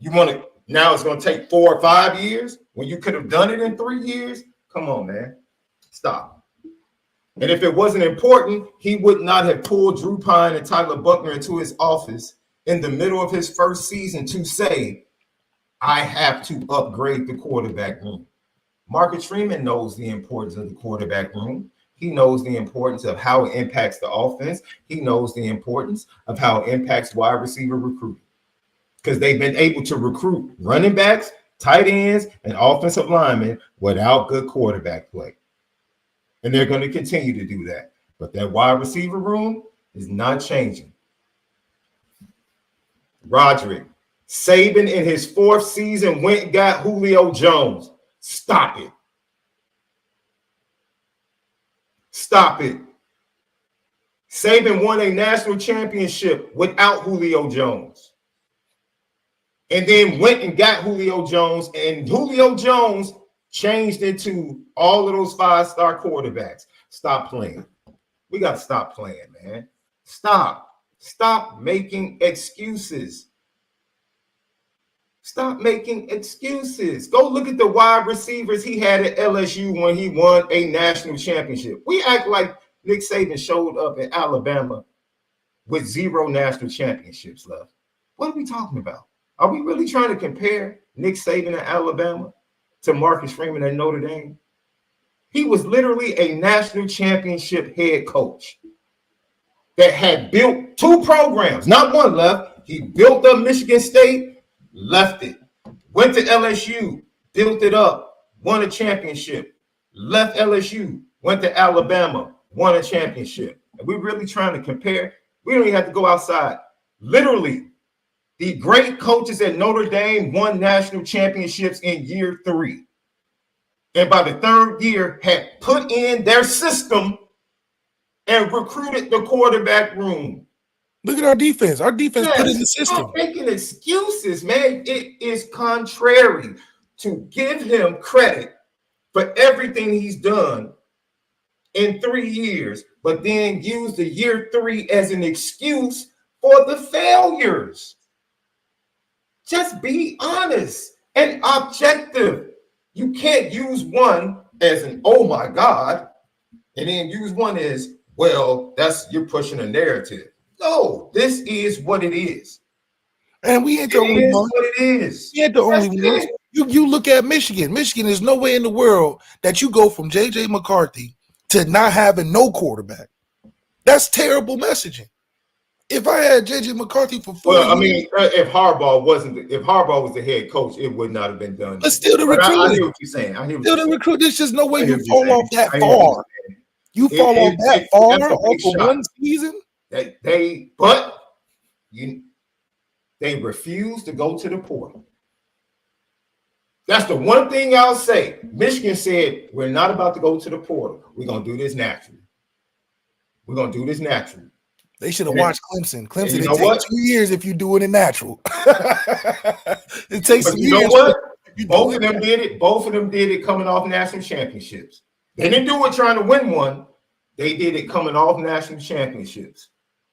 You want to, now it's going to take 4 or 5 years when you could have done it in 3 years? Come on, man. Stop. And if it wasn't important, he would not have pulled Drew Pine and Tyler Buckner into his office in the middle of his first season to say, I have to upgrade the quarterback room. Marcus Freeman knows the importance of the quarterback room. He knows the importance of how it impacts the offense. He knows the importance of how it impacts wide receiver recruiting, because they've been able to recruit running backs, tight ends, and offensive linemen without good quarterback play. And they're going to continue to do that. But that wide receiver room is not changing. Roderick, Saban in his 4th season went and got Julio Jones. Stop it. Stop it. Saban won a national championship without Julio Jones. And then went and got Julio Jones, and Julio Jones changed into all of those 5-star quarterbacks. Stop playing. We got to stop playing, man. Stop. Stop making excuses. Stop making excuses. Go look at the wide receivers he had at LSU when he won a national championship. We act like Nick Saban showed up in Alabama with 0 national championships left. What are we talking about? Are we really trying to compare Nick Saban at Alabama to Marcus Freeman at Notre Dame? He was literally a national championship head coach that had built 2 programs, not one left. He built up Michigan State, left it, went to LSU, built it up, won a championship, left LSU, went to Alabama, won a championship. And we're really trying to compare. We don't even have to go outside. Literally, the great coaches at Notre Dame won national championships in year 3. And by the 3rd year, had put in their system and recruited the quarterback room. Look at our defense. Our defense put in the system. Stop making excuses, man. It is contrary to give him credit for everything he's done in 3 years, but then use the year 3 as an excuse for the failures. Just be honest and objective. You can't use one as an, oh my God, and then use one as, well, you're pushing a narrative. No, this is what it is. And we ain't the only one. What it is. We ain't the only one. You look at Michigan. Michigan is no way in the world that you go from J.J. McCarthy to not having no quarterback. That's terrible messaging. If I had J.J. McCarthy for 4 years, I mean, if Harbaugh was the head coach, it would not have been done. But still, the recruiting. I hear what you're saying. There's just no way you fall off that far. You fall off that far off of one season. They refuse to go to the portal. That's the one thing I'll say. Michigan said, we're not about to go to the portal. We're going to do this naturally. We're going to do this naturally. They should have watched Clemson. Clemson, it takes 2 years if you do it in natural. It takes some years. You know what? Both of them did it. Both of them did it coming off national championships. They didn't do it trying to win one. They did it coming off national championships,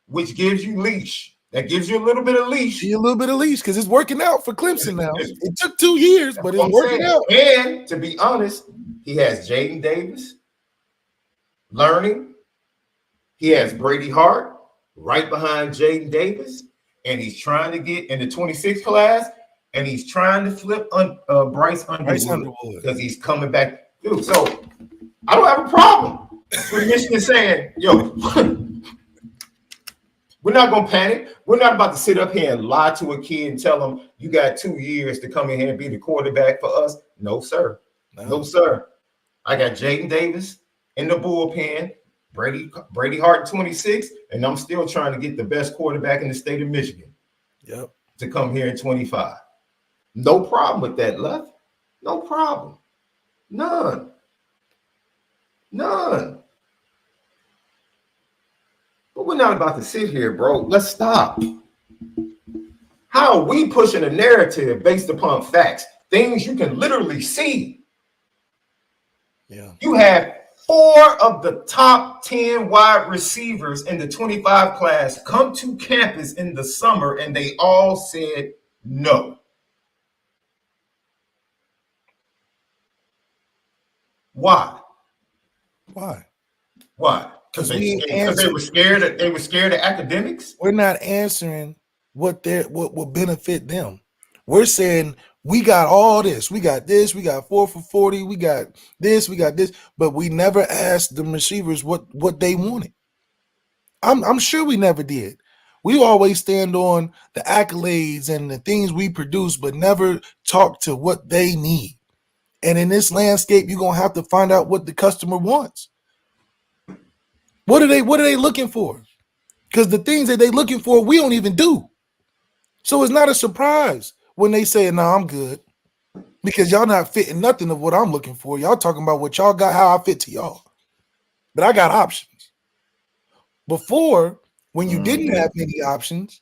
which gives you leash. That gives you a little bit of leash. A little bit of leash because it's working out for Clemson now. It took 2 years, but it's working out. And to be honest, he has Jaden Davis learning. He has Brady Hart right behind Jaden Davis, and he's trying to get in the 26th class, and he's trying to flip Bryce Underwood because he's coming back. Dude, so I don't have a problem with Michigan saying, yo, we're not going to panic. We're not about to sit up here and lie to a kid and tell him you got 2 years to come in here and be the quarterback for us. No, sir. No, sir. I got Jaden Davis in the bullpen, Brady Hart 26, and I'm still trying to get the best quarterback in the state of Michigan to come here in 25. No problem with that, Left. No problem. None. But we're not about to sit here, bro. Let's stop. How are we pushing a narrative based upon facts? Things you can literally see. Yeah. You have 4 of the top 10 wide receivers in the 25 class come to campus in the summer, and they all said no. Why? Why? Why? Because they were scared. They were scared of academics. We're not answering what will benefit them. We're saying we got all this. We got this. We got 4 for 40. We got this. We got this. But we never asked the receivers what they wanted. I'm sure we never did. We always stand on the accolades and the things we produce, but never talk to what they need. And in this landscape, you're gonna have to find out what the customer wants. What are they looking for? Because the things that they're looking for, we don't even do. So it's not a surprise when they say, "No, I'm good," because y'all not fitting nothing of what I'm looking for. Y'all talking about what y'all got, how I fit to y'all. But I got options. Before, when you didn't have many options,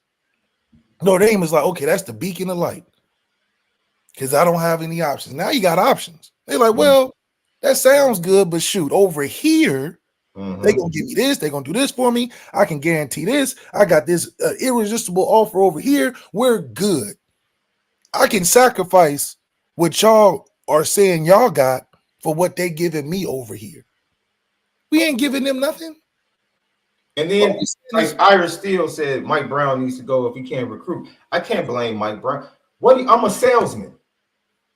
Notre Dame is like, okay, that's the beacon of light. Because I don't have any options. Now you got options. They're like, well, that sounds good, but shoot, over here, they're going to give me this. They're going to do this for me. I can guarantee this. I got this irresistible offer over here. We're good. I can sacrifice what y'all are saying y'all got for what they giving me over here. We ain't giving them nothing. And then, like Iris Steele said, Mike Brown needs to go if he can't recruit. I can't blame Mike Brown. I'm a salesman.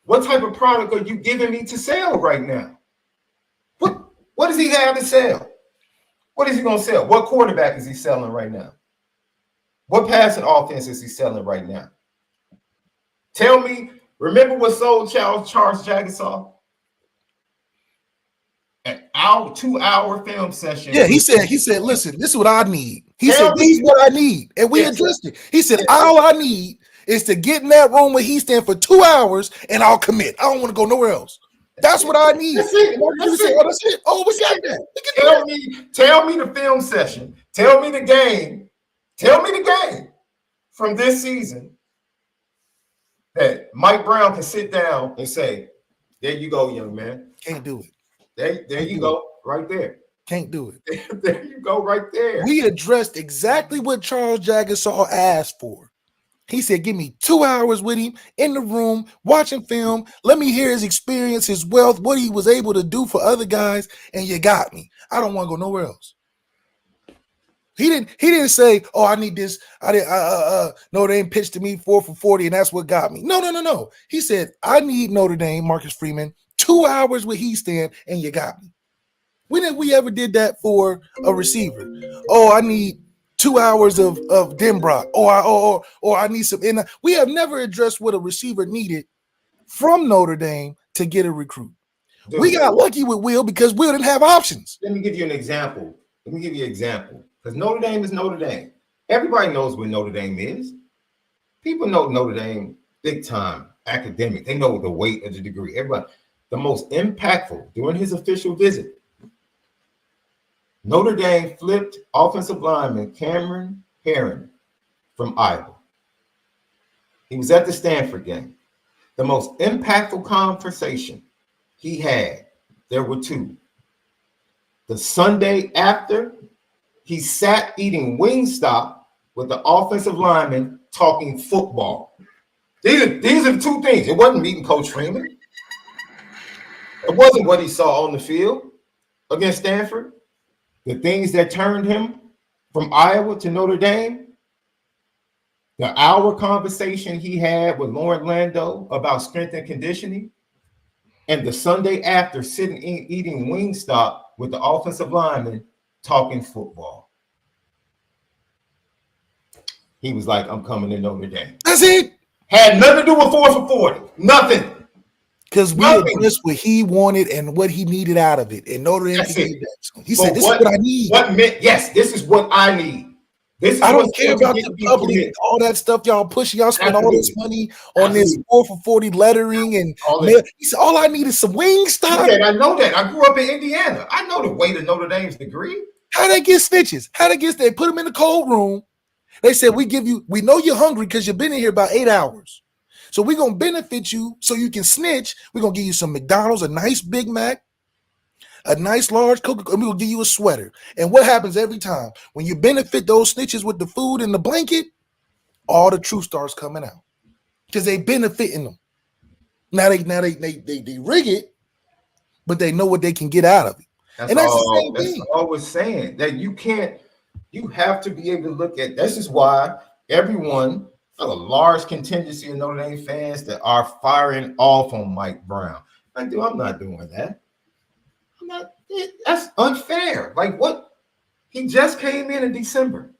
What type of product are you giving me to sell right now? What does he have to sell? What is he going to sell? What quarterback is he selling right now? What passing offense is he selling right now? Tell me, remember what sold Charles Jagasaw? An 2-hour film session. Yeah, he said, listen, this is what I need. He said, this is what I need. And we addressed it. He said, all I need is to get in that room where he stand for 2 hours and I'll commit. I don't want to go nowhere else. That's what I need. That's it. That's it. Oh, we got that. Tell me the film session. Tell me the game. Tell me the game from this season that Mike Brown can sit down and say, there you go, young man. Can't do it. There you go, right there. Can't do it. There you go, right there. We addressed exactly what Charles Jagasaw asked for. He said, give me 2 hours with him in the room, watching film. Let me hear his experience, his wealth, what he was able to do for other guys, and you got me. I don't want to go nowhere else. He didn't say, oh, I need this. Notre Dame pitched to me 4 for 40, and that's what got me. No. He said, I need Notre Dame, Marcus Freeman, 2 hours with he stand, and you got me. When did we ever did that for a receiver? Oh, I need 2 hours of Denbrock, or I need some. And we have never addressed what a receiver needed from Notre Dame to get a recruit. Dude, we got lucky with Will because Will didn't have options. Let me give you an example. Because Notre Dame is Notre Dame. Everybody knows what Notre Dame is. People know Notre Dame big time, academic. They know the weight of the degree. Everybody. The most impactful during his official visit, Notre Dame flipped offensive lineman Cameron Herron from Iowa. He was at the Stanford game. The most impactful conversation he had, there were 2. The Sunday after, he sat eating Wingstop with the offensive lineman talking football. These are the 2 things. It wasn't meeting Coach Freeman. It wasn't what he saw on the field against Stanford. The things that turned him from Iowa to Notre Dame, the hour conversation he had with Lauren Lando about strength and conditioning, and the Sunday after sitting eating Wingstop with the offensive lineman talking football. He was like, I'm coming to Notre Dame. That's it. Had nothing to do with 4 for 40. Nothing. Because we addressed what he wanted and what he needed out of it. And Notre Dame gave that. He said, this is what I need. Yes, this is what I need. I don't care about the public, all that stuff y'all pushing. Y'all spend all this money on this 4 for 40 lettering and he said, all I need is some Wingstop. I know that. I grew up in Indiana. I know the weight of Notre Dame's degree. How they get snitches? How they put them in the cold room They said, we know you're hungry because you've been in here about 8 hours. So we're going to benefit you so you can snitch. We're going to give you some McDonald's, a nice Big Mac, a nice large Coca-Cola, and we'll give you a sweater. And what happens every time? When you benefit those snitches with the food and the blanket, all the truth starts coming out because they benefiting them. Now they rig it, but they know what they can get out of it. That's all we're saying. That you have to be able to look at. This is why everyone, a large contingency of Notre Dame fans that are firing off on Mike Brown. Like, dude, I'm not doing that. I'm not. That's unfair. Like, what? He just came in December.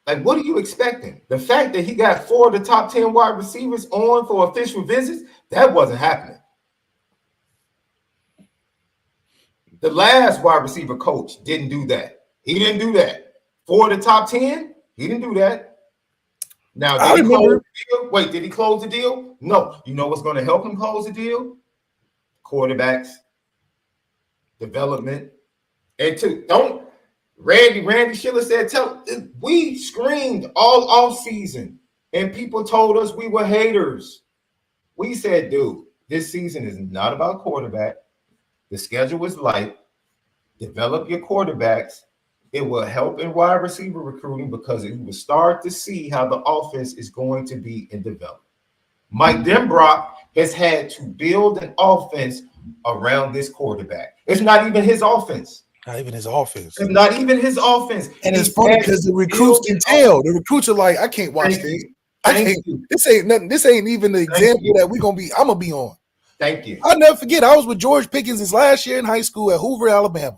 Like, what are you expecting? The fact that he got 4 of the top 10 wide receivers on for official visits, that wasn't happening. The last wide receiver coach didn't do that. He didn't do that. 4 of the top 10, he didn't do that. Now, did he close the deal? Wait, did he close the deal? No. You know what's going to help him close the deal? Quarterbacks, development, and Randy Schiller said, we screamed all off season, and people told us we were haters. We said, dude, this season is not about quarterback. The schedule is light. Develop your quarterbacks. It will help in wide receiver recruiting because you will start to see how the offense is going to be in development. Mike Denbrock has had to build an offense around this quarterback. It's not even his offense. Not even his offense. It's not even his offense. And it's funny because the recruits can tell. The recruits are like, I can't watch this. I can't. This ain't nothing. This ain't even the example that I'm gonna be on. Thank you. I'll never forget. I was with George Pickens his last year in high school at Hoover, Alabama.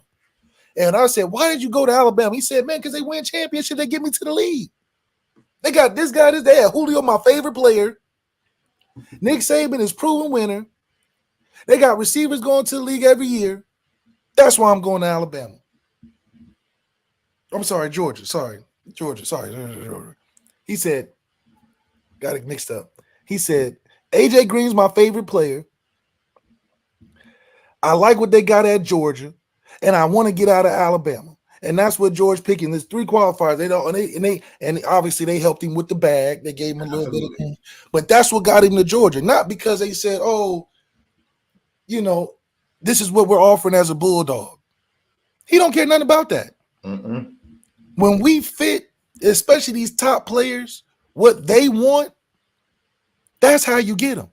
And I said, why did you go to Alabama? He said, man, because they win championship, they get me to the league. They got this guy, this day. Julio, my favorite player. Nick Saban is proven winner. They got receivers going to the league every year. That's why I'm going to Alabama. I'm sorry, Georgia. Sorry. He said, got it mixed up. He said, AJ Green's my favorite player. I like what they got at Georgia, and I want to get out of Alabama. And that's what George Pickens. There's 3 qualifiers. And obviously they helped him with the bag. They gave him a little bit of, but that's what got him to Georgia. Not because they said, oh, this is what we're offering as a Bulldog. He don't care nothing about that. Mm-mm. When we fit, especially these top players, what they want, that's how you get them.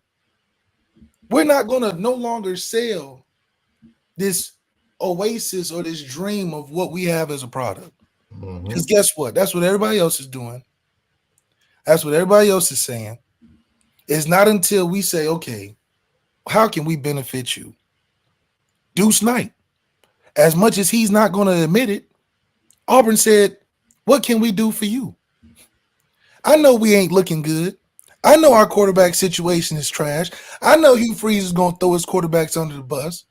We're not going to no longer sell this oasis or this dream of what we have as a product. Because guess what? That's what everybody else is doing. That's what everybody else is saying. It's not until we say, okay, how can we benefit you? Deuce Knight, as much as he's not going to admit it, Auburn said, what can we do for you? I know we ain't looking good. I know our quarterback situation is trash. I know Hugh Freeze is going to throw his quarterbacks under the bus.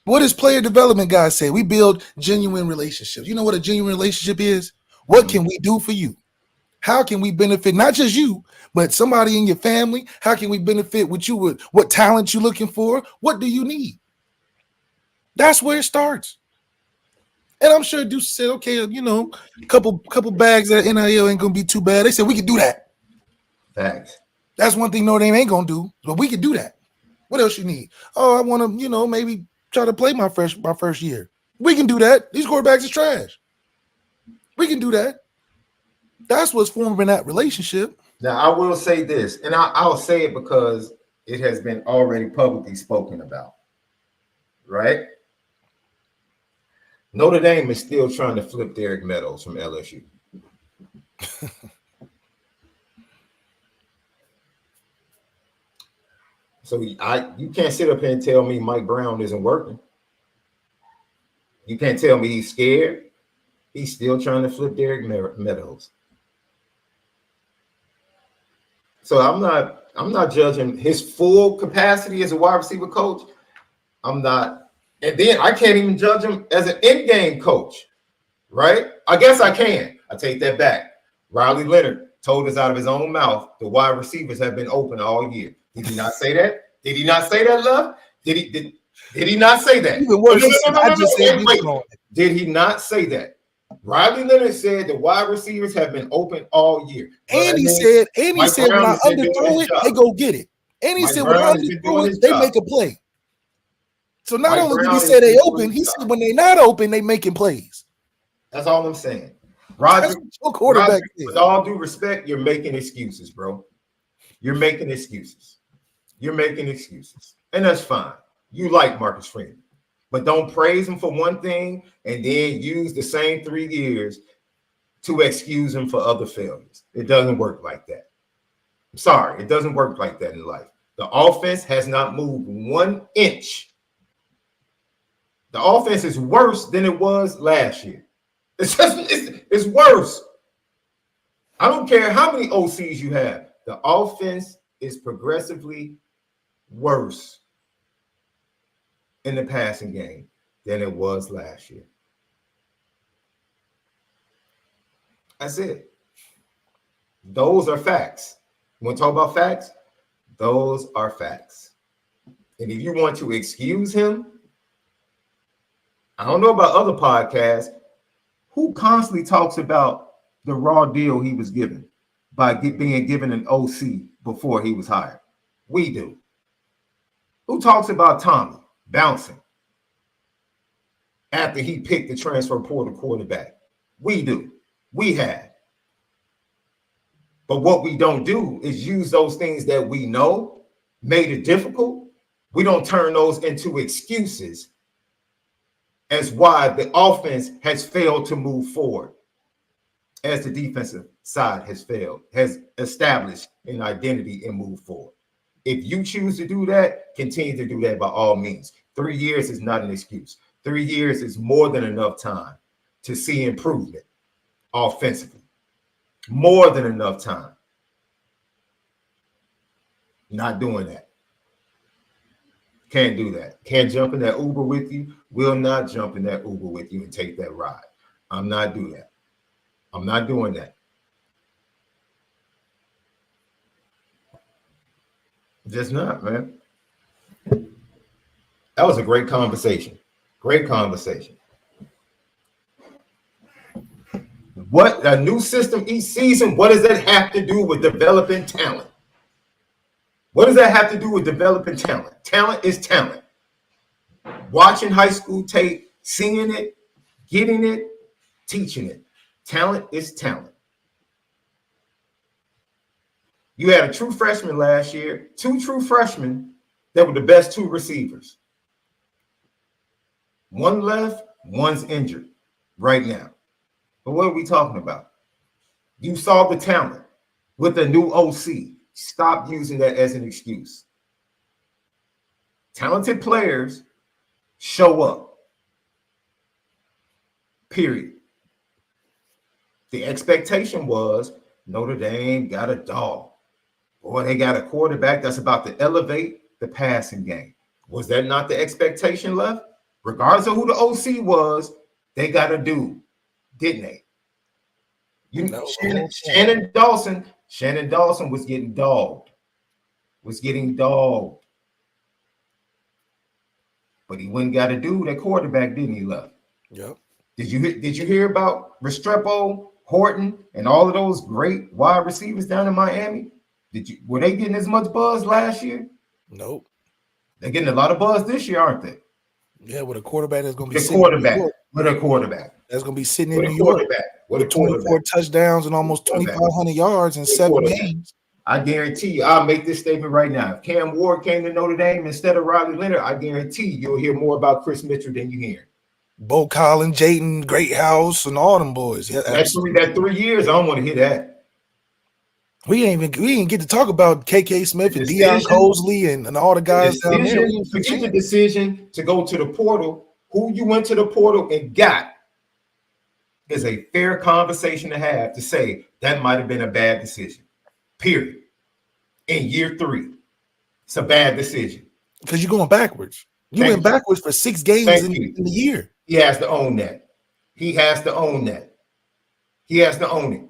What does player development guys say? We build genuine relationships. You know what a genuine relationship is? What can we do for you? How can we benefit not just you, but somebody in your family? How can we benefit with you? With what talent you're looking for? What do you need? That's where it starts. And I'm sure Deuce said, okay, a couple bags at NIL ain't gonna be too bad. They said we could do that. Thanks. That's one thing Notre Dame ain't gonna do, but we could do that. What else you need? Oh, I want to, maybe try to play my first year. We can do that. These quarterbacks is trash. We can do that. That's what's forming that relationship. Now, I will say this, and I'll say it because it has been already publicly spoken about, right? Notre Dame is still trying to flip Derek Meadows from LSU. So you can't sit up here and tell me Mike Brown isn't working. You can't tell me he's scared. He's still trying to flip Derek Meadows. So I'm not judging his full capacity as a wide receiver coach. I'm not, and then I can't even judge him as an in-game coach, right? I guess I can. I take that back. Riley Leonard told us out of his own mouth the wide receivers have been open all year. Did he not say that? Did he not say that, Love? Did he not say that? Even worse, Did he not say that? Riley Leonard said the wide receivers have been open all year. And he said when I underthrow it, they go get it. And he said when I underthrow it, they make a play. So not only did he say they open, he said when they're not open, they making plays. That's all I'm saying. Roger, quarterback. With all due respect, you're making excuses, bro. You're making excuses. You're making excuses. And that's fine. You like Marcus Freeman. But don't praise him for one thing and then use the same 3 years to excuse him for other failures. It doesn't work like that. I'm sorry. It doesn't work like that in life. The offense has not moved 1 inch. The offense is worse than it was last year. It's worse. I don't care how many OCs you have. The offense is progressively worse in the passing game than it was last year. That's it. Those are facts. You want to talk about facts? Those are facts. And if you want to excuse him, I don't know about other podcasts, who constantly talks about the raw deal he was given by being given an OC before he was hired? We do. Who talks about Tommy bouncing after he picked the transfer portal quarterback? We do. We have. But what we don't do is use those things that we know made it difficult. We don't turn those into excuses as why the offense has failed to move forward, as the defensive side has established an identity and moved forward. If you choose to do that, continue to do that by all means. 3 years is not an excuse. 3 years is more than enough time to see improvement offensively. More than enough time. Not doing that. Can't do that. Can't jump in that Uber with you. Will not jump in that Uber with you and take that ride. I'm not doing that. I'm not doing that. Just not, man. That was a great conversation. Great conversation. What a new system each season. What does that have to do with developing talent? What does that have to do with developing talent? Talent is talent. Watching high school tape, seeing it, getting it, teaching it. Talent is talent. You had a true freshman last year, 2 true freshmen that were the best 2 receivers. One left, one's injured right now. But what are we talking about? You saw the talent with a new OC. Stop using that as an excuse. Talented players show up. Period. The expectation was Notre Dame got a dog. Boy, they got a quarterback that's about to elevate the passing game. Was that not the expectation left? Regardless of who the OC was, they got a dude, didn't they? Shannon Dawson was getting dogged. But he went and got a dude at quarterback, didn't he, Love? Yep. Did you hear about Restrepo, Horton, and all of those great wide receivers down in Miami? Were they getting as much buzz last year? Nope. They're getting a lot of buzz this year, aren't they? Yeah, with a quarterback that's going to be with a quarterback that's going to be sitting in New York with 24 touchdowns and almost 2,500 yards in 7 games. I guarantee you, I'll make this statement right now. If Cam Ward came to Notre Dame instead of Riley Leonard, I guarantee you'll hear more about Chris Mitchell than you hear. Bo Collins, Jayden Greathouse, and all them boys. Yeah, actually, that 3 years, I don't want to hear that. We ain't get to talk about KK Smith and Deion Cosley and all the guys down there. Forget the decision to go to the portal. Who you went to the portal and got is a fair conversation to have to say that might have been a bad decision. Period. In year 3, it's a bad decision. Because you're going backwards. You went backwards for 6 games in the year. He has to own that. He has to own that. He has to own it.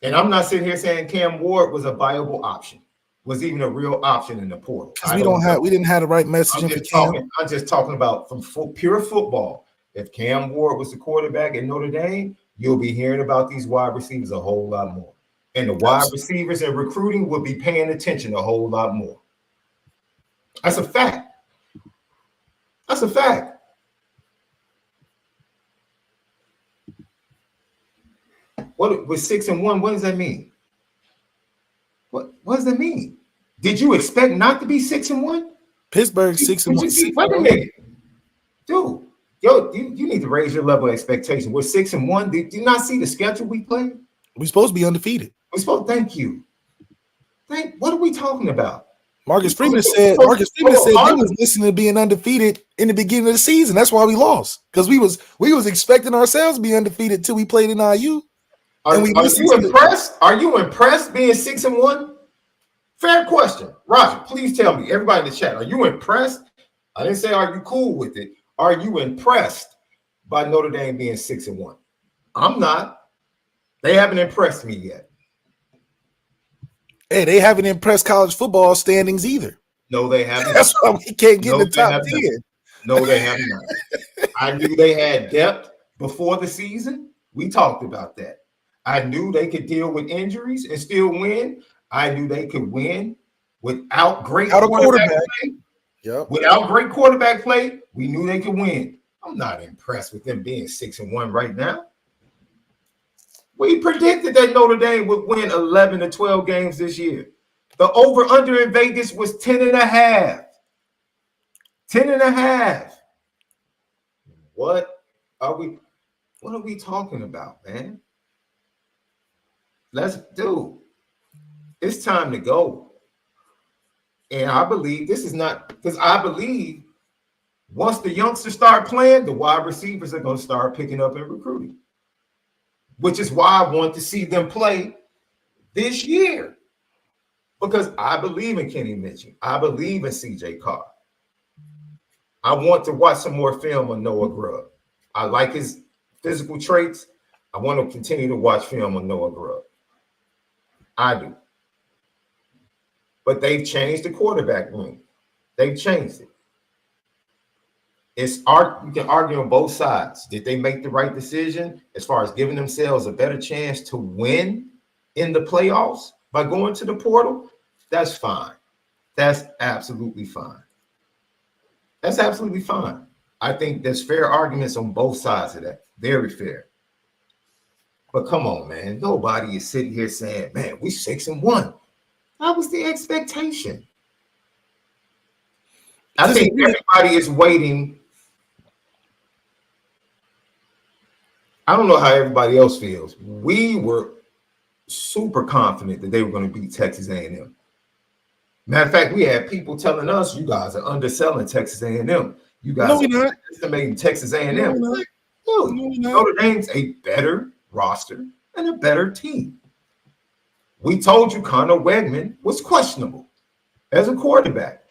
And I'm not sitting here saying Cam Ward was a viable option, was even a real option in the portal. We didn't have the right messaging for Cam. I'm just talking about from pure football. If Cam Ward was the quarterback at Notre Dame, you'll be hearing about these wide receivers a whole lot more. And the wide receivers and recruiting will be paying attention a whole lot more. That's a fact. That's a fact. What with 6-1? What does that mean? What does that mean? Did you expect not to be 6-1? Pittsburgh 6-1. Wait a minute, dude. Yo, you need to raise your level of expectation. We're 6-1. Did you not see the schedule we played? We're supposed to be undefeated. We're supposed. Thank you. What are we talking about? Marcus Freeman said they was listening to being undefeated in the beginning of the season. That's why we lost, because we was expecting ourselves to be undefeated till we played in IU. Are you impressed? Are you impressed being 6-1? Fair question. Roger, please tell me, everybody in the chat, are you impressed? I didn't say are you cool with it. Are you impressed by Notre Dame being 6-1? I'm not. They haven't impressed me yet. Hey, they haven't impressed college football standings either. No, they haven't. That's why we can't get in the top 10. No, they have not. I knew they had depth before the season. We talked about that. I knew they could deal with injuries and still win. I knew they could win without great quarterback play. Yep. Without great quarterback play, we knew they could win. I'm not impressed with them being 6-1 right now. We predicted that Notre Dame would win 11 to 12 games this year. The over-under in Vegas was 10.5. 10.5. What are we talking about, man? Let's do. It's time to go. And I believe this is not, because I believe once the youngsters start playing, the wide receivers are going to start picking up and recruiting, which is why I want to see them play this year, because I believe in Kenny Mitchell. I believe in CJ Carr. I want to watch some more film on Noah Grubb. I like his physical traits. I want to continue to watch film on Noah Grubb. I do. But they've changed the quarterback room. They've changed it. You can argue on both sides. Did they make the right decision as far as giving themselves a better chance to win in the playoffs by going to the portal? That's fine. That's absolutely fine. That's absolutely fine. I think there's fair arguments on both sides of that. Very fair. But come on, man. Nobody is sitting here saying, man, we 6-1. That was the expectation. I think everybody is waiting. I don't know how everybody else feels. We were super confident that they were going to beat Texas A&M. Matter of fact, we had people telling us, you guys are underselling Texas A&M. You guys are estimating Texas A&M. Notre Dame's a better roster and a better team. We told you Connor Wegman was questionable as a quarterback.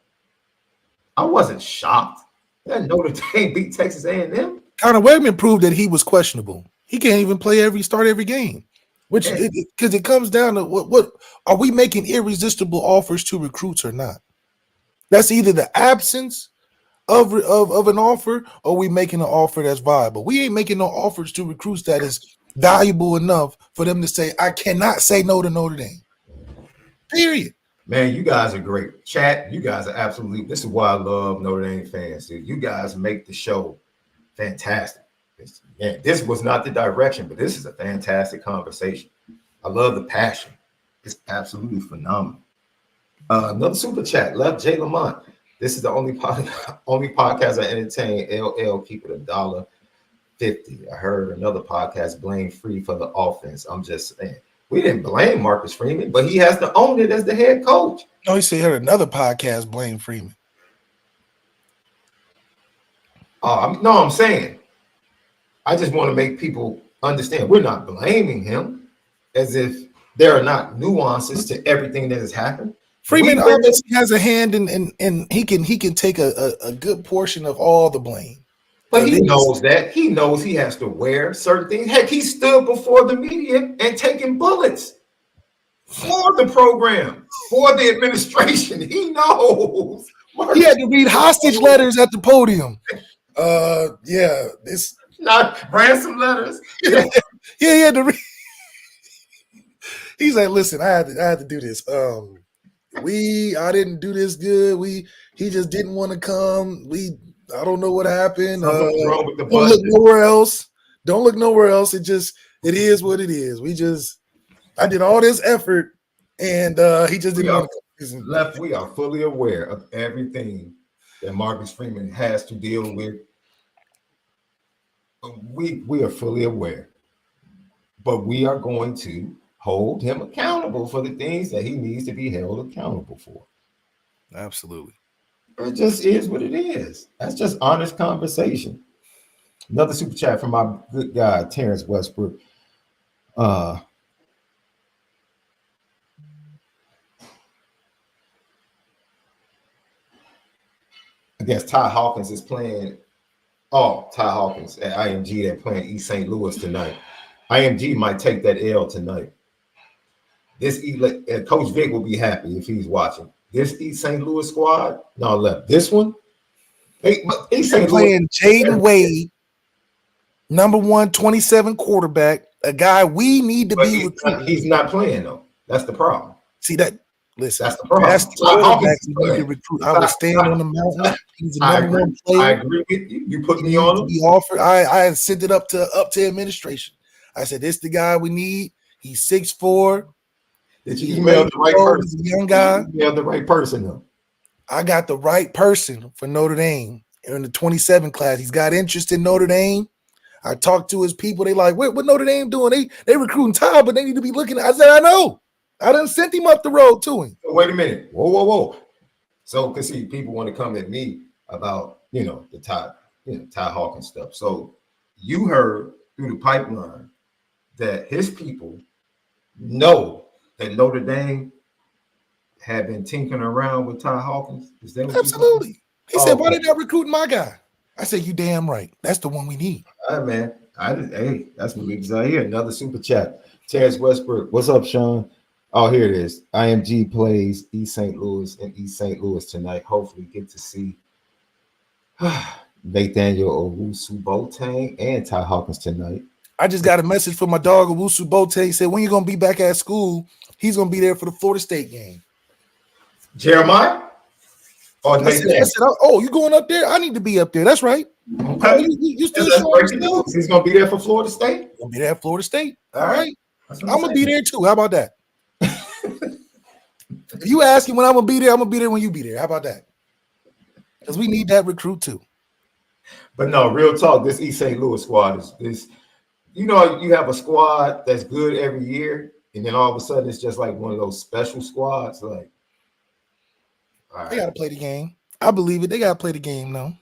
I wasn't shocked that Notre Dame beat Texas A&M. Connor Wegman proved that he was questionable. He can't even start every game, which because it comes down to what are we making irresistible offers to recruits or not? That's either the absence of an offer, or we making an offer that's viable. We ain't making no offers to recruits that is valuable enough for them to say, I cannot say no to Notre Dame. Period. Man, you guys are great. Chat, you guys are absolutely, this is why I love Notre Dame fans, dude. You guys make the show fantastic. This was not the direction, but this is a fantastic conversation. I love the passion. It's absolutely phenomenal. Another super chat, left Jay Lamont. This is the only podcast I entertain. LL, keep it $1.50. I heard another podcast blame Free for the offense. I'm just saying. We didn't blame Marcus Freeman, but he has to own it as the head coach. No, he said he heard another podcast blame Freeman. I'm saying. I just want to make people understand we're not blaming him as if there are not nuances to everything that has happened. Freeman obviously has a hand and he can take a good portion of all the blame. But he knows that. He knows he has to wear certain things. Heck, he stood before the media and taking bullets for the program, for the administration. He knows. He had to read hostage letters at the podium. Yeah, this Not ransom letters. yeah. He's like, listen, I had to do this. I didn't do this good. He just didn't want to come. I don't know what happened. Something's wrong with the Don't budget. look nowhere else. Don't look nowhere else. It is what it is. I did all this effort, and he just didn't want to come. Left, we are fully aware of everything that Marcus Freeman has to deal with. We are fully aware, but we are going to hold him accountable for the things that he needs to be held accountable for. Absolutely. It just is what it is. That's just honest conversation. Another super chat from my good guy, Terrence Westbrook. I guess Ty Hawkins is playing. Oh, Ty Hawkins at IMG. They're playing East St. Louis tonight. IMG might take that L tonight. Coach Vic will be happy if he's watching. This East St. Louis squad, no left. This one, East St. Playing Jaden Wade, number 127 quarterback, a guy we need to be recruiting. He's not playing though. That's the problem. See that? Listen, that's the problem. That's the quarterback we need to recruit. I was staying on the mountain. He's the number one player. I agree with you. You put me on him. He offered. I sent it up to administration. I said, "This the guy we need. He's 6'4". Did you email the right person? He's a young guy. You emailed the right person though. I got the right person for Notre Dame in the 27 class. He's got interest in Notre Dame. I talked to his people. They like, what Notre Dame doing? They recruiting Todd, but they need to be looking. I said, I know. I done sent him up the road to him. Wait a minute. Whoa. So, because see, people want to come at me about, the Ty Hawkins stuff. So you heard through the pipeline that his people know that Notre Dame had been tinkering around with Ty Hawkins. Is that what Absolutely. He said, why they not recruiting my guy? I said, you damn right. That's the one we need. All right, man. That's Malik Zaire. Another super chat. Terrence Westbrook. What's up, Sean? Oh, here it is. IMG plays East St. Louis and East St. Louis tonight. Hopefully get to see Nathaniel Owusu-Boateng and Ty Hawkins tonight. I just got a message from my dog, Owusu-Boateng. He said, when you going to be back at school, he's going to be there for the Florida State game. Jeremiah? Or I said, oh, you going up there? I need to be up there. That's right. Okay. You still showing still? He's going to be there for Florida State? He's going to be there at Florida State. All right. I'm going to be there too. How about that? If you ask him when I'm going to be there, I'm going to be there when you be there. How about that? Because we need that recruit too. But no, real talk, this East St. Louis squad is you have a squad that's good every year, and then all of a sudden it's just like one of those special squads. Like, all right. They got to play the game. I believe it. They got to play the game, though.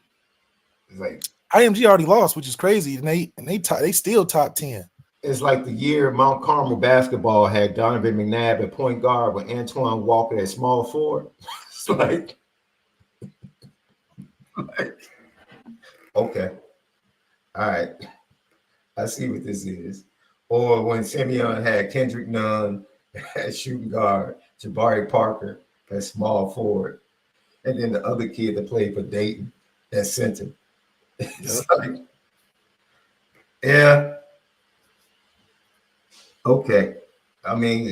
It's like IMG already lost, which is crazy, and they still top 10. It's like the year Mount Carmel basketball had Donovan McNabb at point guard with Antoine Walker at small forward. It's like okay, all right, I see what this is. Or when Simeon had Kendrick Nunn at shooting guard, Jabari Parker at small forward, and then the other kid that played for Dayton at center. It's like, yeah. Okay. I mean,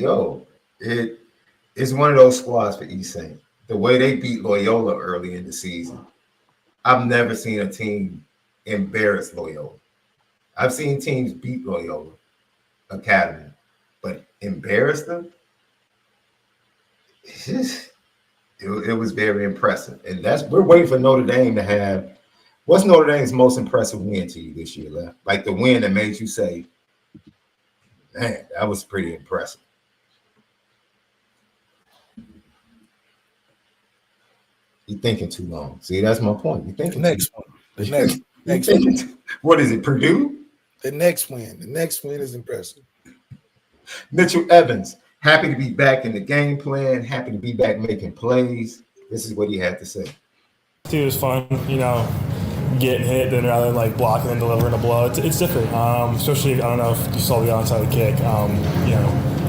it's one of those squads for East St. The way they beat Loyola early in the season, I've never seen a team embarrass Loyola. I've seen teams beat Loyola Academy, but embarrass them? It was very impressive. And we're waiting for Notre Dame to have, what's Notre Dame's most impressive win to you this year, Left? Like the win that made you say, man, that was pretty impressive. You're thinking too long. See, that's my point. You're thinking next one. The next one. What is it, Purdue? The next win. The next win is impressive. Mitchell Evans, happy to be back in the game plan. Happy to be back making plays. This is what he had to say. It was fun, getting hit then rather than like blocking and delivering a blow. It's different, especially I don't know if you saw the onside kick.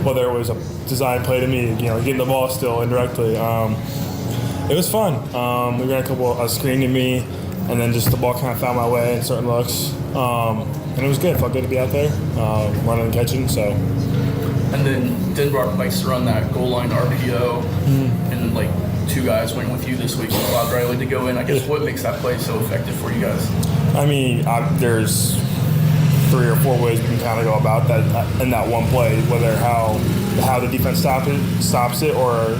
Whether it was a design play to me, getting the ball still indirectly. It was fun. We ran a couple of screen to me. and then just the ball kind of found my way in certain looks, and it was good. It felt good to be out there, running and catching. So. And then Denbrock likes to run that goal line RPO, and like 2 guys went with you this week. Allowed Riley to go in. I guess what makes that play so effective for you guys? I mean, there's 3 or 4 ways we can kind of go about that in that one play, whether how the defense stops it, or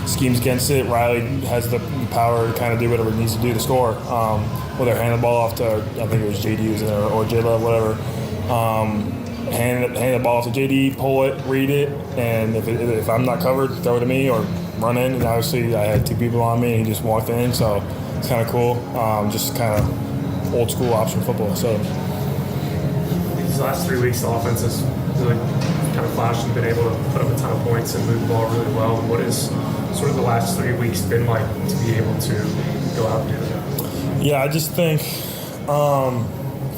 schemes against it. Riley has the power to kind of do whatever it needs to do to score. Whether hand the ball off to, I think it was JD was in there, or J Love, whatever. Hand the ball off to JD, pull it, read it, and if I'm not covered, throw it to me or run in. And obviously, I had 2 people on me, and he just walked in, so it's kind of cool. Just kind of old school option football. So these last 3 weeks, the offense has really kind of flashed and been able to put up a ton of points and move the ball really well. And what has sort of the last 3 weeks been like to be able to go out and do that? Yeah, I just think.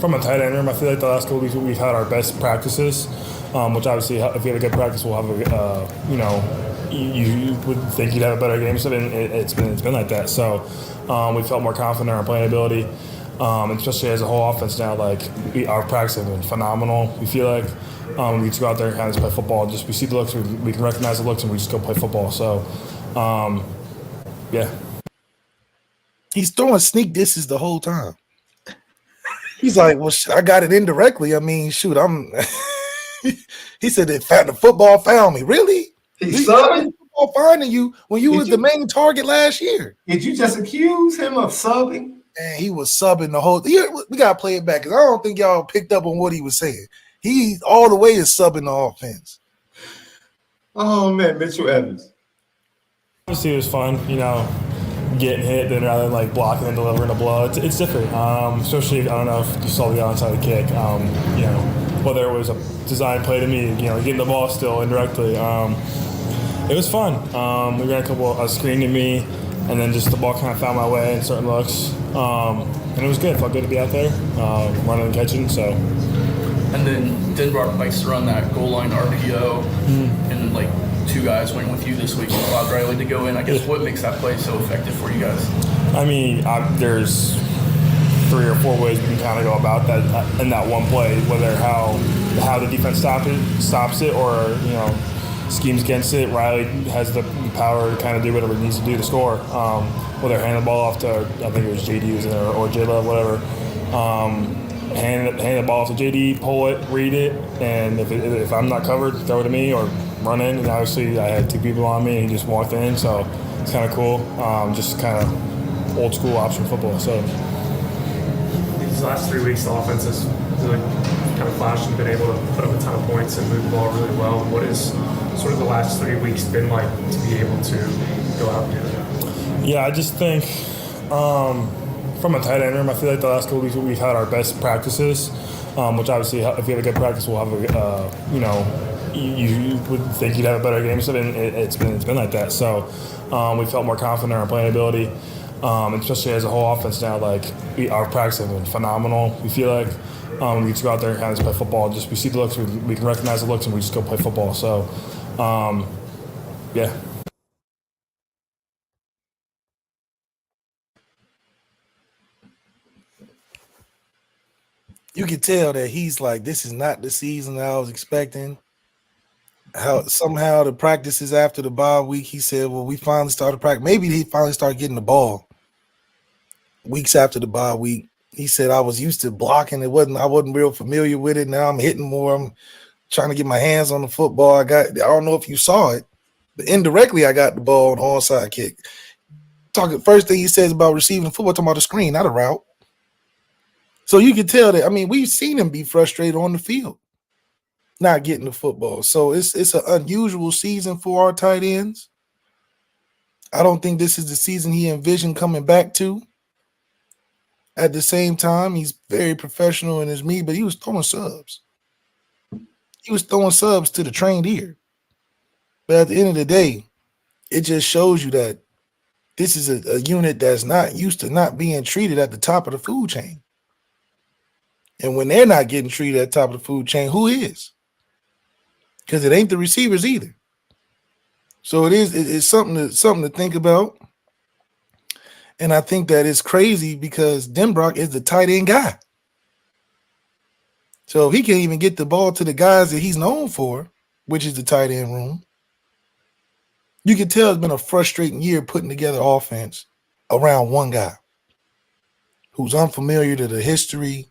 From a tight end room, I feel like the last couple weeks we've had our best practices, which obviously if we have a good practice, we'll have a, you would think you'd have a better game. So it's been like that. So we felt more confident in our playing ability, especially as a whole offense now. Like our practice has been phenomenal. We feel like we just go out there and kind of just play football. Just we see the looks, we can recognize the looks, and we just go play football. So yeah. He's throwing sneak disses the whole time. He's like, well, I got it indirectly. I mean, shoot, he said the football found me. Really? He's subbing? Football finding you when you was the main target last year. Did you just accuse him of subbing? And he was subbing the whole. We gotta play it back because I don't think y'all picked up on what he was saying. He all the way is subbing the offense. Oh man, Mitchell Evans. Obviously, it was fun. Getting hit then rather than like blocking and delivering a blow. It's different, especially I don't know if you saw the onside kick. Whether it was a design play to me, getting the ball still indirectly. It was fun. We ran a couple screen to me, and then just the ball kind of found my way in certain looks, and it was good. It felt good to be out there, running and catching. So. And then Denbrock likes to run that goal line RPO, and like 2 guys went with you this week. Allowed Riley to go in. I guess what makes that play so effective for you guys? I mean, there's 3 or 4 ways we can kind of go about that in that one play, whether how the defense stops it, or schemes against it. Riley has the power to kind of do whatever it needs to do to score. Whether hand the ball off to, I think it was JD was in there, or J Love, whatever. Hand the ball off to JD, pull it, read it, and if I'm not covered, throw it to me or run in. And obviously, I had 2 people on me, and he just walked in, so it's kind of cool. Just kind of old school option football. So these last 3 weeks, the offense has really kind of flashed and been able to put up a ton of points and move the ball really well. And what has sort of the last 3 weeks been like to be able to go out and do that? Yeah, I just think. From a tight end room, I feel like the last couple weeks we've had our best practices, which obviously if we have a good practice, we'll have a, you would think you'd have a better game. So it's been like that. So we felt more confident in our playing ability, especially as a whole offense now. Like our practice has been phenomenal. We feel like we just go out there and kind of just play football. Just we see the looks, we can recognize the looks, and we just go play football. So yeah. You can tell that he's like, this is not the season that I was expecting. How somehow the practices after the bye week, he said, well, we finally started practice. Maybe he finally started getting the ball weeks after the bye week. He said, I was used to blocking. I wasn't real familiar with it. Now I'm hitting more. I'm trying to get my hands on the football. I don't know if you saw it, but indirectly I got the ball on the onside kick. First thing he says about receiving the football, talking about the screen, not a route. So you can tell that, I mean, we've seen him be frustrated on the field, not getting the football. So it's an unusual season for our tight ends. I don't think this is the season he envisioned coming back to. At the same time, he's very professional in his meet, but he was throwing subs. He was throwing subs to the trained ear. But at the end of the day, it just shows you that this is a unit that's not used to not being treated at the top of the food chain. And when they're not getting treated at the top of the food chain, who is? Because it ain't the receivers either. So it's something to think about. And I think that is crazy because Denbrock is the tight end guy. So if he can't even get the ball to the guys that he's known for, which is the tight end room, you can tell it's been a frustrating year putting together offense around one guy who's unfamiliar to the history,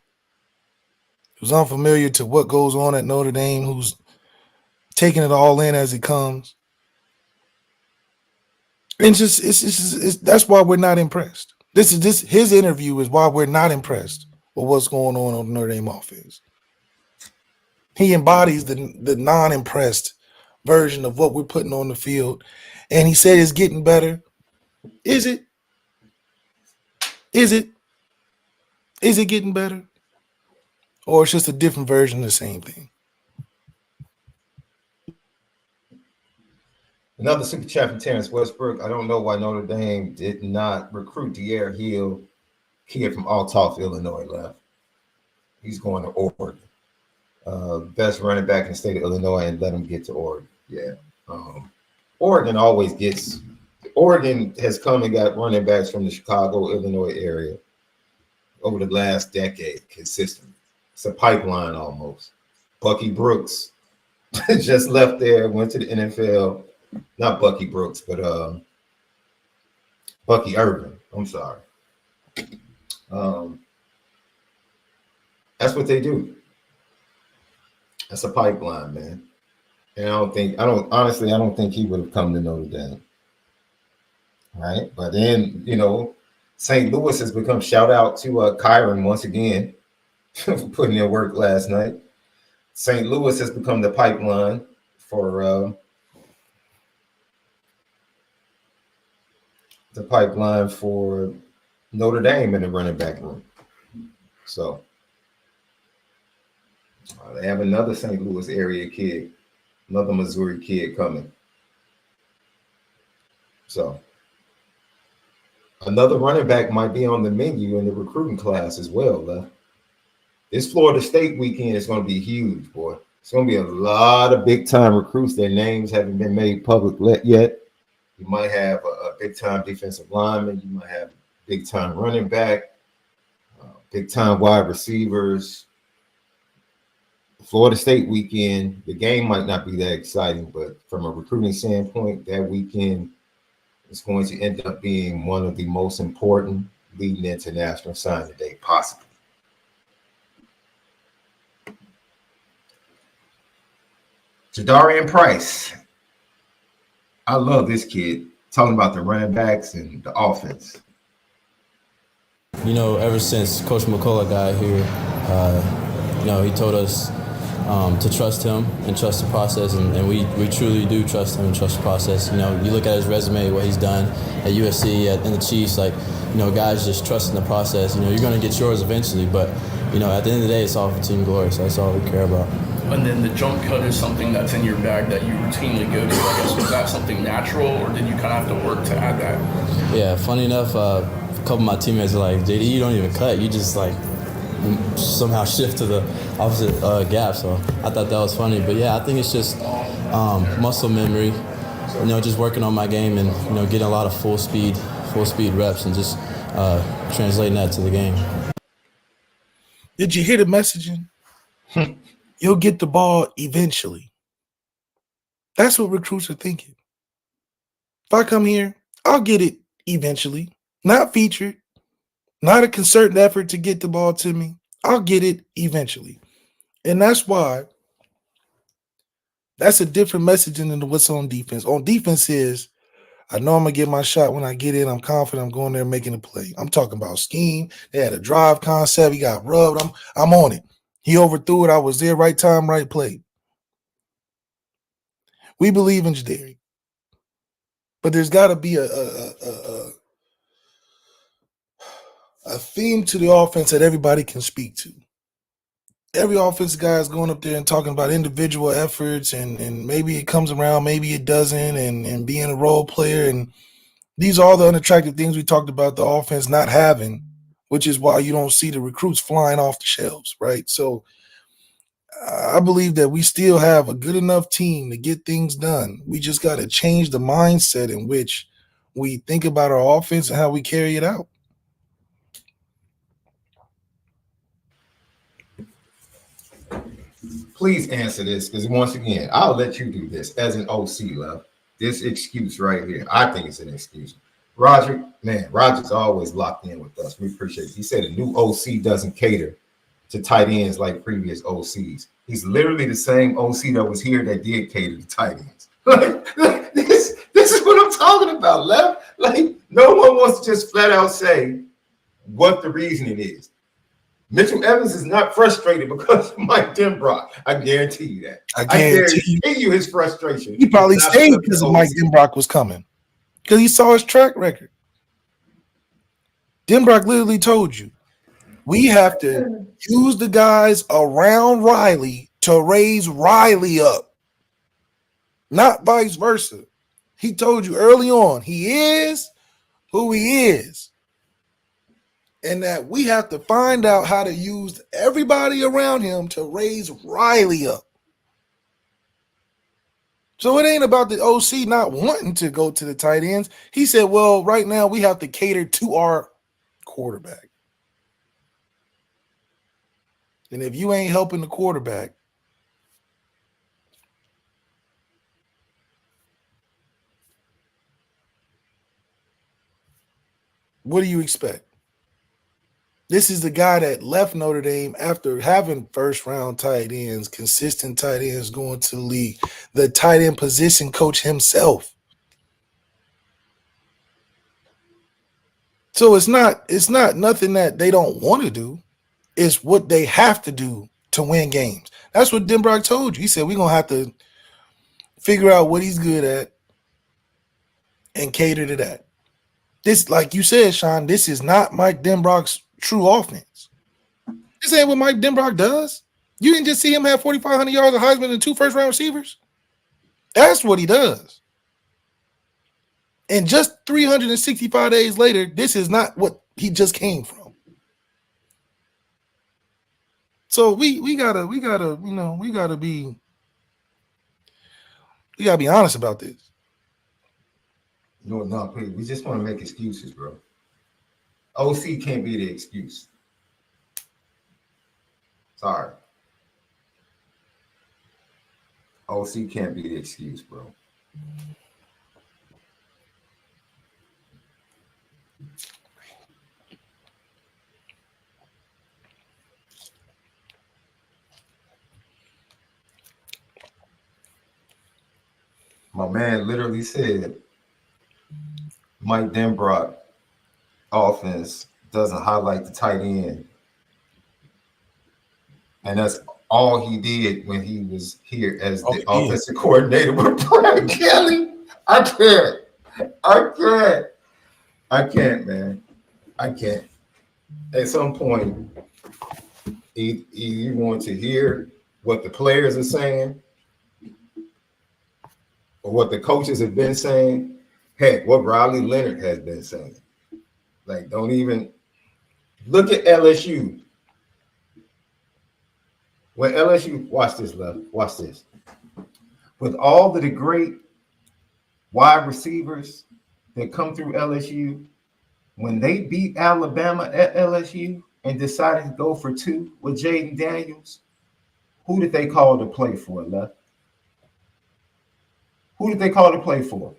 who's unfamiliar to what goes on at Notre Dame, who's taking it all in as it comes. And it's that's why we're not impressed. His interview is why we're not impressed with what's going on the Notre Dame offense. He embodies the non-impressed version of what we're putting on the field. And he said it's getting better. Is it? Is it? Is it getting better? Or it's just a different version of the same thing? Another super chat from Terrence Westbrook. I don't know why Notre Dame did not recruit DRAYK Hill, kid from Althoff, Illinois, left. He's going to Oregon. Best running back in the state of Illinois, and let him get to Oregon. Yeah. Oregon always gets – Oregon has come and got running backs from the Chicago, Illinois area over the last decade consistently. It's a pipeline almost. Bucky Brooks just left there, went to the NFL. Not Bucky Brooks, but Bucky Irvin. I'm sorry. That's what they do. That's a pipeline, man. And I don't think he would have come to Notre Dame. Right? But then, St. Louis has become, shout out to Kyron once again for putting in work last night. St. Louis has become the pipeline for Notre Dame in the running back room. So they have another St. Louis area kid, another Missouri kid coming. So another running back might be on the menu in the recruiting class as well. This Florida State weekend is going to be huge, boy. It's going to be a lot of big-time recruits. Their names haven't been made public yet. You might have a big-time defensive lineman. You might have big-time running back, big-time wide receivers. Florida State weekend, the game might not be that exciting, but from a recruiting standpoint, that weekend is going to end up being one of the most important leading into National Signing Day possible. Jadarian Price. I love this kid. Talking about the running backs and the offense. Ever since Coach McCullough got here, he told us to trust him and trust the process, and we truly do trust him and trust the process. You look at his resume, what he's done at USC, in the Chiefs, guys just trusting the process. You're going to get yours eventually, but, at the end of the day, it's all for team glory, so that's all we care about. And then the jump cut is something that's in your bag that you routinely go to. I guess, was that something natural, or did you kind of have to work to add that? Yeah, funny enough, a couple of my teammates are like, JD, you don't even cut. You just, somehow shift to the opposite gap. So I thought that was funny. But, yeah, I think it's just muscle memory, just working on my game and, getting a lot of full speed reps and just translating that to the game. Did you hear the messaging? You'll get the ball eventually. That's what recruits are thinking. If I come here, I'll get it eventually. Not featured, not a concerted effort to get the ball to me. I'll get it eventually. And that's why that's a different messaging than what's on defense. On defense is, I know I'm going to get my shot when I get in. I'm confident I'm going there making a play. I'm talking about scheme. They had a drive concept. He got rubbed. I'm on it. He overthrew it. I was there, right time, right play. We believe in Jadarian. But there's got to be a theme to the offense that everybody can speak to. Every offensive guy is going up there and talking about individual efforts, and maybe it comes around, maybe it doesn't, and being a role player. And these are all the unattractive things we talked about the offense not having, which is why you don't see the recruits flying off the shelves, right? So I believe that we still have a good enough team to get things done. We just got to change the mindset in which we think about our offense and how we carry it out. Please answer this, because once again, I'll let you do this as an OC, love. This excuse right here, I think it's an excuse. Roger, man, Roger's always locked in with us. We appreciate it. He said a new OC doesn't cater to tight ends like previous OCs. He's literally the same OC that was here that did cater to tight ends. Like this is what I'm talking about, left. Like, no one wants to just flat out say what the reasoning is. Mitchell Evans is not frustrated because of Mike Denbrock. I guarantee you that. I guarantee you his frustration. He probably stayed because Mike Denbrock was coming. Because he saw his track record. Denbrock literally told you, we have to use the guys around Riley to raise Riley up, not vice versa. He told you early on, he is who he is. And that we have to find out how to use everybody around him to raise Riley up. So it ain't about the OC not wanting to go to the tight ends. He said, well, right now we have to cater to our quarterback. And if you ain't helping the quarterback, what do you expect? This is the guy that left Notre Dame after having first-round tight ends, consistent tight ends going to the league, the tight end position coach himself. So it's not nothing that they don't want to do. It's what they have to do to win games. That's what Denbrock told you. He said we're going to have to figure out what he's good at and cater to that. This, like you said, Sean, this is not Mike Denbrock's true offense. This ain't what Mike Denbrock does. You didn't just see him have 4,500 yards of Heisman and 2 first-round receivers. That's what he does. And just 365 days later, this is not what he just came from. So we gotta be honest about this. No, please. We just want to make excuses, bro. OC can't be the excuse. Sorry. OC can't be the excuse, bro. My man literally said Mike Denbrock offense doesn't highlight the tight end. And that's all he did when he was here as the offensive coordinator with Brian Kelly. I can't, man. I can't. At some point, you want to hear what the players are saying or what the coaches have been saying. Heck, what Riley Leonard has been saying. Like, don't even look at LSU. When LSU, watch this, love. Watch this. With all of the great wide receivers that come through LSU, when they beat Alabama at LSU and decided to go for 2 with Jaden Daniels, who did they call to play for, love? Who did they call to play for?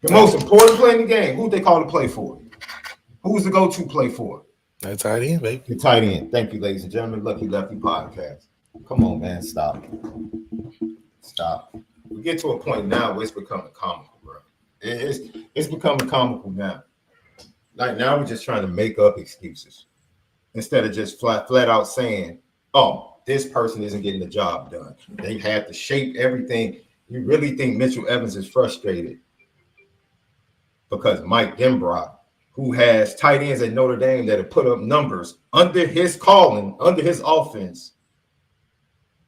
The most important play in the game. Who did they call to play for? Who was the go-to play for? That tight end, baby. The tight end. Thank you, ladies and gentlemen. Lucky Lefty Podcast. Come on, man. Stop. We get to a point now where it's becoming comical, bro. It's becoming comical now. Like, now we're just trying to make up excuses instead of just flat out saying, oh, this person isn't getting the job done. They had to shape everything. You really think Mitchell Evans is frustrated because Mike Denbrock, who has tight ends at Notre Dame that have put up numbers under his calling, under his offense,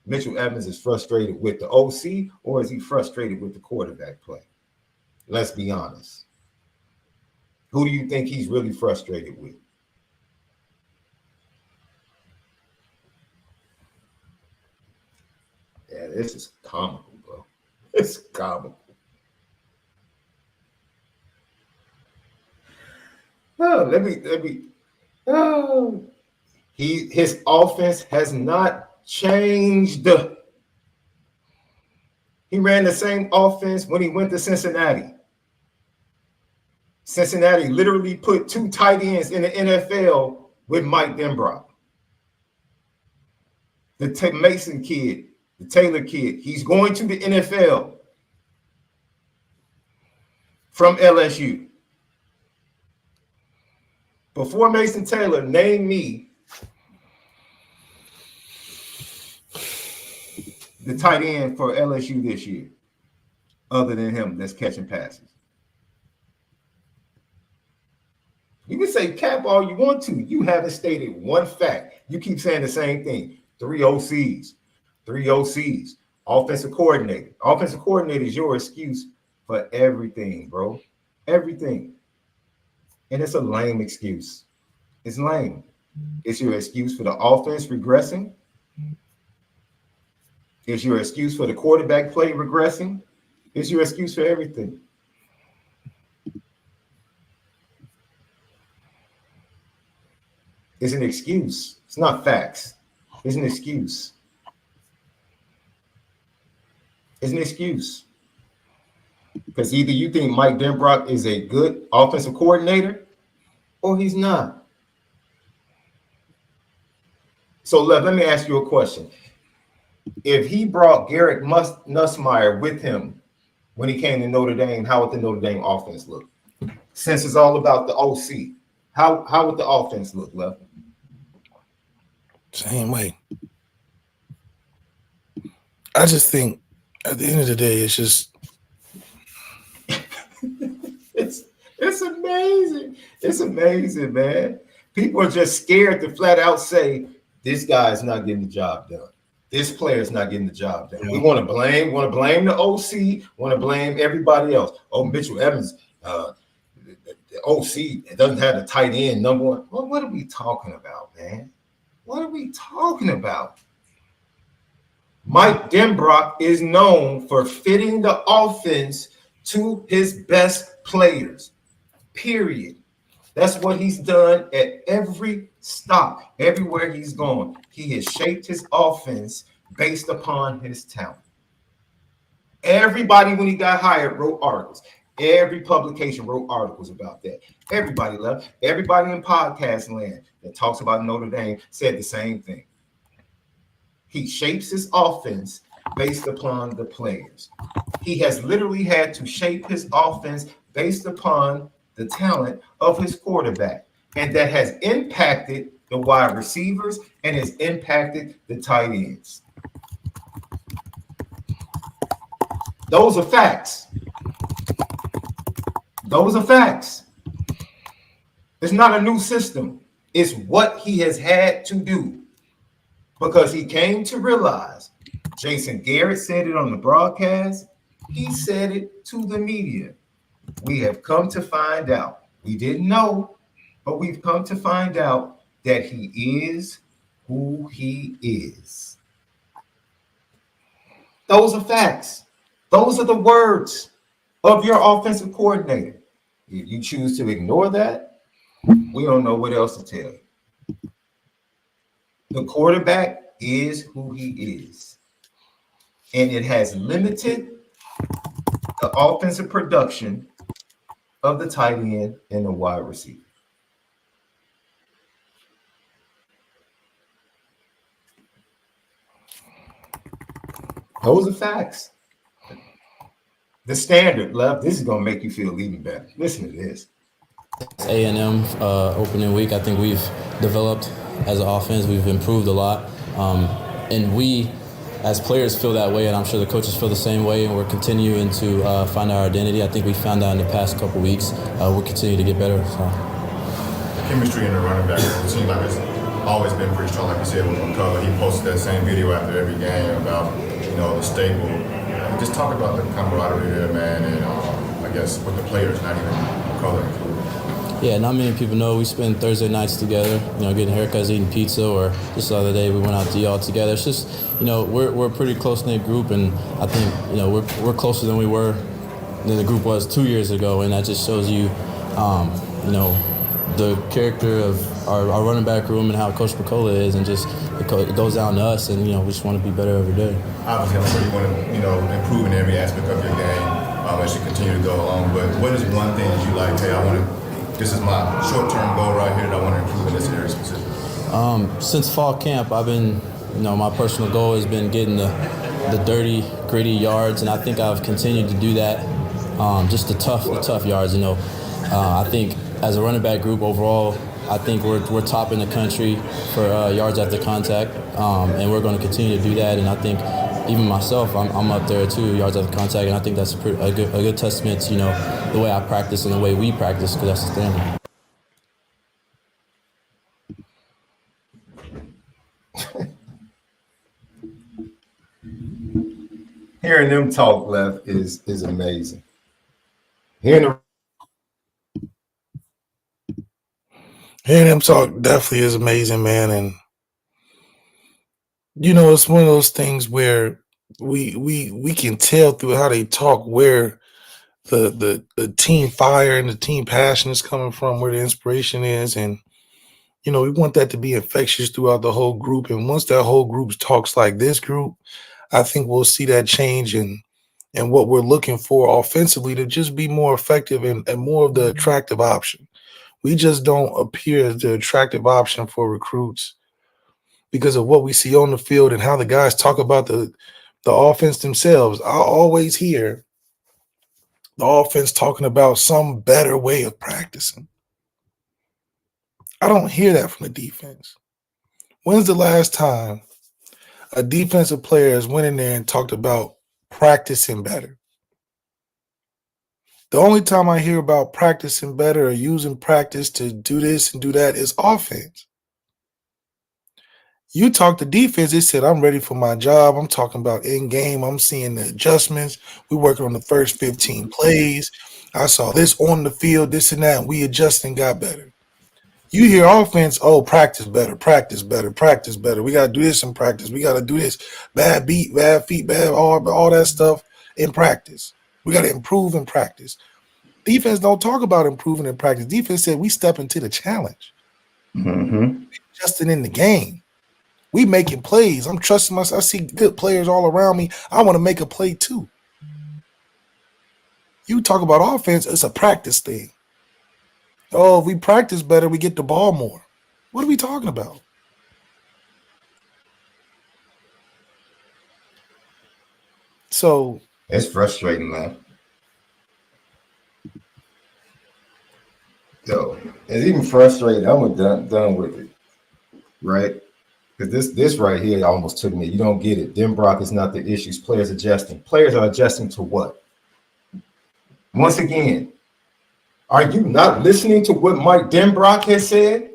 Mitchell Evans is frustrated with the OC, or is he frustrated with the quarterback play? Let's be honest. Who do you think he's really frustrated with? Yeah, this is comical, bro. It's comical. His offense has not changed. He ran the same offense when he went to Cincinnati. Cincinnati literally put 2 tight ends in the NFL with Mike Denbrock. The Mason kid, the Taylor kid, he's going to the NFL from LSU. Before Mason Taylor, name me the tight end for LSU this year, other than him that's catching passes. You can say cap all you want to. You haven't stated one fact. You keep saying the same thing. 3 OCs. Offensive coordinator. Offensive coordinator is your excuse for everything, bro. Everything. And it's a lame excuse. It's lame. It's your excuse for the offense regressing. It's your excuse for the quarterback play regressing. It's your excuse for everything. It's an excuse. It's not facts. It's an excuse. It's an excuse. Because either you think Mike Denbrock is a good offensive coordinator or he's not. So let me ask you a question. If he brought Garrett Nussmeier with him when he came to Notre Dame, how would the Notre Dame offense look? Since it's all about the OC, how would the offense look, Lefty? Same way. I just think at the end of the day, it's just it's amazing. It's amazing, man. People are just scared to flat out say this guy is not getting the job done. This player is not getting the job done. We want to blame the OC, want to blame everybody else. Oh, Mitchell Evans, the OC doesn't have the tight end number one. Well, what are we talking about, man? What are we talking about? Mike Denbrock is known for fitting the offense to his best players, period. That's what he's done at every stop, everywhere he's gone. He has shaped his offense based upon his talent. Everybody, when he got hired, wrote articles. Every publication wrote articles about that. Everybody left. Everybody in podcast land that talks about Notre Dame said the same thing. He shapes his offense based upon the players. He has literally had to shape his offense based upon the talent of his quarterback. And that has impacted the wide receivers and has impacted the tight ends. Those are facts. Those are facts. It's not a new system. It's what he has had to do because he came to realize, Jason Garrett said it on the broadcast. He said it to the media. We have come to find out. We didn't know, but we've come to find out that he is who he is. Those are facts. Those are the words of your offensive coordinator. If you choose to ignore that, we don't know what else to tell you. The quarterback is who he is. And it has limited the offensive production of the tight end and the wide receiver. Those are facts. The standard, love, this is going to make you feel even better. Listen to this. A&M opening week, I think we've developed as an offense. We've improved a lot. And we, as players, feel that way, and I'm sure the coaches feel the same way, and we're continuing to find our identity. I think we found out in the past couple weeks. We'll continue to get better. So. Chemistry in the running back, it seems like it's always been pretty strong, like you said, with McCullough. He posted that same video after every game about, the staple. Just talk about the camaraderie there, man, and I guess with the players, not even McCullough included. Yeah, not many people know we spend Thursday nights together, getting haircuts, eating pizza, or just the other day we went out to eat all together. It's just, we're a pretty close-knit group, and I think, we're closer than than the group was 2 years ago, and that just shows you, the character of our running back room and how Coach McCullough is, and just it goes down to us, and we just want to be better every day. Obviously, I'm sure you want to improve in every aspect of your game as you continue to go along. But what is one thing that you like? Hey, this is my short-term goal right here that I want to improve in this area specifically. Since fall camp, I've been, my personal goal has been getting the dirty, gritty yards, and I think I've continued to do that. Just the tough yards. I think as a running back group overall, I think we're top in the country for yards after contact, and we're going to continue to do that. And I think even myself, I'm up there too, yards after contact, and I think that's a good testament to the way I practice and the way we practice, because that's the standard. Hearing them talk, Left, is amazing. Hearing them talk definitely is amazing, man. And it's one of those things where we can tell through how they talk where the team fire and the team passion is coming from, where the inspiration is, and we want that to be infectious throughout the whole group. And once that whole group talks like this group, I think we'll see that change and what we're looking for offensively to just be more effective and more of the attractive option. We just don't appear as the attractive option for recruits because of what we see on the field and how the guys talk about the offense themselves. I always hear the offense talking about some better way of practicing. I don't hear that from the defense. When's the last time a defensive player has went in there and talked about practicing better? The only time I hear about practicing better or using practice to do this and do that is offense. You talk to defense, they said, I'm ready for my job. I'm talking about in-game. I'm seeing the adjustments. We're working on the first 15 plays. I saw this on the field, this and that, and we adjusted and got better. You hear offense, practice better, practice better, practice better. We got to do this in practice. We got to do this. Bad beat, bad feet, bad all that stuff in practice. We got to improve in practice. Defense don't talk about improving in practice. Defense said we step into the challenge. Adjusting in the game. We making plays. I'm trusting myself. I see good players all around me. I want to make a play too. You talk about offense, it's a practice thing. If we practice better, we get the ball more. What are we talking about? So it's frustrating, man. So it's even frustrating. I'm done with it, right? Because this right here almost took me. You don't get it. Denbrock is not the issues. Players adjusting. Players are adjusting to what? Once again, are you not listening to what Mike Denbrock has said?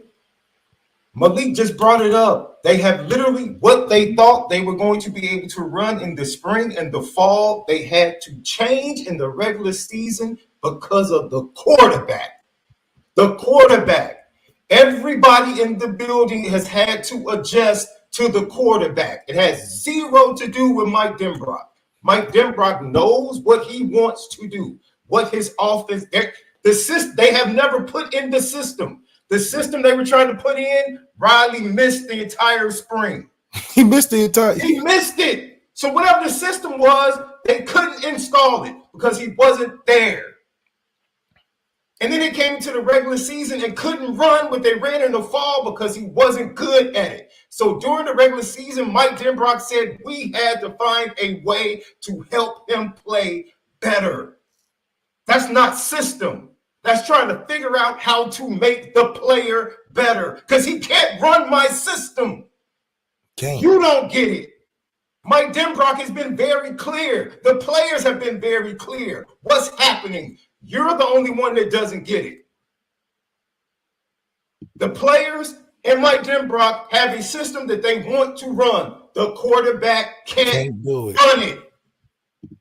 Malik just brought it up. They have literally what they thought they were going to be able to run in the spring and the fall. They had to change in the regular season because of the quarterback. The quarterback. Everybody in the building has had to adjust to the quarterback. It has zero to do with Mike Denbrock. Mike Denbrock knows what he wants to do, what his offense. They have never put in the system. The system they were trying to put in, Riley missed the entire spring. He missed it. So whatever the system was, they couldn't install it because he wasn't there. And then they came to the regular season and couldn't run what they ran in the fall because he wasn't good at it. So during the regular season, Mike Denbrock said we had to find a way to help him play better. That's not system. That's trying to figure out how to make the player better because he can't run my system. You don't get it. Mike Denbrock has been very clear. The players have been very clear. What's happening? You're the only one that doesn't get it. The players and Mike Denbrock have a system that they want to run. The quarterback can't run it.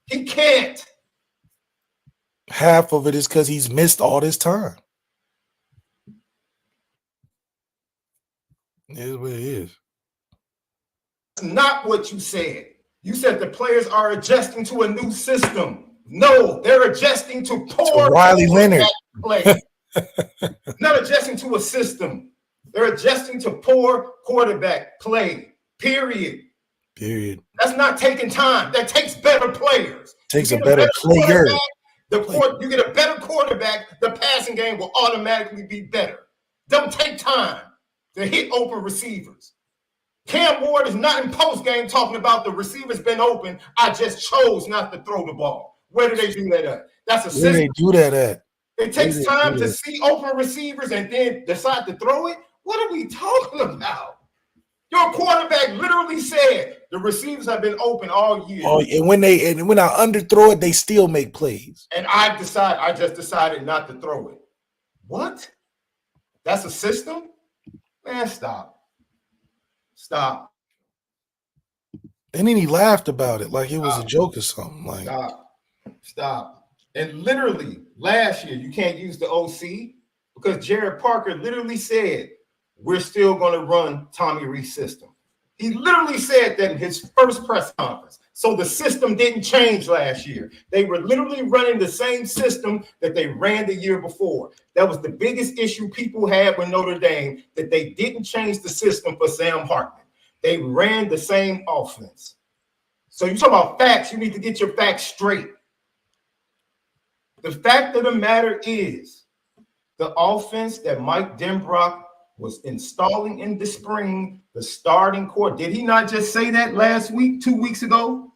He can't. Half of it is because he's missed all this time. It is what it is. It's not what you said. You said the players are adjusting to a new system. No, they're adjusting to poor Riley Leonard play. Not adjusting to a system. They're adjusting to poor quarterback play. Period. That's not taking time. That takes better players. Takes a better player. You get a better quarterback, the passing game will automatically be better. Don't take time to hit open receivers. Cam Ward is not in post game talking about the receiver's been open. I just chose not to throw the ball. Where do they do that at? That's a system. Where they do that at? It takes time to see open receivers and then decide to throw it. What are we talking about? Your quarterback literally said the receivers have been open all year. Oh, and when I underthrow it, they still make plays. And I just decided not to throw it. What? That's a system? Man, stop. And then he laughed about it like it was a joke or something. Like Stop. And literally last year, you can't use the OC because Jared Parker literally said, we're still going to run Tommy Rees' system. He literally said that in his first press conference. So the system didn't change last year. They were literally running the same system that they ran the year before. That was the biggest issue people had with Notre Dame, that they didn't change the system for Sam Hartman. They ran the same offense. So you talk about facts, you need to get your facts straight. The fact of the matter is the offense that Mike Denbrock was installing in the spring, the starting core. Did he not just say that last week, 2 weeks ago?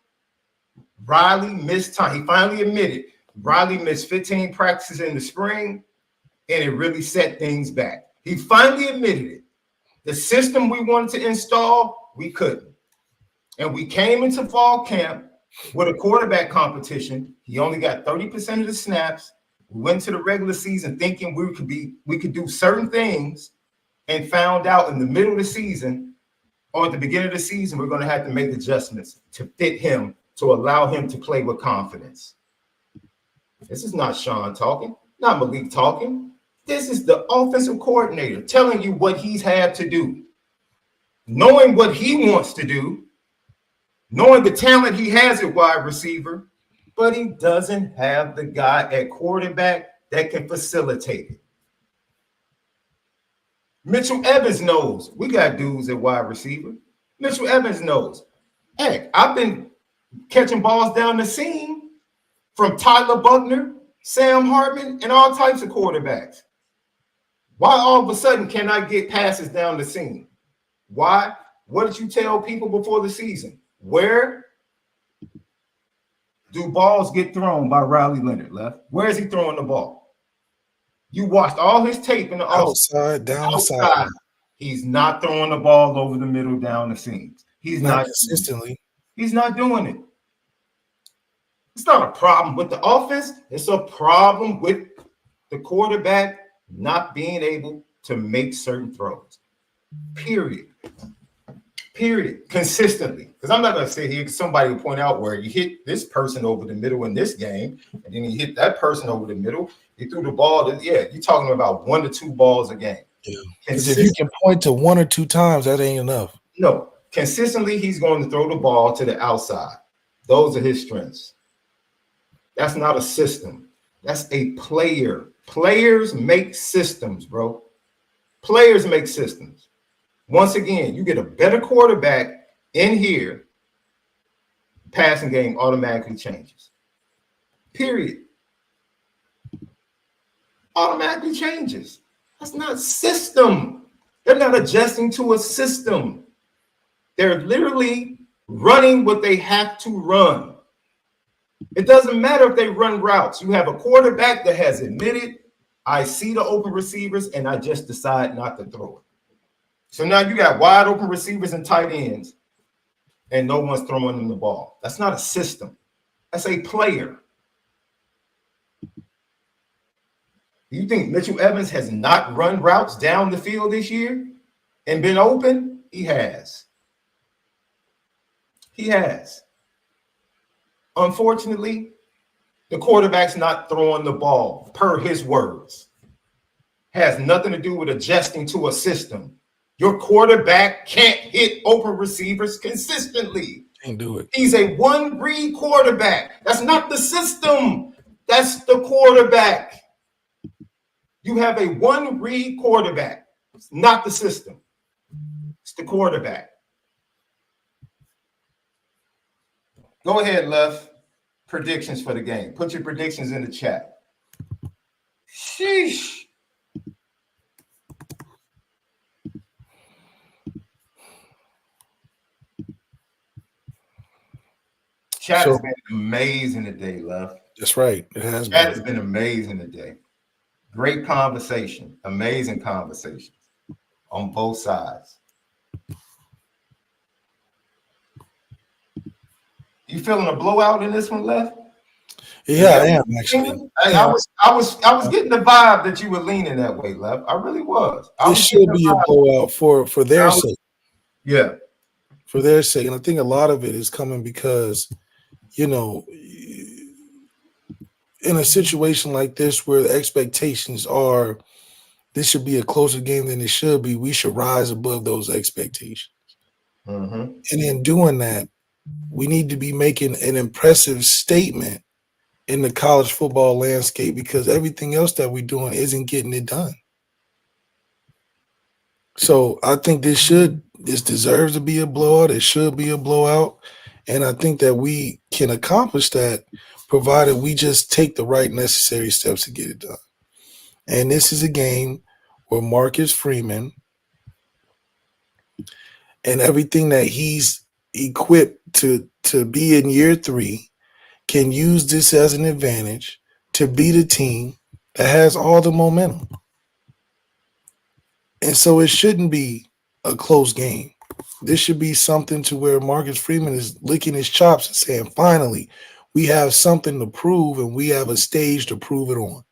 Riley missed time. He finally admitted Riley missed 15 practices in the spring, and it really set things back. He finally admitted it. The system we wanted to install, we couldn't. And we came into fall camp with a quarterback competition. He only got 30% of the snaps. We went to the regular season thinking we could do certain things, and found out in the middle of the season or at the beginning of the season, we're going to have to make adjustments to fit him, to allow him to play with confidence. This is not Shaun talking, not Malik talking. This is the offensive coordinator telling you what he's had to do, knowing what he wants to do, knowing the talent he has at wide receiver, but he doesn't have the guy at quarterback that can facilitate it. Mitchell Evans knows we got dudes at wide receiver. Mitchell Evans knows. Heck, I've been catching balls down the seam from Tyler Buckner, Sam Hartman, and all types of quarterbacks. Why all of a sudden can I get passes down the seam? Why? What did you tell people before the season? Where do balls get thrown by Riley Leonard, Left? Where is he throwing the ball? You watched all his tape in the outside, down the side. He's not throwing the ball over the middle, down the seams. He's not consistently. He's not doing it. It's not a problem with the offense. It's a problem with the quarterback not being able to make certain throws. Period. Consistently. Because I'm not going to sit here because somebody will point out where you hit this person over the middle in this game, and then you hit that person over the middle. You threw the ball. You're talking about 1 to 2 balls a game. Yeah. Because if you can point to 1 or 2 times, that ain't enough. No. Consistently, he's going to throw the ball to the outside. Those are his strengths. That's not a system. That's a player. Players make systems, bro. Players make systems. Once again, you get a better quarterback in here, passing game automatically changes. Period. Automatically changes. That's not system. They're not adjusting to a system. They're literally running what they have to run. It doesn't matter if they run routes. You have a quarterback that has admitted, I see the open receivers and I just decide not to throw it. So now you got wide open receivers and tight ends and no one's throwing them the ball. That's not a system. That's a player. You think Mitchell Evans has not run routes down the field this year and been open? He has. He has. Unfortunately, the quarterback's not throwing the ball, per his words. Has nothing to do with adjusting to a system. Your quarterback can't hit open receivers consistently. Can't do it. He's a one-read quarterback. That's not the system. That's the quarterback. You have a one-read quarterback. It's not the system. It's the quarterback. Go ahead, Lef. Predictions for the game. Put your predictions in the chat. Sheesh. Chat has been amazing today, Lef. That's right. It has Chat has been amazing today. Great conversation. Amazing conversations on both sides. You feeling a blowout in this one, Lef? Yeah, I am actually. I was getting the vibe that you were leaning that way, Lef. I really was. It should be a blowout for their sake. Yeah. For their sake. And I think a lot of it is coming because, you know, in a situation like this where the expectations are this should be a closer game than it should be, we should rise above those expectations. And in doing that, we need to be making an impressive statement in the college football landscape because everything else that we're doing isn't getting it done. So I think this deserves to be a blowout. It should be a blowout. And I think that we can accomplish that provided we just take the right necessary steps to get it done. And this is a game where Marcus Freeman and everything that he's equipped to be in year 3 can use this as an advantage to beat a team that has all the momentum. And so it shouldn't be a close game. This should be something to where Marcus Freeman is licking his chops and saying, finally, we have something to prove and we have a stage to prove it on.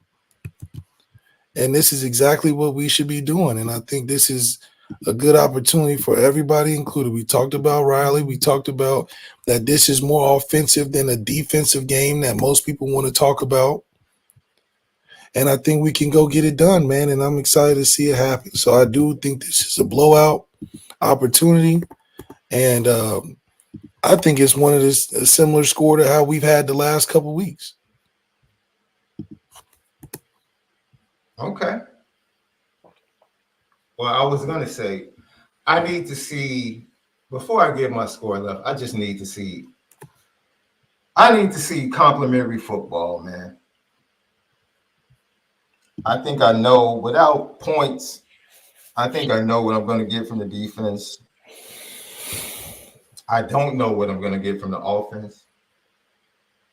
And this is exactly what we should be doing. And I think this is a good opportunity for everybody included. We talked about Riley. We talked about that this is more offensive than a defensive game that most people want to talk about. And I think we can go get it done, man. And I'm excited to see it happen. So I do think this is a blowout opportunity. And I think it's one of this a similar score to how we've had the last couple of weeks. Okay. Well, I was going to say, I need to see, before I give my score left, I need to see complimentary football, man. I think I know, without points, I think I know what I'm going to get from the defense. I don't know what I'm going to get from the offense.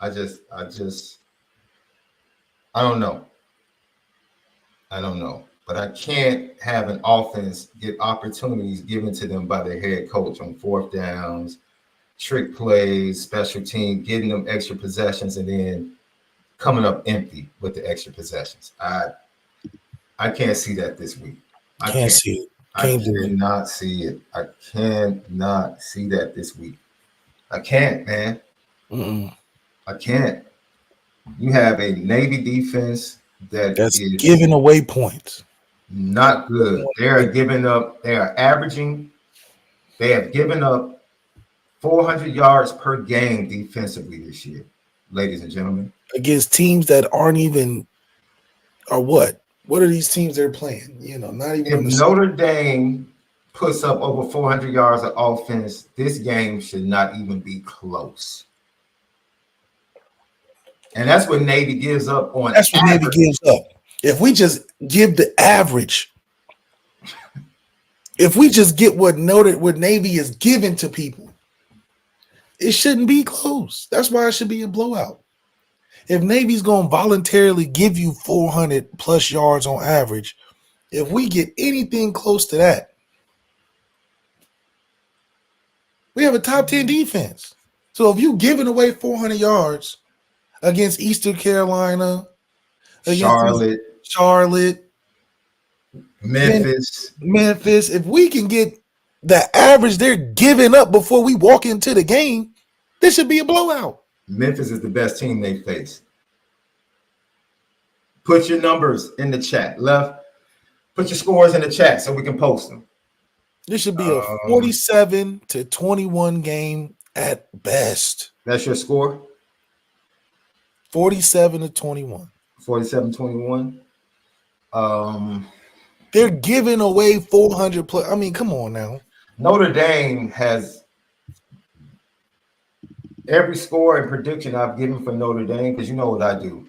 I don't know. I don't know. But I can't have an offense get opportunities given to them by their head coach on 4th downs, trick plays, special team, getting them extra possessions, and then coming up empty with the extra possessions. I can't see that this week. I can't see it. I cannot see it. I cannot see that this week. I can't, man. I can't. You have a Navy defense that's giving away points. Not good. They are giving up. They are averaging. They have given up 400 yards per game defensively this year, ladies and gentlemen. Against teams that aren't even, or what? What are these teams they're playing? You know, not even. If Notre Dame puts up over 400 yards of offense, this game should not even be close. And that's what Navy gives up on. That's what Navy gives up. If we just give the average, if we just get what Navy is giving to people, it shouldn't be close. That's why it should be a blowout. If Navy's going to voluntarily give you 400 plus yards on average, if we get anything close to that, we have a top 10 defense. So if you're giving away 400 yards against Eastern Carolina, against Charlotte, Memphis, if we can get the average they're giving up before we walk into the game, this should be a blowout. Memphis is the best team they face. Put your numbers in the chat. Left, put your scores in the chat so we can post them. This should be a 47-21 game at best. That's your score? 47-21. 47-21. They're giving away 400 plus. I mean, come on now. Notre Dame has every score and prediction I've given for Notre Dame, because you know what I do.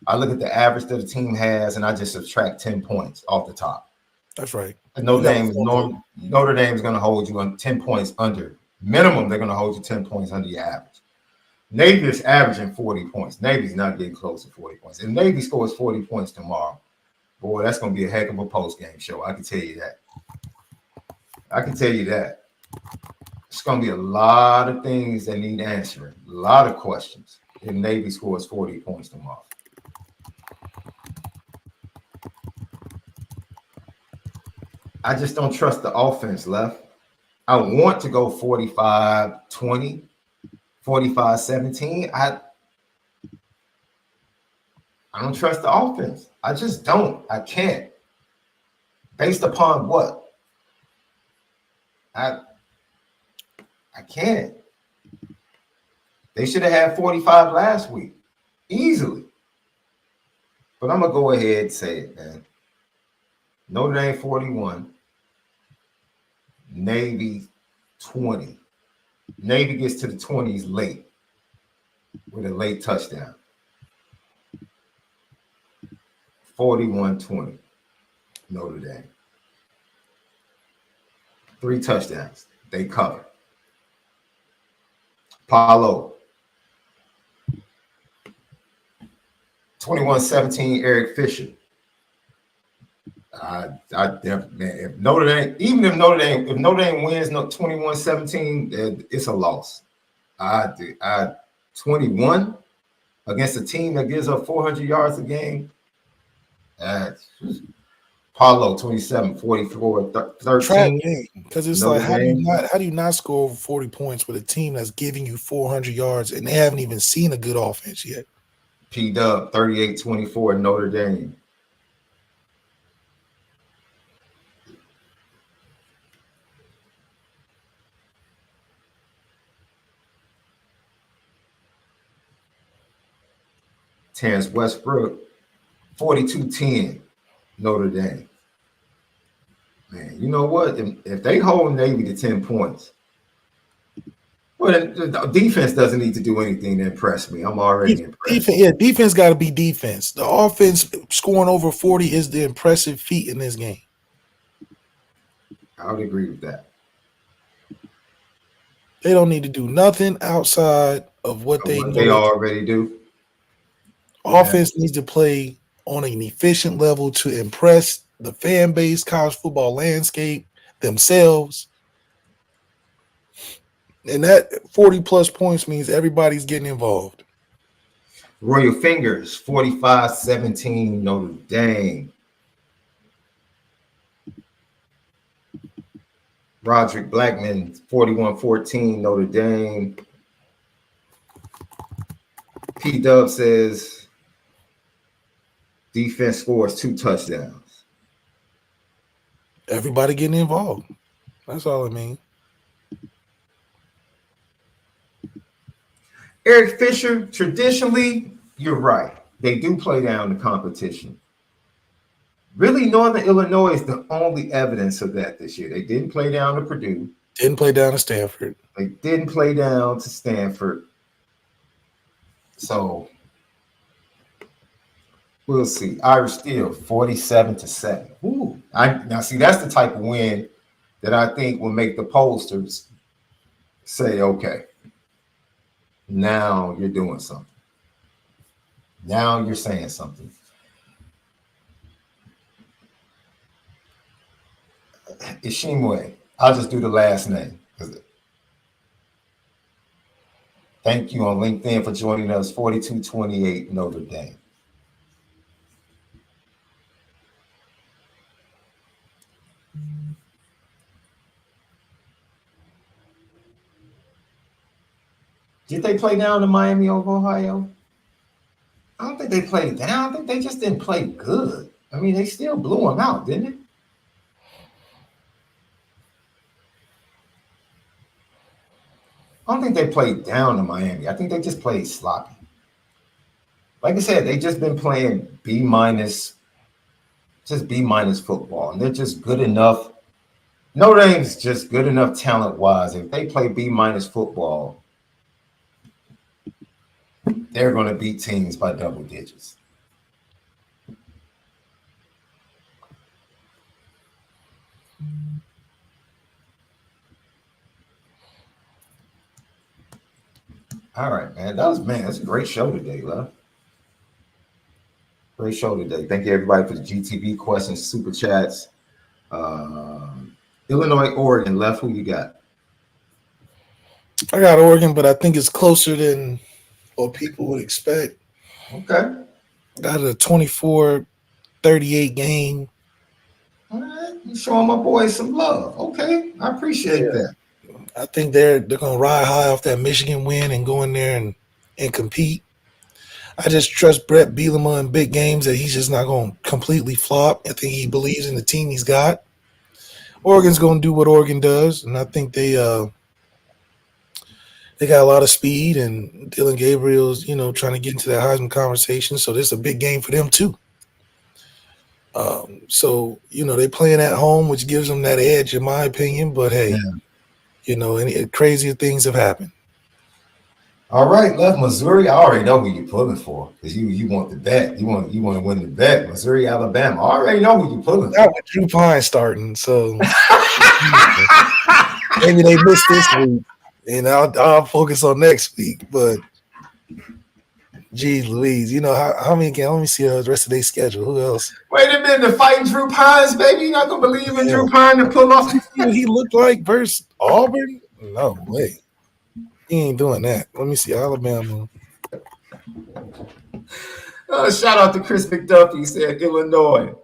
I look at the average that the team has, and I just subtract 10 points off the top. That's right. Notre Dame is going to hold you on 10 points under. Minimum, they're going to hold you 10 points under your average. Navy is averaging 40 points. Navy's not getting close to 40 points. If Navy scores 40 points tomorrow, boy, that's going to be a heck of a post-game show. I can tell you that. I can tell you that. It's going to be a lot of things that need answering. A lot of questions if Navy scores 40 points tomorrow. I just don't trust the offense, Left. I want to go 45-20, 45-17. I don't trust the offense. I just don't. I can't. Based upon what? I can't. They should have had 45 last week. Easily. But I'm going to go ahead and say it, man. Notre Dame 41. Navy 20. Navy gets to the 20s late with a late touchdown. 41-20. Notre Dame. 3 touchdowns. They cover. Paulo. 21-17, Eric Fisher. If Notre Dame, even if Notre Dame wins 21-17, it's a loss. 21 against a team that gives up 400 yards a game. Paulo 27, 44, 13. Because it's Notre like how do you not score over 40 points with a team that's giving you 400 yards and they haven't even seen a good offense yet? P-Dub 38-24 Notre Dame. Terrence Westbrook, 42-10, Notre Dame. Man, you know what? If they hold Navy to 10 points, well, the defense doesn't need to do anything to impress me. I'm already impressed. Defense got to be defense. The offense scoring over 40 is the impressive feat in this game. I would agree with that. They don't need to do nothing outside of what they already do. Offense needs to play on an efficient level to impress the fan base, college football landscape, themselves. And that 40-plus points means everybody's getting involved. Royal Fingers, 45-17, Notre Dame. Roderick Blackman, 41-14, Notre Dame. P-Dub says defense scores 2 touchdowns. Everybody getting involved. That's all I mean. Eric Fisher, traditionally, you're right. They do play down the competition. Really, Northern Illinois is the only evidence of that this year. They didn't play down to Purdue. Didn't play down to Stanford. They didn't play down to Stanford. So we'll see. Irish Steel, 47-7. Ooh. Now, see, that's the type of win that I think will make the pollsters say, okay, now you're doing something. Now you're saying something. Ishimwe, I'll just do the last name. Thank you on LinkedIn for joining us. 42-28 Notre Dame. Did they play down to Miami of Ohio? I don't think they played down. I think they just didn't play good. I mean, they still blew them out, didn't they? I don't think they played down to Miami. I think they just played sloppy. Like I said, they just been playing B- just B- football, and they're just good enough. Notre Dame's just good enough talent-wise. If they play B- football, they're going to beat teams by double digits. All right, man. That's a great show today, love. Great show today. Thank you, everybody, for the GTV questions, super chats. Illinois, Oregon, left. Who you got? I got Oregon, but I think it's closer than what people would expect. Okay. Got a 24-38 game. All right. You showing my boys some love. Okay. I appreciate that. I think they're going to ride high off that Michigan win and go in there and compete. I just trust Brett Bielema in big games that he's just not going to completely flop. I think he believes in the team he's got. Oregon's going to do what Oregon does, and I think they got a lot of speed, and Dylan Gabriel's, trying to get into that Heisman conversation, so this is a big game for them too. So, they playing at home, which gives them that edge, in my opinion, but hey, any crazier things have happened. All right, left Missouri. I already know who you're pulling for because you want the bet. You want to win the bet. Missouri, Alabama. I already know who you're pulling for. Not with Drew Pine starting, so maybe they missed this week, and I'll focus on next week. But geez, Louise, how many games? Let me see the rest of their schedule. Who else? Wait a minute, the fighting Drew Pines, baby. You're not gonna believe in Drew Pine to pull off. He looked like versus Auburn. No way. He ain't doing that. Let me see. Alabama. Shout out to Chris McDuffie. He said Illinois.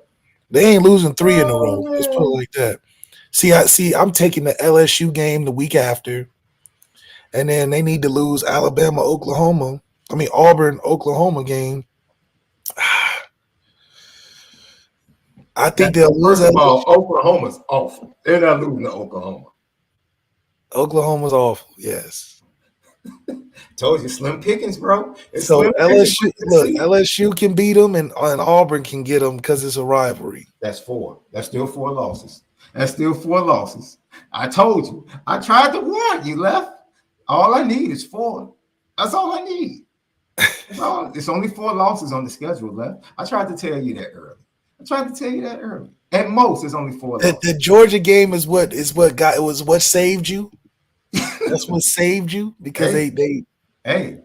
They ain't losing 3 in a row. Let's put it like that. I'm taking the LSU game the week after, and then they need to lose Auburn, Oklahoma game. I think they'll lose. First of all, Oklahoma's awful. They're not losing to Oklahoma. Oklahoma's awful. Yes. Told you, slim pickings, bro. So LSU can beat them, and Auburn can get them because it's a rivalry. That's 4. That's still 4 losses. I told you. I tried to warn you, left. All I need is 4. That's all I need. It's only 4 losses on the schedule left. I tried to tell you that early. At most, it's only 4 losses. The Georgia game is what saved you. That's what saved you because they Hey.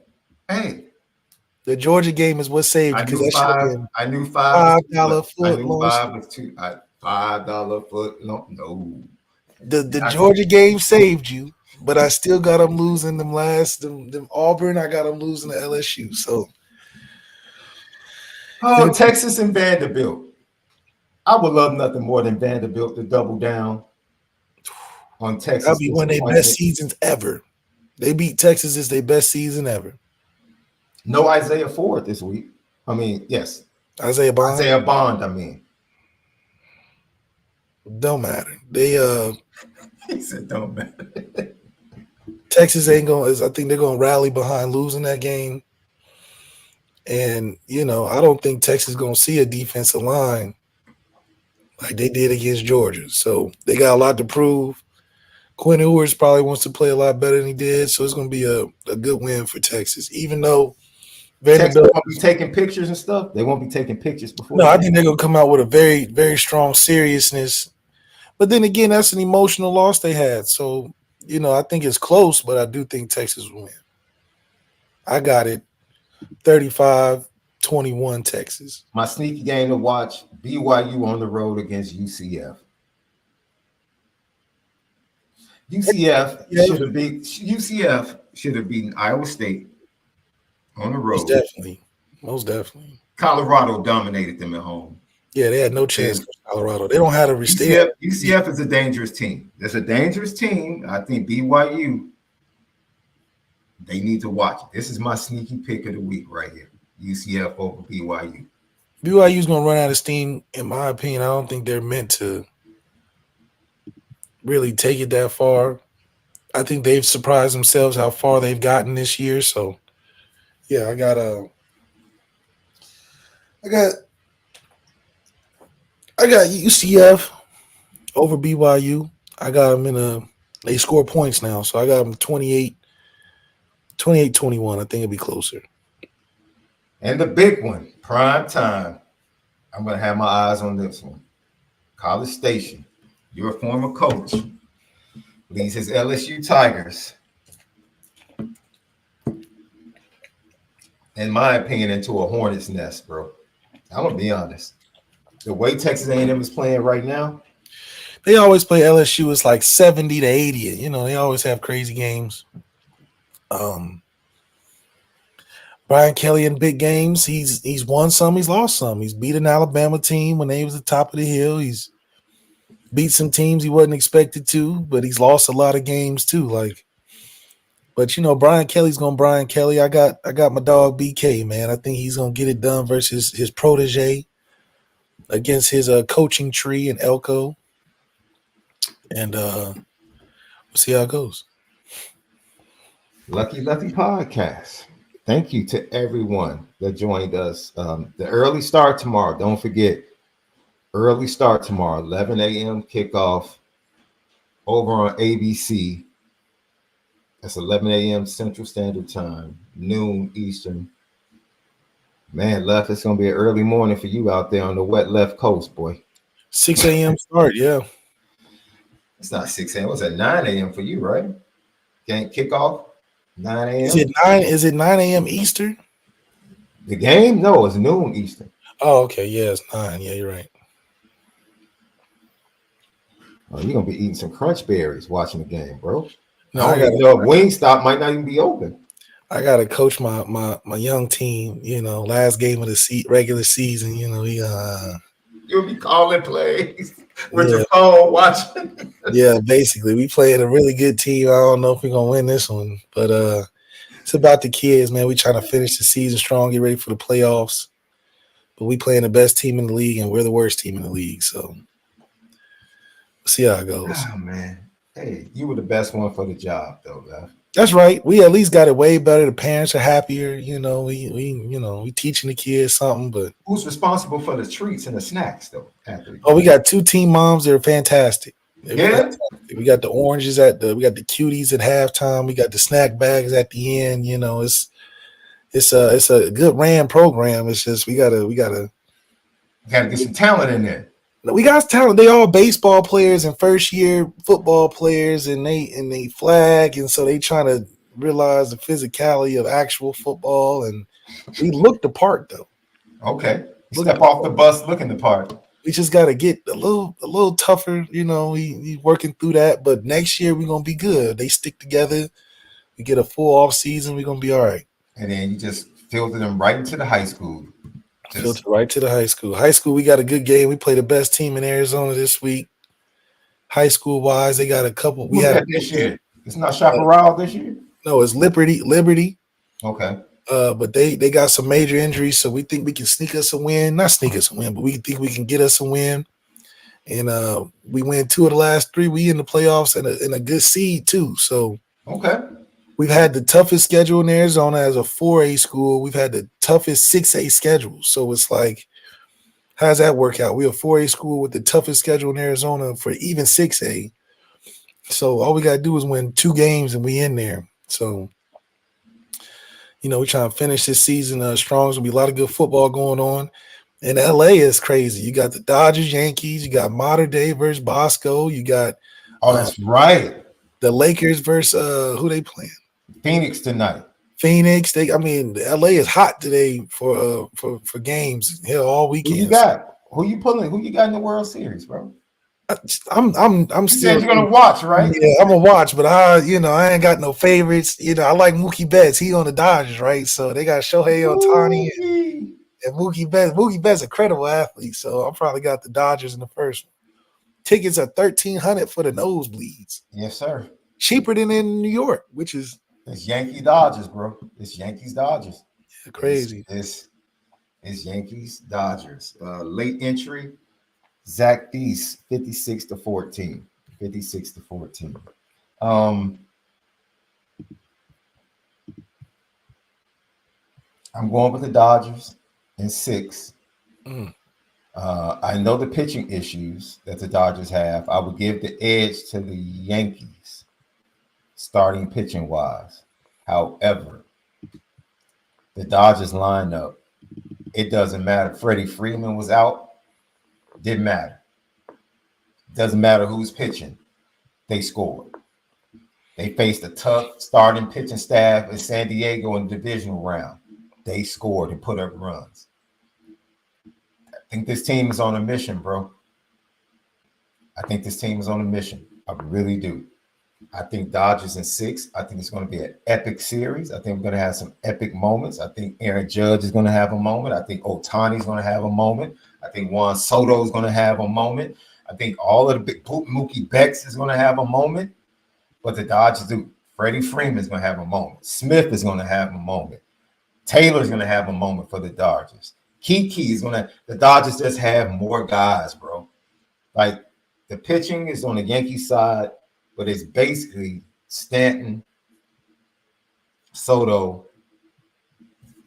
The Georgia game is what saved you because I knew $5 foot. I knew 5 was too. $5 foot. No. The Georgia game saved you, but I still got them losing them Auburn. I got them losing to LSU. So, Texas and Vanderbilt. I would love nothing more than Vanderbilt to double down on Texas. That'll be one of their best seasons ever. They beat Texas. It's their best season ever. No Isaiah Ford this week. I mean, yes. Isaiah Bond. I mean. Don't matter. They he said don't matter. Texas ain't going I think they're gonna rally behind losing that game. And I don't think Texas is gonna see a defensive line like they did against Georgia. So they got a lot to prove. Quinn Ewers probably wants to play a lot better than he did, so it's going to be a good win for Texas. Even though Vanderbilt won't be taking pictures and stuff, they won't be taking pictures before. No, I think they're going to come out with a very, very strong seriousness. But then again, that's an emotional loss they had. So, I think it's close, but I do think Texas will win. I got it 35-21 Texas. My sneaky game to watch, BYU on the road against UCF. UCF should have beaten Iowa State on the road. Most definitely. Colorado dominated them at home. Yeah, they had no chance against Colorado. They don't have a UCF is a dangerous team. It's a dangerous team. I think BYU, they need to watch it. This is my sneaky pick of the week right here. UCF over BYU. BYU's going to run out of steam, in my opinion. I don't think they're meant to really take it that far. I think they've surprised themselves how far they've gotten this year. So, yeah, I got UCF over BYU. I got them in a. They score points now, so I got them 28-21. I think it'll be closer. And the big one, prime time. I'm going to have my eyes on this one. College Station. Your former coach leads his LSU Tigers, in my opinion, into a hornet's nest, bro. I'm going to be honest. The way Texas A&M is playing right now, they always play LSU. It's like 70-80. You know, they always have crazy games. Brian Kelly in big games. He's won some. He's lost some. He's beat an Alabama team when they was at the top of the hill. He's beat some teams he wasn't expected to, but he's lost a lot of games too. But you know, Brian Kelly's gonna Brian Kelly. I got my dog BK, man. I think he's gonna get it done versus his protege against his coaching tree in Elko. And we'll see how it goes. Lucky Lefty Podcast. Thank you to everyone that joined us. The early start tomorrow. Don't forget, early start tomorrow, 11 a.m. kickoff over on ABC. That's 11 a.m. Central Standard Time, noon Eastern. Man, Left, it's going to be an early morning for you out there on the wet left coast, boy. 6 a.m. start, yeah. It's not 6 a.m. What's at 9 a.m. for you, right? Can't kick off 9 a.m. Is it 9 a.m. Eastern? The game? No, it's noon Eastern. Oh, okay. Yeah, it's 9. Yeah, you're right. Oh, you're gonna be eating some crunch berries watching the game, bro. No, I got Wingstop might not even be open. I gotta coach my young team. You know, last game of the regular season. You know, You'll be calling plays with your phone watching. Yeah, basically, we playing a really good team. I don't know if we're gonna win this one, but it's about the kids, man. We trying to finish the season strong, get ready for the playoffs. But we playing the best team in the league, and we're the worst team in the league. So we'll see how it goes. Oh man, hey, you were the best one for the job, though, man. That's right. We at least got it way better. The parents are happier. You know, we teaching the kids something. But who's responsible for the treats and the snacks, though? Oh, we got 2 team moms. They're fantastic. Yeah. We got the oranges we got the cuties at halftime. We got the snack bags at the end. You know, it's a good ran program. It's just we gotta get some talent in there. We got talent. They all baseball players and first year football players, and they flag, and so they trying to realize the physicality of actual football. And we look the part though. Okay, step off the bus looking the part. We just got to get a little tougher. You know, we working through that. But next year we're gonna be good. They stick together. We get a full off season. We're gonna be all right. And then you just filter them right into the high school. Filter right to the high school. High school, we got a good game. We play the best team in Arizona this week. High school wise, they got a couple. We had this year. It's not Chaparral this year. No, it's Liberty. Okay. But they got some major injuries, so we think we can sneak us a win. Not sneak us a win, but we think we can get us a win. And we win 2 of the last 3. We in the playoffs and a good seed too. So okay. We've had the toughest schedule in Arizona as a 4A school. We've had the toughest 6A schedule. So it's like, how does that work out? We're a 4A school with the toughest schedule in Arizona for even 6A. So all we got to do is win 2 games and we in there. So, you know, we're trying to finish this season strong. There's going to be a lot of good football going on. And LA is crazy. You got the Dodgers, Yankees. You got Mater Dei versus Bosco. You got that's right. The Lakers versus who they playing? Phoenix tonight. Phoenix. LA is hot today for games. Hell, all weekend. Who you got? Who you pulling? Who you got in the World Series, bro? I'm still. You're gonna watch, right? Yeah, I'm gonna watch, but I ain't got no favorites. You know, I like Mookie Betts. He on the Dodgers, right? So they got Shohei Ohtani and Mookie Betts. Mookie Betts a credible athlete, so I probably got the Dodgers in the first one. Tickets are $1,300 for the nosebleeds. Yes, sir. Cheaper than in New York, which is it's Yankee Dodgers, bro. It's Yankees Dodgers. Yeah, crazy. It's Yankees Dodgers. Late entry, Zach Feast, 56-14. 56-14. I'm going with the Dodgers in 6. I know the pitching issues that the Dodgers have. I would give the edge to the Yankees, starting pitching wise. However, the Dodgers lineup, it doesn't matter. Freddie Freeman was out, didn't matter. Doesn't matter who's pitching, they scored. They faced a tough starting pitching staff in San Diego in the divisional round. They scored and put up runs. I think this team is on a mission, bro. I think this team is on a mission. I really do. I think Dodgers in 6. I think it's going to be an epic series. I think we're going to have some epic moments. I think Aaron Judge is going to have a moment. I think Ohtani is going to have a moment. I think Juan Soto is going to have a moment. I think all of the big Mookie Betts is going to have a moment. But the Dodgers do. Freddie Freeman is going to have a moment. Smith is going to have a moment. Taylor's going to have a moment for the Dodgers. Kiki is going to – the Dodgers just have more guys, bro. Like, the pitching is on the Yankee side, but it's basically Stanton, Soto,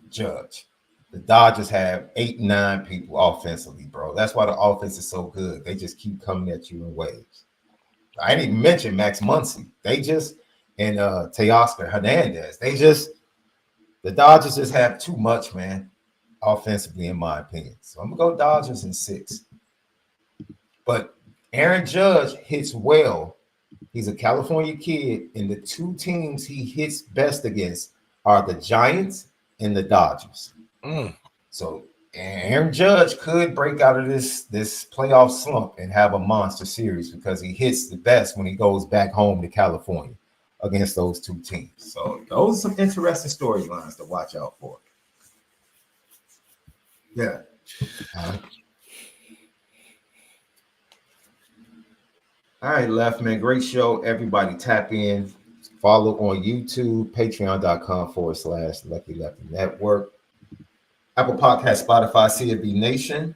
Judge. The Dodgers have 8, 9 people offensively, bro. That's why the offense is so good. They just keep coming at you in waves. I didn't even mention Max Muncy. They just – and Teoscar Hernandez. The Dodgers just have too much, man, offensively, in my opinion. So I'm going to go Dodgers in 6. But Aaron Judge hits well. He's a California kid, and the 2 teams he hits best against are the Giants and the Dodgers. So Aaron Judge could break out of this playoff slump and have a monster series because he hits the best when he goes back home to California against those 2 teams. So those are some interesting storylines to watch out for. Yeah. All right, Left, man. Great show. Everybody tap in. Follow on YouTube, patreon.com/Lucky Lefty Network. Apple Podcast, Spotify, CFB Nation.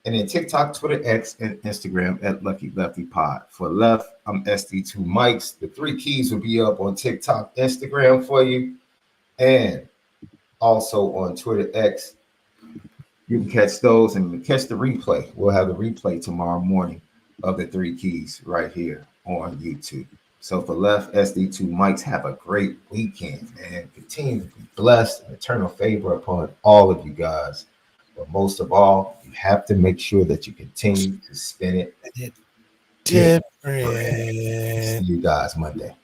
And then TikTok, Twitter, X, and Instagram at Lucky Lefty Pod. For Left, I'm SD2 Mics. The 3 keys will be up on TikTok, Instagram for you. And also on Twitter, X. You can catch those and catch the replay. We'll have the replay tomorrow morning of the 3 keys right here on YouTube. So for Left, SD2 Mics, have a great weekend, man. Continue to be blessed and eternal favor upon all of you guys. But most of all, you have to make sure that you continue to spin it different. See you guys Monday.